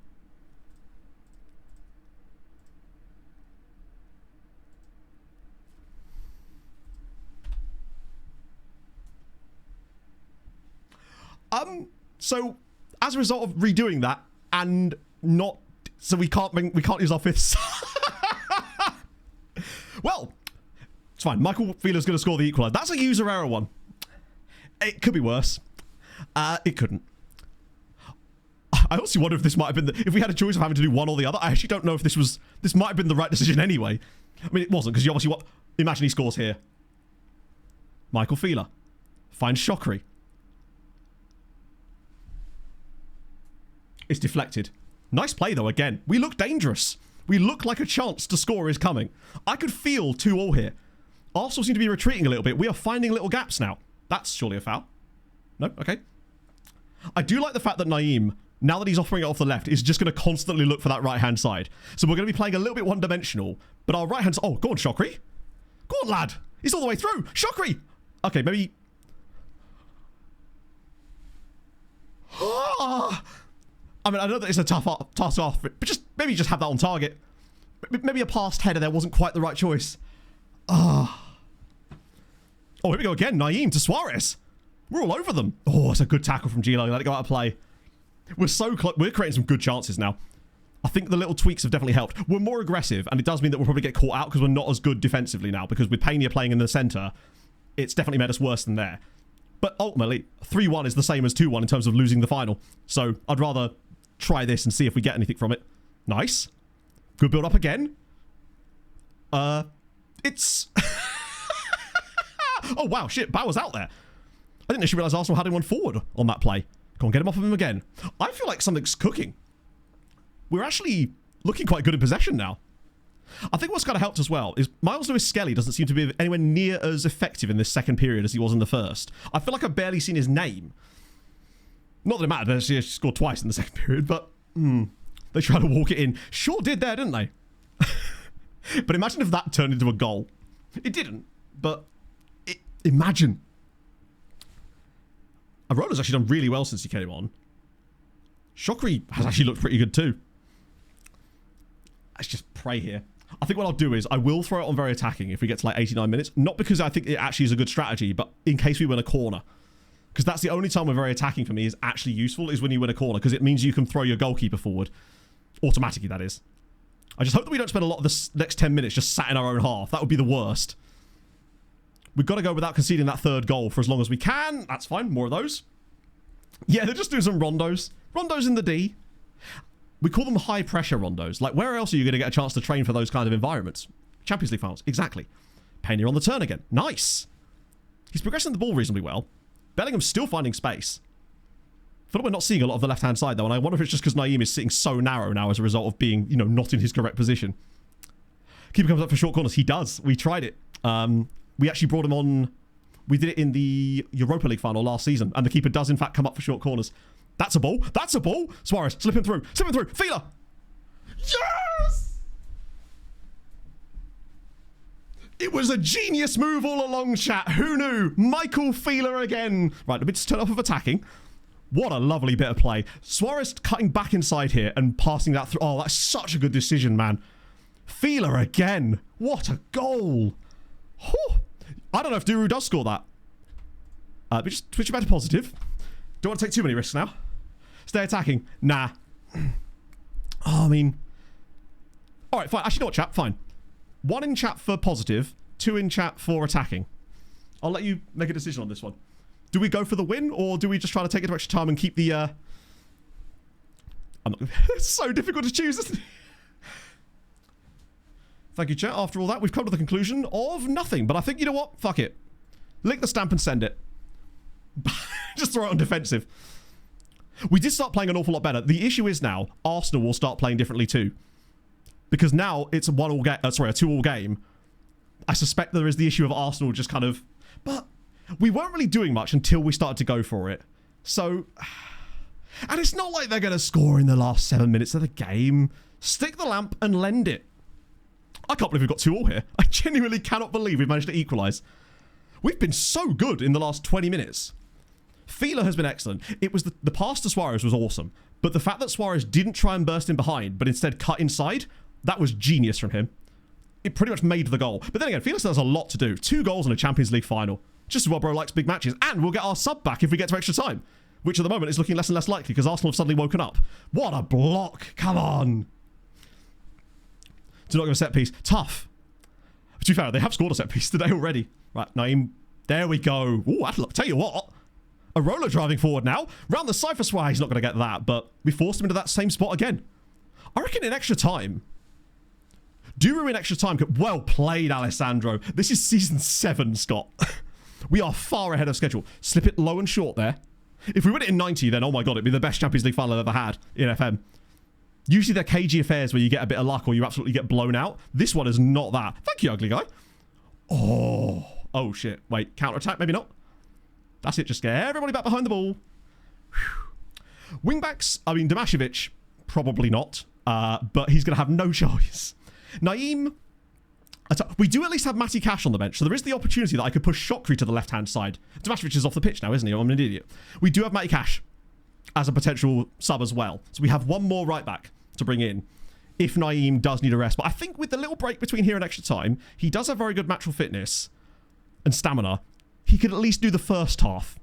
So as a result of redoing that and not. So we can't use our fifths. Well, it's fine. Michael Fila's going to score the equaliser. That's a user error one. It could be worse. It couldn't. I also wonder if this might have been if we had a choice of having to do one or the other. I actually don't know if this might have been the right decision anyway. I mean, it wasn't, because you obviously imagine he scores here. Michael Feeler finds Shockery. It's deflected. Nice play though again. We look dangerous. We look like a chance to score is coming. I could feel 2-2 here. Arsenal seem to be retreating a little bit. We are finding little gaps now. That's surely a foul. No? Okay. I do like the fact that Naeem, now that he's offering it off the left, is just going to constantly look for that right-hand side. So we're going to be playing a little bit one-dimensional, but our right-hand side... Oh, go on, Shockery. Go on, lad. He's all the way through. Shockery. Okay, maybe... I mean, I know that it's a tough off, but maybe just have that on target. Maybe a past header there wasn't quite the right choice. Oh, here we go again. Naeem to Suarez. We're all over them. Oh, it's a good tackle from Gilo. Let it go out of play. We're so close. We're creating some good chances now. I think the little tweaks have definitely helped. We're more aggressive, and it does mean that we'll probably get caught out because we're not as good defensively now, because with Pena playing in the centre, it's definitely made us worse than there. But ultimately, 3-1 is the same as 2-1 in terms of losing the final. So I'd rather try this and see if we get anything from it. Nice. Good build up again. It's... Oh, wow, shit. Bauer's out there. I didn't actually realise Arsenal had anyone forward on that play. Go on, get him off of him again. I feel like something's cooking. We're actually looking quite good in possession now. I think what's kind of helped as well is Miles Lewis-Skelly doesn't seem to be anywhere near as effective in this second period as he was in the first. I feel like I've barely seen his name. Not that it mattered, he scored twice in the second period, but they tried to walk it in. Sure did there, didn't they? But imagine if that turned into a goal. It didn't, but imagine. Arola's actually done really well since he came on. Shockery has actually looked pretty good too. Let's just pray here. I think what I'll do is I will throw it on very attacking if we get to like 89 minutes. Not because I think it actually is a good strategy, but in case we win a corner. Because that's the only time where very attacking for me is actually useful, is when you win a corner, because it means you can throw your goalkeeper forward. Automatically, that is. I just hope that we don't spend a lot of the next 10 minutes just sat in our own half. That would be the worst. We've got to go without conceding that third goal for as long as we can. That's fine. More of those. Yeah, they're just doing some rondos. Rondos in the D. We call them high pressure rondos. Like, where else are you going to get a chance to train for those kind of environments? Champions League finals. Exactly. Pena on the turn again. Nice. He's progressing the ball reasonably well. Bellingham's still finding space. I feel like we're not seeing a lot of the left-hand side, though, and I wonder if it's just because Naeem is sitting so narrow now as a result of being, you know, not in his correct position. Keeper comes up for short corners. He does. We tried it. We actually brought him on. We did it in the Europa League final last season, and the keeper does, in fact, come up for short corners. That's a ball. That's a ball. Suarez, slipping through. Slipping through. Feeler. Yes! It was a genius move all along, chat. Who knew? Michael Feeler again. Right, let me just turn off of attacking. What a lovely bit of play. Suarez cutting back inside here and passing that through. Oh, that's such a good decision, man. Feeler again. What a goal. Whew. I don't know if Duru does score that. But just switch it back to positive. Don't want to take too many risks now. Stay attacking. Nah. Oh, I mean... Alright, fine. Actually, you know what, chat? Fine. 1 in chat for positive, 2 in chat for attacking. I'll let you make a decision on this one. Do we go for the win, or do we just try to take it to extra time and keep the... I'm not... It's so difficult to choose, isn't it? Thank you, chat. After all that, we've come to the conclusion of nothing. But I think, you know what? Fuck it. Lick the stamp and send it. Just throw it on defensive. We did start playing an awful lot better. The issue is now, Arsenal will start playing differently too. Because now it's a 2-2 game. I suspect there is the issue of Arsenal just kind of... But we weren't really doing much until we started to go for it. So... And it's not like they're going to score in the last 7 minutes of the game. Stick the lamp and lend it. I can't believe we've got 2-2 here. I genuinely cannot believe we've managed to equalise. We've been so good in the last 20 minutes. Feeler has been excellent. It was the pass to Suarez was awesome. But the fact that Suarez didn't try and burst in behind, but instead cut inside, that was genius from him. It pretty much made the goal. But then again, Feeler still has a lot to do. 2 goals in a Champions League final. Just as well bro likes big matches. And we'll get our sub back if we get to extra time. Which at the moment is looking less and less likely because Arsenal have suddenly woken up. What a block. Come on. Do not give a set piece. Tough. To be fair, they have scored a set piece today already. Right, Naeem. There we go. Ooh, I'd tell you what. Arola driving forward now. Round the Cypher Swag, he's not going to get that, but we forced him into that same spot again. I reckon in extra time. Duru in extra time. Well played, Alessandro. This is season 7, Scott. We are far ahead of schedule. Slip it low and short there. If we win it in 90, then oh my god, it'd be the best Champions League final I've ever had in FM. Usually they're cagey affairs where you get a bit of luck or you absolutely get blown out. This one is not that. Thank you, ugly guy. Oh shit. Wait, counter-attack? Maybe not. That's it. Just get everybody back behind the ball. Whew. Wingbacks, I mean, Damašević, probably not. But he's going to have no choice. Naeem, we do at least have Matty Cash on the bench, so there is the opportunity that I could push Shokri to the left-hand side. Damašević is off the pitch now, isn't he? I'm an idiot. We do have Matty Cash as a potential sub as well. So we have one more right-back to bring in if Naeem does need a rest. But I think with the little break between here and extra time, he does have very good natural fitness and stamina. He could at least do the first half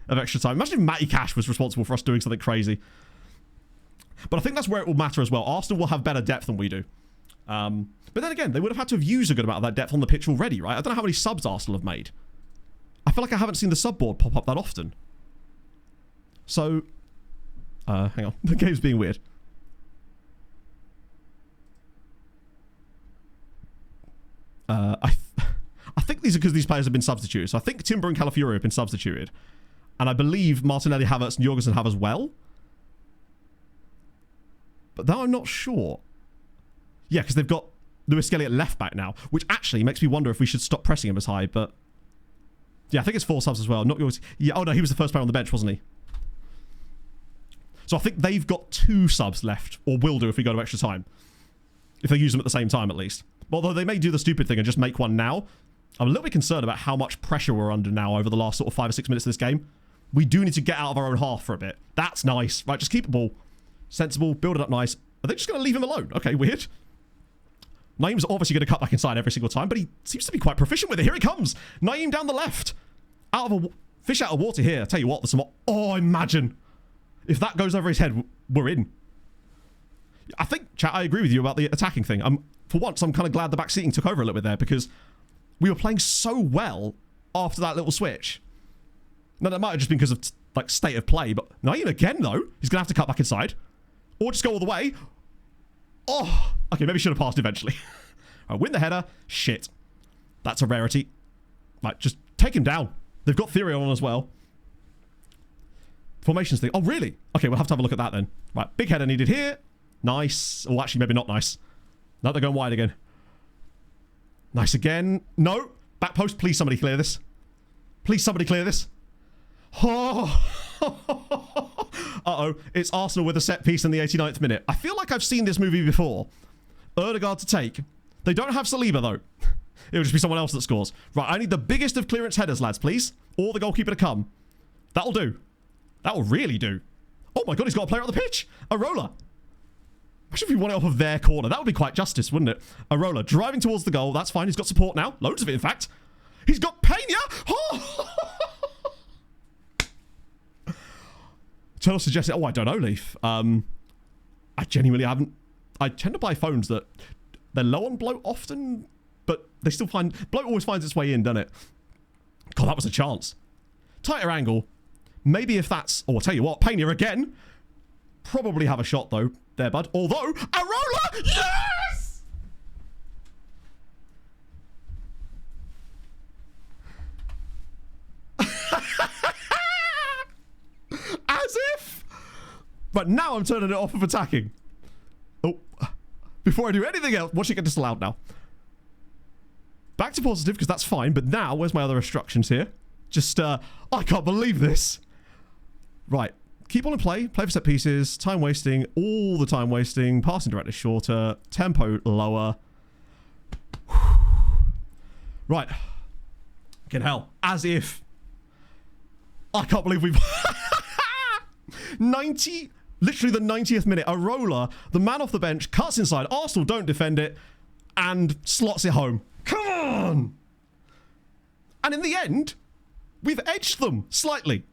of extra time. Imagine if Matty Cash was responsible for us doing something crazy. But I think that's where it will matter as well. Arsenal will have better depth than we do. But then again, they would have had to have used a good amount of that depth on the pitch already, right? I don't know how many subs Arsenal have made. I feel like I haven't seen the sub board pop up that often. So, hang on. The game's being weird. I think these are because these players have been substituted. So I think Timber and Calafiori have been substituted. And I believe Martinelli, Havertz, and Jorgensen have as well. But now I'm not sure. Yeah, because they've got Lewis Skelly at left back now, which actually makes me wonder if we should stop pressing him as high. But yeah, I think it's 4 subs as well. Not yours. Yeah. Oh no, he was the first player on the bench, wasn't he? So I think they've got 2 subs left, or will do if we go to extra time. If they use them at the same time, at least. Although they may do the stupid thing and just make one now. I'm a little bit concerned about how much pressure we're under now over the last sort of 5 or 6 minutes of this game. We do need to get out of our own half for a bit. That's nice. Right, just keep the ball. Sensible, build it up nice. Are they just going to leave him alone? Okay, weird. Naeem's obviously going to cut back inside every single time, but he seems to be quite proficient with it. Here he comes. Naeem down the left. Fish out of water here. I tell you what, there's some... Oh, imagine. If that goes over his head, we're in. I think, chat, I agree with you about the attacking thing. For once, I'm kind of glad the back seating took over a little bit there because we were playing so well after that little switch. Now, that might have just been because of, like, state of play, but Naeem again, though. He's going to have to cut back inside. Or just go all the way. Oh, okay, maybe should have passed eventually. Right, win the header. Shit. That's a rarity. Like, just take him down. They've got Theory on as well. Formations thing. Oh, really? Okay, we'll have to have a look at that then. Right, big header needed here. Nice. Oh, actually, maybe not nice. No, they're going wide again. Nice again. No. Back post. Please, somebody clear this. Please, somebody clear this. Oh. Uh-oh. It's Arsenal with a set piece in the 89th minute. I feel like I've seen this movie before. Ødegaard to take. They don't have Saliba, though. It'll just be someone else that scores. Right, I need the biggest of clearance headers, lads, please. Or the goalkeeper to come. That'll do. That'll really do. Oh my god, he's got a player on the pitch. Arola. Imagine if we won it off of their corner. That would be quite justice, wouldn't it? Arola driving towards the goal. That's fine. He's got support now. Loads of it, in fact. He's got Pena. Oh! Channel suggested... Oh, I don't know, Leaf. I genuinely haven't... I tend to buy phones that... They're low on bloat often, but they still find... Bloat always finds its way in, doesn't it? God, that was a chance. Tighter angle. Maybe if that's... Oh, I'll tell you what. Pena again. Probably have a shot, though. There, bud. Although... Arola! Yes! As if... But now I'm turning it off of attacking. Oh. Before I do anything else... Watch it get disallowed now. Back to positive, because that's fine. But now, where's my other instructions here? Just, I can't believe this. Right. Keep on and play. Play for set pieces. Time wasting. All the time wasting. Passing directly shorter. Tempo lower. Right. Fucking hell. As if... I can't believe we've... 90... Literally the 90th minute. Arola, the man off the bench, cuts inside. Arsenal don't defend it. And slots it home. Come on! And in the end, we've edged them slightly.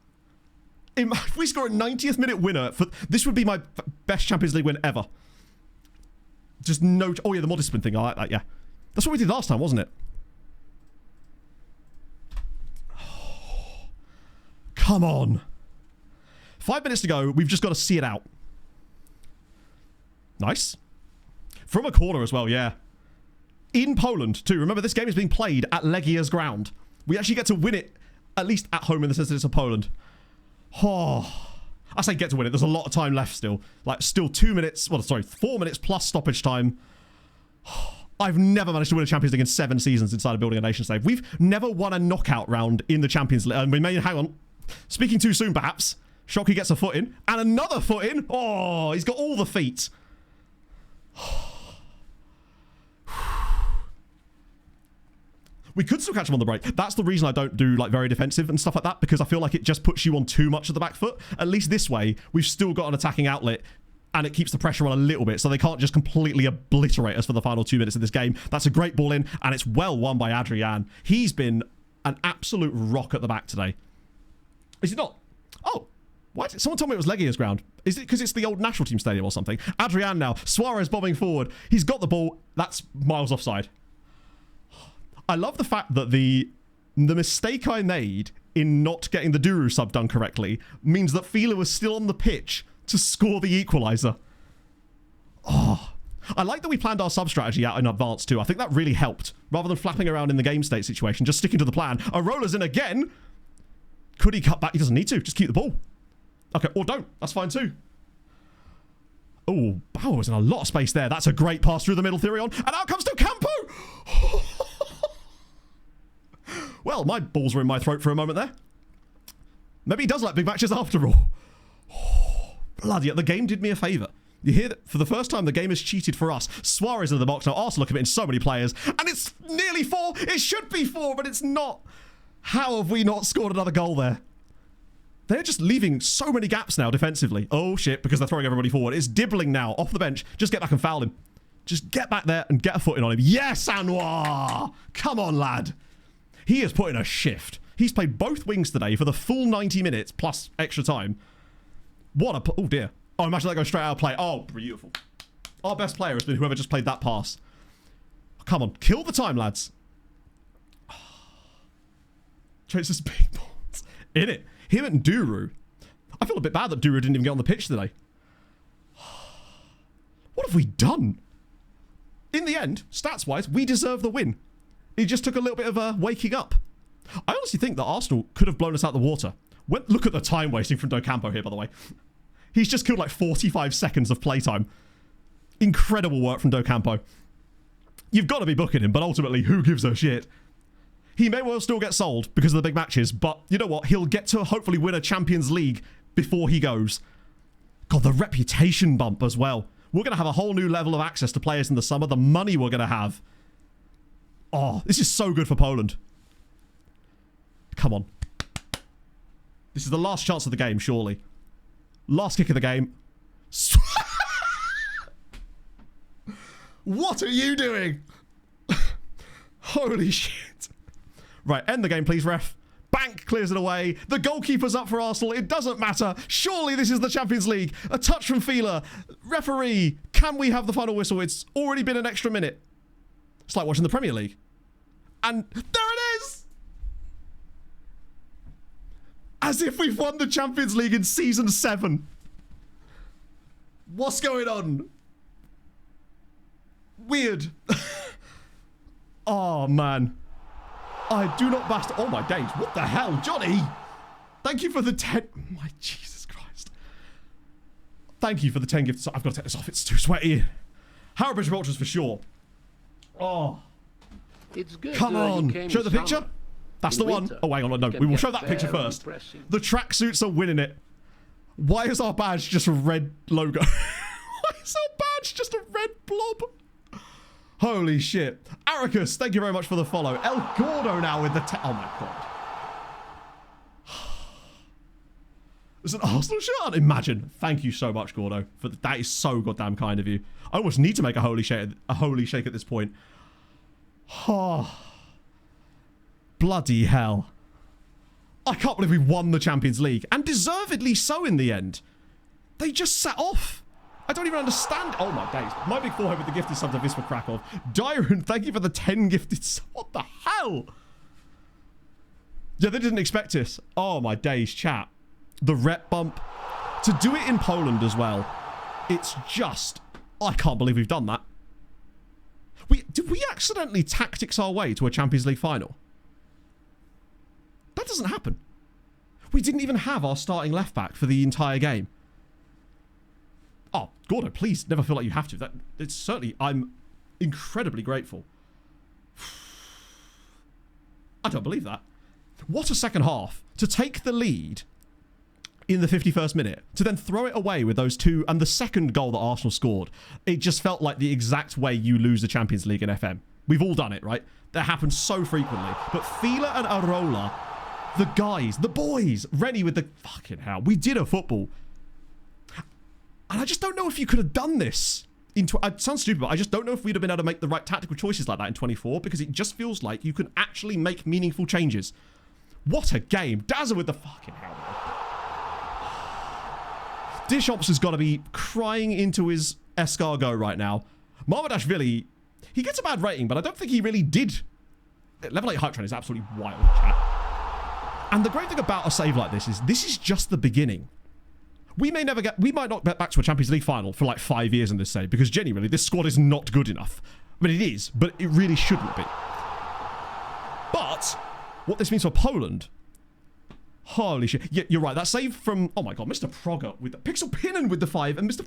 If we score a 90th minute winner, this would be my best Champions League win ever. Just no... Oh yeah, the mod discipline thing. I like that, yeah. That's what we did last time, wasn't it? Come on. 5 minutes to go. We've just got to see it out. Nice. From a corner as well, yeah. In Poland, too. Remember, this game is being played at Legia's ground. We actually get to win it, at least at home in the sense that it's in Poland. Oh, I say get to win it. There's a lot of time left still. Like, still 2 minutes. Well, sorry, 4 minutes plus stoppage time. I've never managed to win a Champions League in 7 seasons inside of Building a Nation save. We've never won a knockout round in the Champions League. And we may, hang on. Speaking too soon, perhaps. Shockey gets a foot in. And another foot in. Oh, he's got all the feet. We could still catch him on the break. That's the reason I don't do like very defensive and stuff like that, because I feel like it just puts you on too much of the back foot. At least this way, we've still got an attacking outlet and it keeps the pressure on a little bit, so they can't just completely obliterate us for the final 2 minutes of this game. That's a great ball in, and it's well won by Adrian. He's been an absolute rock at the back today. Is he not? Oh, why did someone told me it was Legia's ground? Is it because it's the old national team stadium or something? Adrian now. Suarez bobbing forward. He's got the ball. That's miles offside. I love the fact that the mistake I made in not getting the Duru sub done correctly means that Fila was still on the pitch to score the equaliser. Oh, I like that we planned our sub strategy out in advance too. I think that really helped. Rather than flapping around in the game state situation, just sticking to the plan. Arola's in again. Could he cut back? He doesn't need to. Just keep the ball. Okay, or don't. That's fine too. Oh, Bauer was in a lot of space there. That's a great pass through the middle, Therion. And out comes Campo. Well, my balls were in my throat for a moment there. Maybe he does like big matches after all. Oh, bloody hell, the game did me a favour. You hear that? For the first time, the game has cheated for us. Suarez in the box. Now, Arsenal committing so many players. And it's nearly 4. It should be 4, but it's not. How have we not scored another goal there? They're just leaving so many gaps now defensively. Oh, shit, because they're throwing everybody forward. It's Dibbling now, off the bench. Just get back and foul him. Just get back there and get a foot in on him. Yes, Anwar! Come on, lad. He has put in a shift. He's played both wings today for the full 90 minutes plus extra time. What a... Oh, dear. Oh, imagine that goes straight out of play. Oh, beautiful. Our best player has been whoever just played that pass. Oh, come on. Kill the time, lads. Chases big balls. In it. Him and Duru. I feel a bit bad that Duru didn't even get on the pitch today. What have we done? In the end, stats-wise, we deserve the win. He just took a little bit of a waking up. I honestly think that Arsenal could have blown us out the water. Look at the time wasting from Docampo here, by the way. He's just killed like 45 seconds of playtime. Incredible work from Docampo. You've got to be booking him, but ultimately, who gives a shit? He may well still get sold because of the big matches, but you know what? He'll get to hopefully win a Champions League before he goes. God, the reputation bump as well. We're going to have a whole new level of access to players in the summer. The money we're going to have. Oh, this is so good for Poland. Come on. This is the last chance of the game, surely. Last kick of the game. What are you doing? Holy shit. Right, end the game, please, ref. Bank clears it away. The goalkeeper's up for Arsenal. It doesn't matter. Surely this is the Champions League. A touch from Fila. Referee, can we have the final whistle? It's already been an extra minute. It's like watching the Premier League. And there it is! As if we've won the Champions League in Season 7. What's going on? Weird. Oh, man. I do not bastard. Oh, my days. What the hell? Johnny! Thank you for the 10... My Jesus Christ. Thank you for the 10 gifts. I've got to take this off. It's too sweaty. Harrowbridge of Ultras for sure. Oh. It's good. Come on. Show the picture. That's the one. Oh, hang on. No, we will show that picture first. The tracksuits are winning it. Why is our badge just a red logo? Why is our badge just a red blob? Holy shit. Aricus, thank you very much for the follow. El Gordo now with the... Oh, my God. There's an Arsenal shirt. Imagine. Thank you so much, Gordo. That is so goddamn kind of you. I almost need to make a holy shake at this point. Oh. Bloody hell. I can't believe we won the Champions League. And deservedly so in the end. They just sat off. I don't even understand. Oh my days. My big forehead with the gifted sub to Wisła Kraków. Dyron, thank you for the 10 gifted subs. What the hell? Yeah, they didn't expect us. Oh, my days, chat. The rep bump. To do it in Poland as well, it's just... I can't believe we've done that. Did we accidentally tactics our way to a Champions League final? That doesn't happen. We didn't even have our starting left back for the entire game. Oh, Gordo, please never feel like you have to. It's certainly... I'm incredibly grateful. I don't believe that. What a second half. To take the lead in the 51st minute, to then throw it away with those two, and the second goal that Arsenal scored, it just felt like the exact way you lose the Champions League in FM. We've all done it, right? That happens so frequently. But Fila and Arola, the guys, the boys, Rennie with the... Fucking hell. We did a football. And I just don't know if you could have done this. It sounds stupid, but I just don't know if we'd have been able to make the right tactical choices like that in 24, because it just feels like you can actually make meaningful changes. What a game. Dazza with the fucking hell, man. Dishops has got to be crying into his escargot right now. Marmadashvili, he gets a bad rating, but I don't think he really did. Level 8 hype train is absolutely wild, chat. And the great thing about a save like this is just the beginning. We might not get back to a Champions League final for like 5 years in this save, because genuinely this squad is not good enough. I mean, it is, but it really shouldn't be. But what this means for Poland, holy shit. Yeah, you're right. That save from, oh my god, Mr. Progger with the Pixel Pinnon with the 5, and Mr.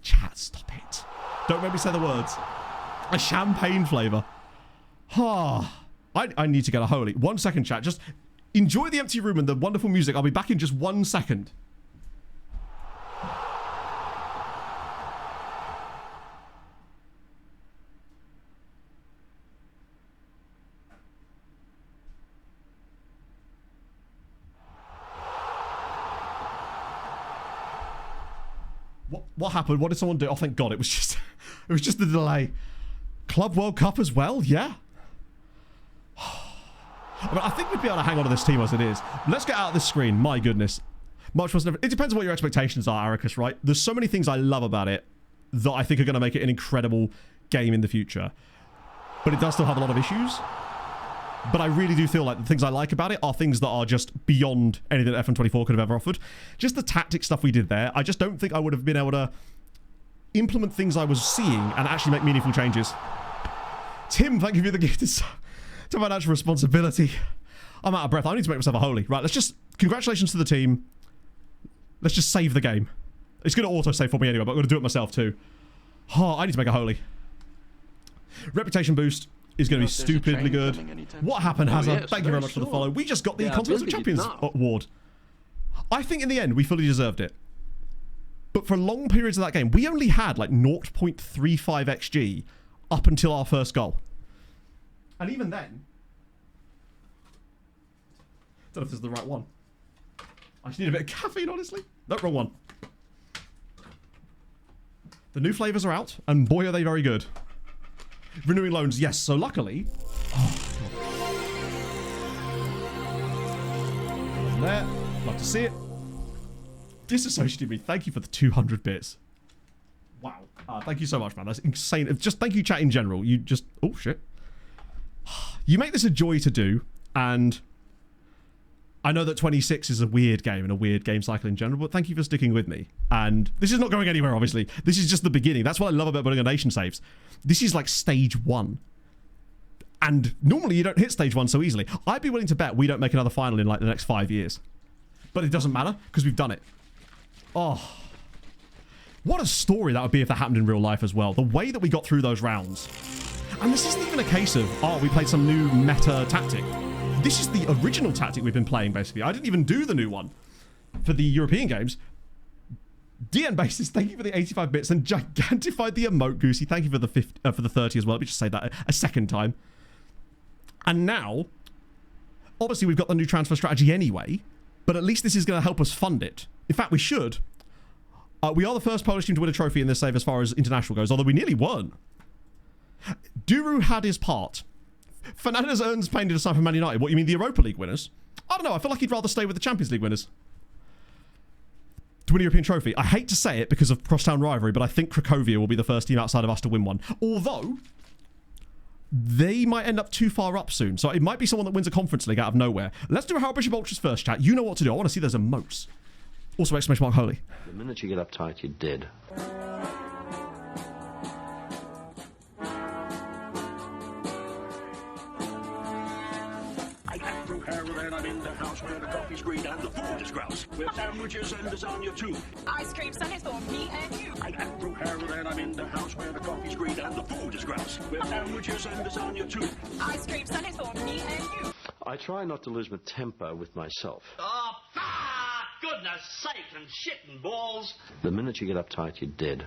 Chat, stop it. Don't make me say the words. A champagne flavour. I need to get a holy. 1 second, chat. Just enjoy the empty room and the wonderful music. I'll be back in just 1 second. What happened? What did someone do? Oh, thank God. It was just the delay. Club World Cup as well? Yeah. I mean, I think we'd be able to hang on to this team as it is. Let's get out of this screen. My goodness. Much was never... It depends on what your expectations are, Aricus, right? There's so many things I love about it that I think are going to make it an incredible game in the future. But it does still have a lot of issues. But I really do feel like the things I like about it are things that are just beyond anything that FM24 could have ever offered. Just the tactic stuff we did there, I just don't think I would have been able to implement things I was seeing and actually make meaningful changes. Tim, thank you for the gift to financial responsibility. I'm out of breath. I need to make myself a holy. Right, let's just... Congratulations to the team. Let's just save the game. It's going to auto-save for me anyway, but I'm going to do it myself too. Oh, I need to make a holy. Reputation boost is going to be stupidly good. What happened, Hazard? Thank you very much for the follow. We just got the Continental Champions Award. I think in the end, we fully deserved it. But for long periods of that game, we only had like 0.35 XG up until our first goal. And even then... I don't know if this is the right one. I just need a bit of caffeine, honestly. No, wrong one. The new flavours are out, and boy, are they very good. Renewing loans, yes. So luckily... Oh, there. Love to see it. Disassociated me. Thank you for the 200 bits. Wow. Thank you so much, man. That's insane. Just thank you, chat, in general. You just... Oh, shit. You make this a joy to do, and... I know that 26 is a weird game and a weird game cycle in general, but thank you for sticking with me. And this is not going anywhere, obviously. This is just the beginning. That's what I love about building a nation saves. This is like stage 1. And normally you don't hit stage 1 so easily. I'd be willing to bet we don't make another final in like the next 5 years. But it doesn't matter because we've done it. Oh. What a story that would be if that happened in real life as well. The way that we got through those rounds. And this isn't even a case of, oh, we played some new meta tactic. This is the original tactic we've been playing, basically. I didn't even do the new one for the European games. DN Basis, thank you for the 85 bits and gigantified the emote, Goosey. Thank you for the 30 as well. Let me just say that a second time. And now, obviously, we've got the new transfer strategy anyway, but at least this is going to help us fund it. In fact, we should. We are the first Polish team to win a trophy in this save as far as international goes, although we nearly won. Duru had his part. Fernandez earns paying to decide for Man United. What, you mean the Europa League winners? I don't know. I feel like he'd rather stay with the Champions League winners. To win a European trophy. I hate to say it because of crosstown rivalry, but I think Cracovia will be the first team outside of us to win one. Although, they might end up too far up soon. So it might be someone that wins a conference league out of nowhere. Let's do Harold Bishop Ultras first, chat. You know what to do. I want to see those emotes. Also, exclamation mark holy. The minute you get uptight, you're dead. I'm in the house where the coffee's green and the food is grouse. With sandwiches and lasagna too. Ice cream sundaes for me and you. I'm Andrew Harold and I'm in the house where the coffee's green and the food is grouse. With sandwiches and lasagna too. Ice cream sundaes for me and you. I try not to lose my temper with myself. Oh, goodness sake and shit and balls. The minute you get uptight, you're dead.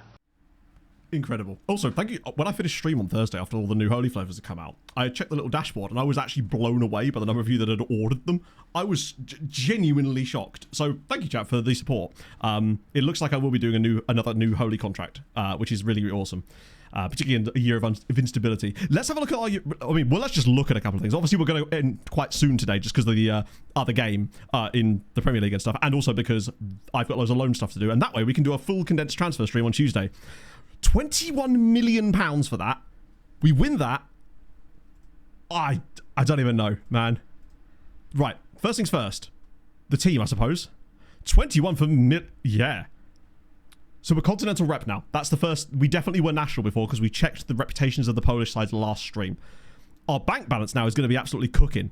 Incredible. Also, thank you. When I finished stream on Thursday after all the new Holy Flavors had come out, I checked the little dashboard and I was actually blown away by the number of you that had ordered them. I was genuinely shocked. So thank you, chat, for the support. It looks like I will be doing another new Holy contract, which is really, really awesome. Particularly in a year of instability. Let's have a look at let's just look at a couple of things. Obviously, we're going to end quite soon today just because of the other game in the Premier League and stuff, and also because I've got loads of loan stuff to do, and that way we can do a full condensed transfer stream on Tuesday. £21 million for that. We win that. I don't even know, man. Right, first things first. The team, I suppose. 21 for yeah. So we're continental rep now. That's the first. We definitely were national before because we checked the reputations of the Polish sides last stream. Our bank balance now is going to be absolutely cooking.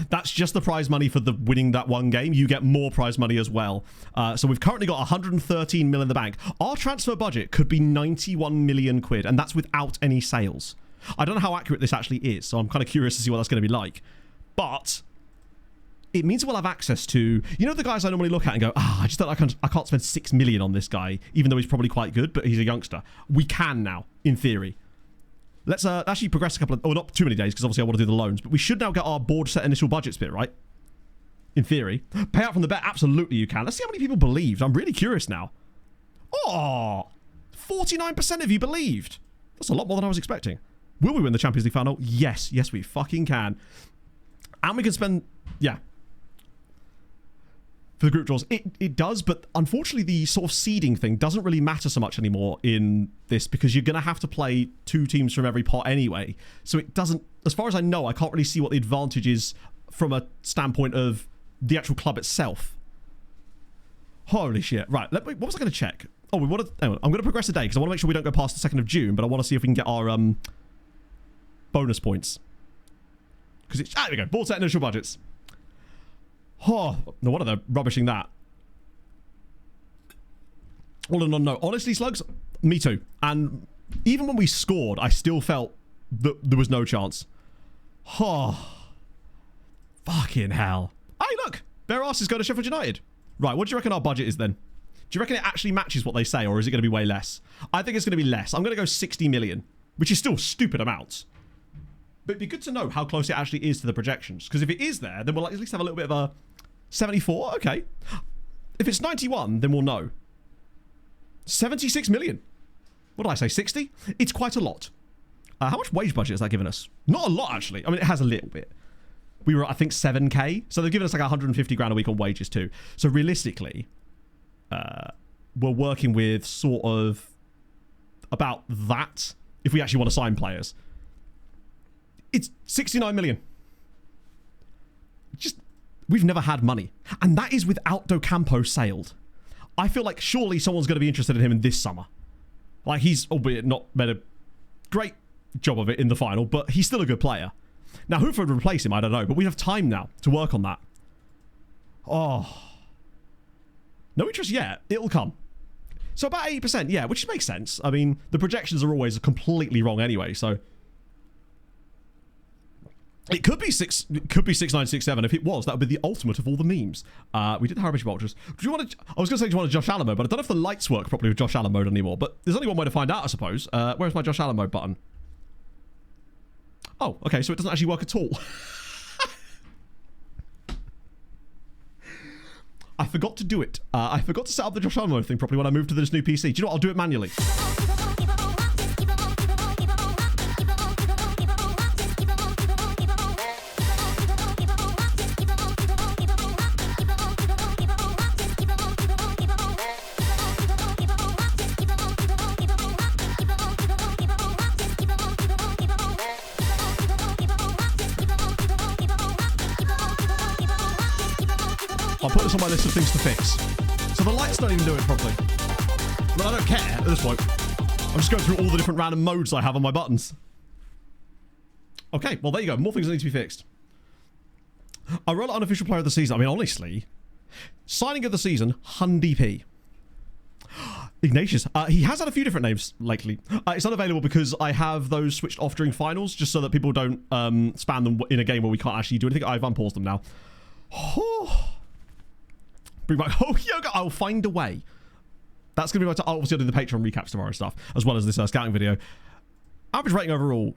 That's just the prize money for the winning that one game. You get more prize money as well. So we've currently got 113 mil in the bank. Our transfer budget could be 91 million quid, and that's without any sales. I don't know how accurate this actually is, so I'm kind of curious to see what that's going to be like. But it means we'll have access to, you know, the guys I normally look at and go, I just don't, I can't spend 6 million on this guy, even though he's probably quite good, but he's a youngster. We can now, in theory. Let's actually progress a couple of, not too many days, because obviously I want to do the loans, but we should now get our board set initial budgets bit, right? In theory. Pay out from the bet, absolutely you can. Let's see how many people believed. I'm really curious now. Oh, 49% of you believed. That's a lot more than I was expecting. Will we win the Champions League final? Yes. Yes, we fucking can. And we can spend, yeah. For the group draws, it does, but unfortunately the sort of seeding thing doesn't really matter so much anymore in this because you're going to have to play 2 teams from every pot anyway. So it doesn't, as far as I know, I can't really see what the advantage is from a standpoint of the actual club itself. Holy shit. Right, what was I going to check? Oh, I'm going to progress a day because I want to make sure we don't go past the 2nd of June, but I want to see if we can get our bonus points. Because it's, there we go, board set initial budgets. Oh, no wonder they're rubbishing that. All in all, no. Honestly, Slugs, me too. And even when we scored, I still felt that there was no chance. Oh, fucking hell. Hey, look, bare asses go to Sheffield United. Right, what do you reckon our budget is then? Do you reckon it actually matches what they say, or is it going to be way less? I think it's going to be less. I'm going to go 60 million, which is still stupid amounts. But it'd be good to know how close it actually is to the projections. Because if it is there, then we'll at least have a little bit of a 74. Okay. If it's 91, then we'll know. 76 million. What did I say? 60? It's quite a lot. How much wage budget has that given us? Not a lot, actually. I mean, it has a little bit. We were, I think, 7k. So they've given us like 150 grand a week on wages too. So realistically, we're working with sort of about that if we actually want to sign players. It's 69 million. Just, we've never had money. And that is without Docampo sailed. I feel like surely someone's going to be interested in him in this summer. Like, he's, albeit not made a great job of it in the final, but he's still a good player. Now, who would replace him? I don't know. But we have time now to work on that. Oh. No interest yet. It'll come. So about 80%, yeah, which makes sense. I mean, the projections are always completely wrong anyway, so... It could be 6967. If it was, that would be the ultimate of all the memes. We did Haribish Vultures. Do you want to? I was going to say, do you want a Josh Allen mode, but I don't know if the lights work properly with Josh Allen mode anymore. But there's only one way to find out, I suppose. Where's my Josh Allen mode button? Oh, okay, so it doesn't actually work at all. I forgot to do it. I forgot to set up the Josh Allen mode thing properly when I moved to this new PC. Do you know what? I'll do it manually. I'll put this on my list of things to fix. So the light's not even doing it properly. But I don't care at this point. I'm just going through all the different random modes I have on my buttons. Okay, well, there you go. More things that need to be fixed. I roll unofficial player of the season. I mean, honestly, signing of the season, Hundy P. Ignatius. He has had a few different names lately. It's unavailable because I have those switched off during finals just so that people don't spam them in a game where we can't actually do anything. I've unpaused them now. Oh. Bring back. Oh, yoga. I'll find a way. That's going to be my... Obviously, I'll do the Patron recaps tomorrow and stuff, as well as this scouting video. Average rating overall,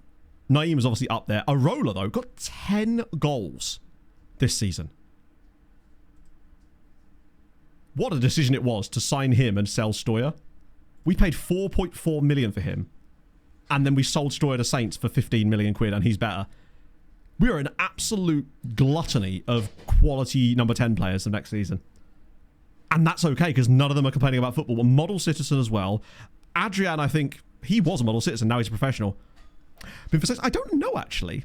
Naeem is obviously up there. Arola, though, got 10 goals this season. What a decision it was to sign him and sell Stoya. We paid 4.4 million for him, and then we sold Stoya to Saints for 15 million quid, and he's better. We are an absolute gluttony of quality number 10 players for next season. And that's okay, because none of them are complaining about football. A model citizen as well. Adrian, I think, he was a model citizen. Now he's a professional. I don't know, actually.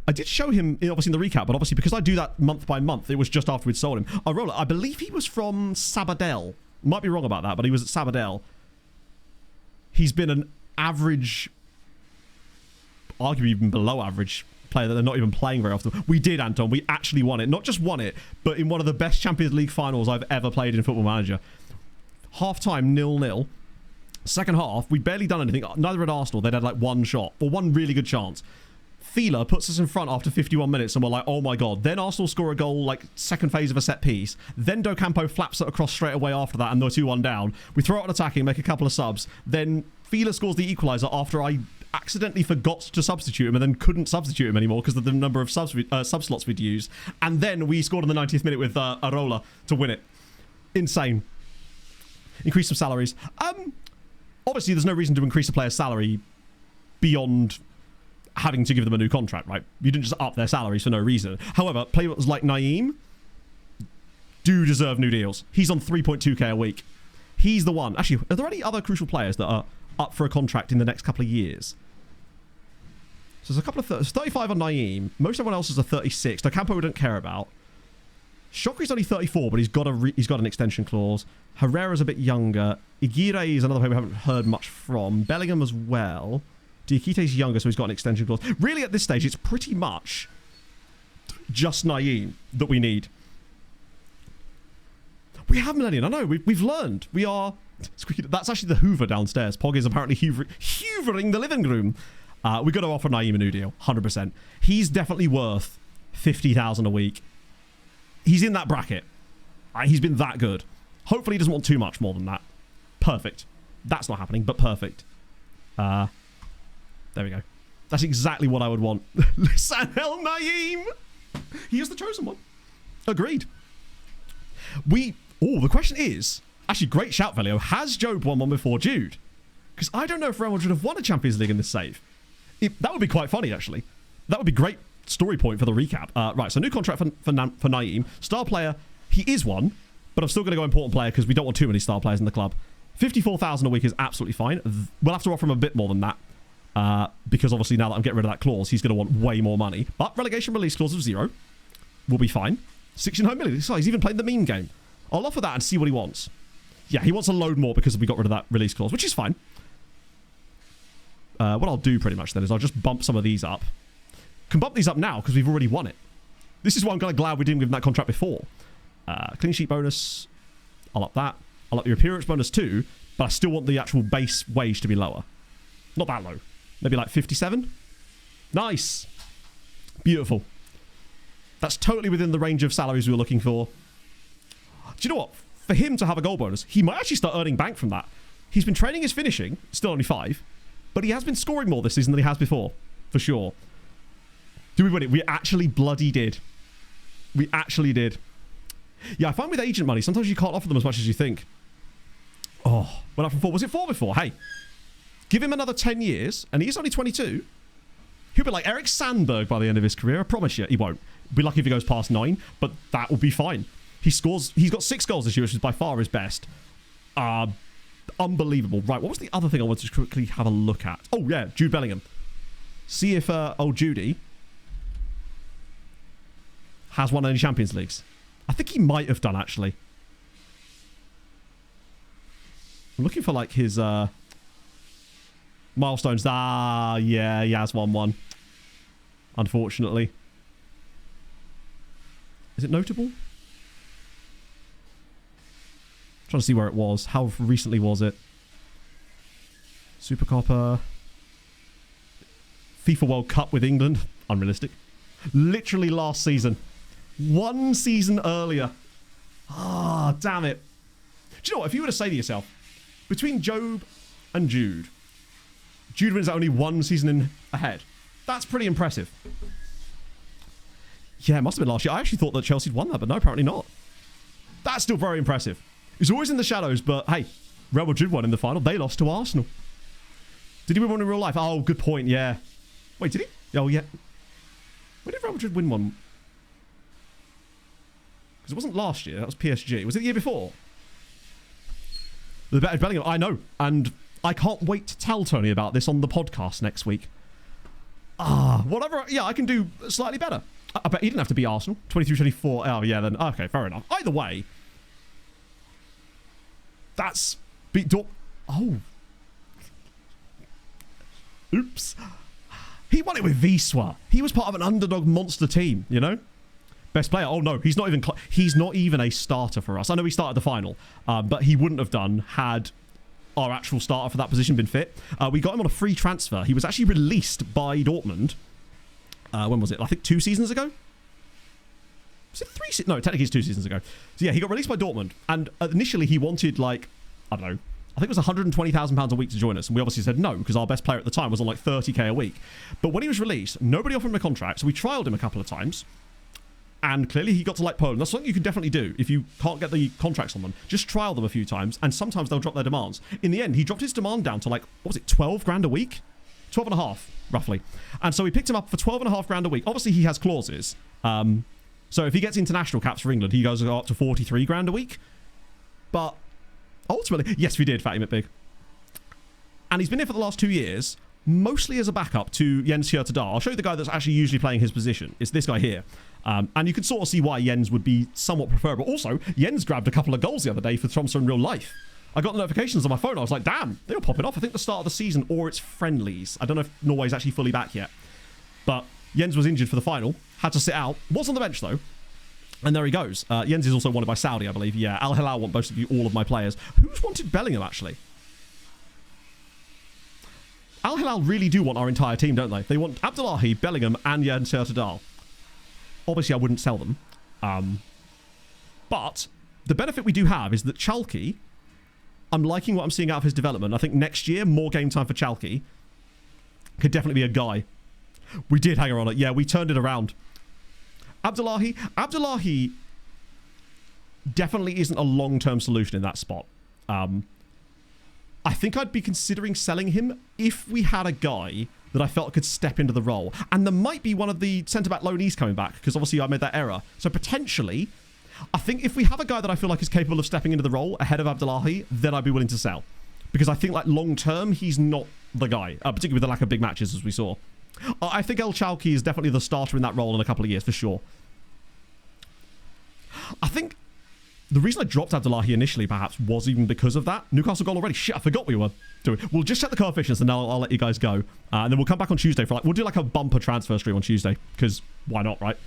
I did show him, obviously, in the recap, but obviously, because I do that month by month, it was just after we'd sold him. Arola, I believe he was from Sabadell. Might be wrong about that, but he was at Sabadell. He's been an average, arguably even below average player that they're not even playing very often. We did, Anton. We actually won it. Not just won it, but in one of the best Champions League finals I've ever played in Football Manager. Half-time, 0-0. Second half, we barely done anything. Neither had Arsenal. They'd had like one shot, or one really good chance. Fila puts us in front after 51 minutes, and we're like, oh my god. Then Arsenal score a goal, like, second phase of a set piece. Then Docampo flaps it across straight away after that, and they're 2-1 down. We throw it on attacking, make a couple of subs. Then Fila scores the equaliser after I accidentally forgot to substitute him and then couldn't substitute him anymore because of the number of sub slots we'd used. And then we scored in the 90th minute with Arola to win it. Insane. Increase some salaries. Obviously, there's no reason to increase a player's salary beyond having to give them a new contract, right? You didn't just up their salaries for no reason. However, players like Naeem do deserve new deals. He's on 3.2k a week. He's the one. Actually, are there any other crucial players that are up for a contract in the next couple of years? So there's a couple of 35 on Naeem. Most everyone else is a 36. Docampo we don't care about. Shokri's only 34, but he's got an extension clause. Herrera's a bit younger. Igire is another player we haven't heard much from. Bellingham as well. Diakite's younger, so he's got an extension clause. Really, at this stage, it's pretty much just Naeem that we need. We have Millennium. I know. We've learned. We are... That's actually the Hoover downstairs. Pog is apparently hoovering the living room. We've got to offer Naeem a new deal. 100%. He's definitely worth 50,000 a week. He's in that bracket. He's been that good. Hopefully he doesn't want too much more than that. Perfect. That's not happening, but perfect. There we go. That's exactly what I would want. Lisanel Naeem! He is the chosen one. Agreed. The question is... Actually, great shout, Velio. Has Job won one before Jude? Because I don't know if Real Madrid have won a Champions League in this save. That would be quite funny, actually. That would be great story point for the recap. Right, so new contract for Naeem. Star player, he is one, but I'm still going to go important player because we don't want too many star players in the club. 54,000 a week is absolutely fine. We'll have to offer him a bit more than that because obviously now that I'm getting rid of that clause, he's going to want way more money. But relegation release clause of 0 will be fine. 69 million. He's even played the meme game. I'll offer that and see what he wants. Yeah, he wants a load more because we got rid of that release clause, which is fine. What I'll do pretty much then is I'll just bump some of these up. Can bump these up now because we've already won it. This is why I'm kind of glad we didn't give him that contract before. Clean sheet bonus. I'll up that. I'll up your appearance bonus too, but I still want the actual base wage to be lower. Not that low. Maybe like 57? Nice. Beautiful. That's totally within the range of salaries we were looking for. Do you know what? For him to have a goal bonus, he might actually start earning bank from that. He's been training his finishing, still only 5, but he has been scoring more this season than he has before, for sure. Do we win it? We actually bloody did. We actually did. Yeah, I find with agent money, sometimes you can't offer them as much as you think. Oh, went up from 4. Was it 4 before? Hey, give him another 10 years, and he's only 22. He'll be like Eric Sandberg by the end of his career. I promise you, he won't. Be lucky if he goes past 9, but that will be fine. He's got 6 goals this year, which is by far his best. Unbelievable. Right, what was the other thing I wanted to quickly have a look at? Oh, yeah, Jude Bellingham. See if old Judy has won any Champions Leagues. I think he might have done, actually. I'm looking for, like, his milestones. Ah, yeah, he has won one. Unfortunately. Is it notable? Trying to see where it was. How recently was it? Super Copper. FIFA World Cup with England. Unrealistic. Literally last season. One season earlier. Ah, damn it. Do you know what? If you were to say to yourself, between Job and Jude, Jude wins only one season ahead. That's pretty impressive. Yeah, it must have been last year. I actually thought that Chelsea'd won that, but no, apparently not. That's still very impressive. He's always in the shadows, but hey, Real Madrid won in the final. They lost to Arsenal. Did he win one in real life? Oh, good point, yeah. Wait, did he? Oh, yeah. When did Real Madrid win one? Because it wasn't last year. That was PSG. Was it the year before? The better Bellingham. I know. And I can't wait to tell Tony about this on the podcast next week. Ah, whatever. Yeah, I can do slightly better. I bet he didn't have to be Arsenal. 23-24. Oh, yeah, then. Okay, fair enough. Either way. That's... beat Dort... Oh. Oops. He won it with Wisła. He was part of an underdog monster team, you know? Best player. Oh, no. He's not even a starter for us. I know he started the final, but he wouldn't have done had our actual starter for that position been fit. We got him on a free transfer. He was actually released by Dortmund. When was it? I think 2 seasons ago? Was it 3 No, technically it's 2 seasons ago. So yeah, he got released by Dortmund. And initially he wanted, like, I don't know, I think it was £120,000 a week to join us. And we obviously said no, because our best player at the time was on like 30k a week. But when he was released, nobody offered him a contract. So we trialed him a couple of times. And clearly he got to like Poland. That's something you can definitely do if you can't get the contracts on them. Just trial them a few times. And sometimes they'll drop their demands. In the end, he dropped his demand down to like, what was it, 12 grand a week? 12 and a half, roughly. And so we picked him up for 12 and a half grand a week. Obviously, he has clauses. So if he gets international caps for England, he goes up to 43 grand a week. But ultimately, yes, we did, Fatty McBig. And he's been here for the last 2 years, mostly as a backup to Jens Hjertedal. I'll show you the guy that's actually usually playing his position. It's this guy here. And you can sort of see why Jens would be somewhat preferable. Also, Jens grabbed a couple of goals the other day for Tromsø in real life. I got the notifications on my phone. I was like, damn, they were popping off. I think the start of the season or it's friendlies. I don't know if Norway's actually fully back yet. But Jens was injured for the final. Had to sit out. Was on the bench, though. And there he goes. Jens is also wanted by Saudi, I believe. Yeah, Al Hilal want basically all of my players. Who's wanted Bellingham, actually? Al Hilal really do want our entire team, don't they? They want Abdullahi, Bellingham, and Jens Hjertedal. Obviously, I wouldn't sell them. But the benefit we do have is that Chalky... I'm liking what I'm seeing out of his development. I think next year, more game time for Chalky. Could definitely be a guy. We did hang on it. Yeah, we turned it around. Abdullahi definitely isn't a long-term solution in that spot. I think I'd be considering selling him if we had a guy that I felt could step into the role. And there might be one of the centre-back loanees coming back, because obviously I made that error. So potentially... I think if we have a guy that I feel like is capable of stepping into the role ahead of Abdullahi, then I'd be willing to sell. Because I think, like, long-term, he's not the guy. Particularly with the lack of big matches, as we saw. I think El Chalky is definitely the starter in that role in a couple of years, for sure. I think the reason I dropped Abdullahi initially, perhaps, was even because of that. Newcastle goal already. Shit, I forgot we were doing. We'll just check the coefficients, and then I'll let you guys go. And then we'll come back on Tuesday for, like, we'll do, like, a bumper transfer stream on Tuesday. Because why not, right?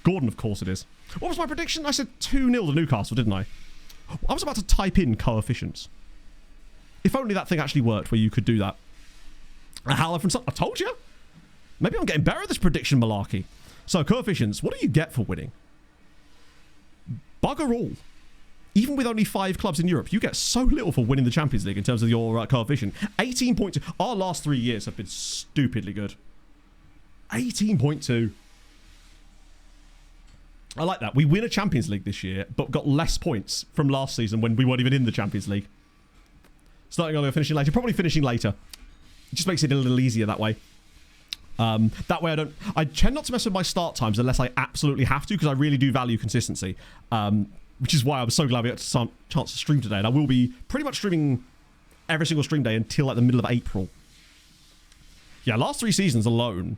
Gordon, of course it is. What was my prediction? I said 2-0 to Newcastle, didn't I? I was about to type in coefficients. If only that thing actually worked where you could do that. A howler from... I told you. Maybe I'm getting better at this prediction malarkey. So, coefficients. What do you get for winning? Bugger all. Even with only 5 clubs in Europe, you get so little for winning the Champions League in terms of your coefficient. 18.2. Our last 3 years have been stupidly good. 18.2. I like that. We win a Champions League this year, but got less points from last season when we weren't even in the Champions League. Starting earlier, finishing later. Probably finishing later. It just makes it a little easier that way. That way I tend not to mess with my start times unless I absolutely have to, because I really do value consistency. Which is why I'm so glad we got a chance to stream today. And I will be pretty much streaming every single stream day until like the middle of April. Yeah, last 3 seasons alone.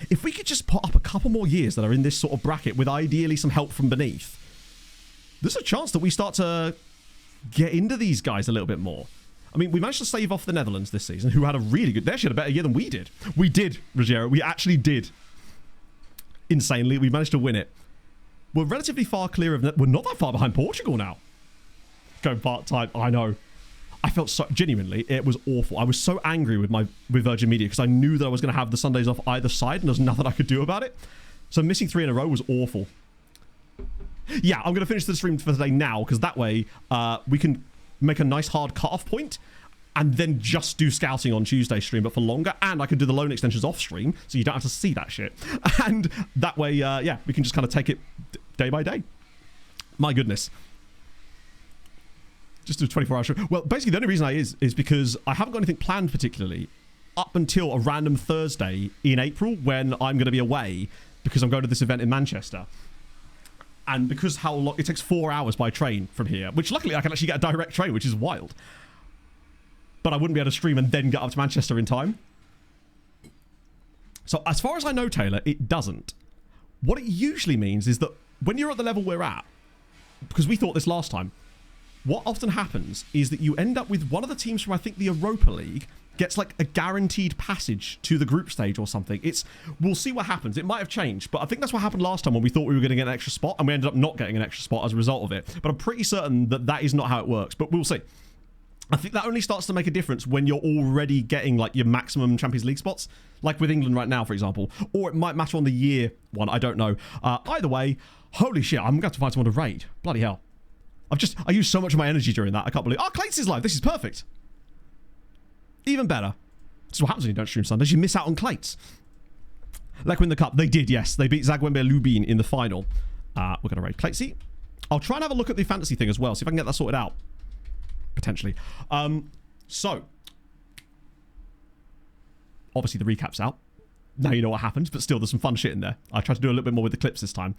If we could just put up a couple more years that are in this sort of bracket with ideally some help from beneath, there's a chance that we start to get into these guys a little bit more. I mean, we managed to stave off the Netherlands this season, who had a really good... They actually had a better year than we did. We did, Ruggiero. We actually did. Insanely. We managed to win it. We're relatively far clear of... We're not that far behind Portugal now. Going part-time. I know. I felt so... Genuinely, it was awful. I was so angry with Virgin Media because I knew that I was going to have the Sundays off either side and there's nothing I could do about it. So missing 3 in a row was awful. Yeah, I'm going to finish the stream for today now because that way we can make a nice hard cut-off point and then just do scouting on Tuesday stream, but for longer. And I can do the loan extensions off stream so you don't have to see that shit. And that way, yeah, we can just kind of take it day by day. My goodness. Just do a 24-hour show. Well, basically, the only reason is because I haven't got anything planned particularly up until a random Thursday in April when I'm going to be away because I'm going to this event in Manchester. And because how long it takes 4 hours by train from here, which luckily I can actually get a direct train, which is wild. But I wouldn't be able to stream and then get up to Manchester in time. So as far as I know, Taylor, it doesn't. What it usually means is that when you're at the level we're at, because we thought this last time, what often happens is that you end up with one of the teams from, I think, the Europa League gets like a guaranteed passage to the group stage or something. We'll see what happens. It might have changed, but I think that's what happened last time when we thought we were going to get an extra spot and we ended up not getting an extra spot as a result of it. But I'm pretty certain that that is not how it works, but we'll see. I think that only starts to make a difference when you're already getting like your maximum Champions League spots, like with England right now, for example, or it might matter on the year one. I don't know. Either way, holy shit, I'm going to have to find someone to raid. Bloody hell. I used so much of my energy during that. I can't believe... Oh, Clates is live. This is perfect. Even better. This is what happens when you don't stream Sundays. You miss out on Clates. Like when the cup. They did, yes. They beat Zagwembe Lubin in the final. We're going to raid Clatesy. I'll try and have a look at the fantasy thing as well. See if I can get that sorted out. Potentially. So. Obviously, the recap's out. Now you know what happens, but still, there's some fun shit in there. I tried to do a little bit more with the clips this time.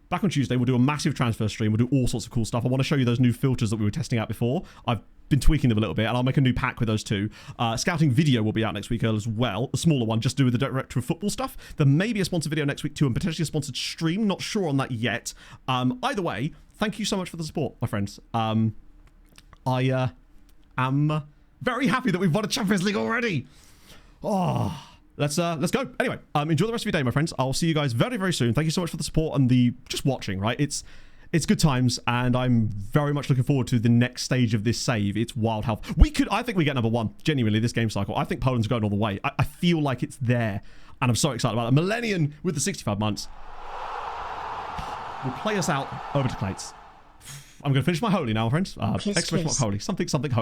Back on Tuesday, we'll do a massive transfer stream. We'll do all sorts of cool stuff. I want to show you those new filters that we were testing out before. I've been tweaking them a little bit, and I'll make a new pack with those too. Scouting video will be out next week as well. A smaller one, just do with the director of football stuff. There may be a sponsored video next week too, and potentially a sponsored stream. Not sure on that yet. Either way, thank you so much for the support, my friends. I am very happy that we've won a Champions League already. Oh... Let's go. Anyway, enjoy the rest of your day, my friends. I'll see you guys very, very soon. Thank you so much for the support and the just watching, right? It's good times, and I'm very much looking forward to the next stage of this save. It's wild how... I think we get number 1, genuinely, this game cycle. I think Poland's going all the way. I feel like it's there, and I'm so excited about it. Millennium with the 65 months will play us out over to Clates. I'm going to finish my holy now, friends. Exclamation mark holy. Something holy.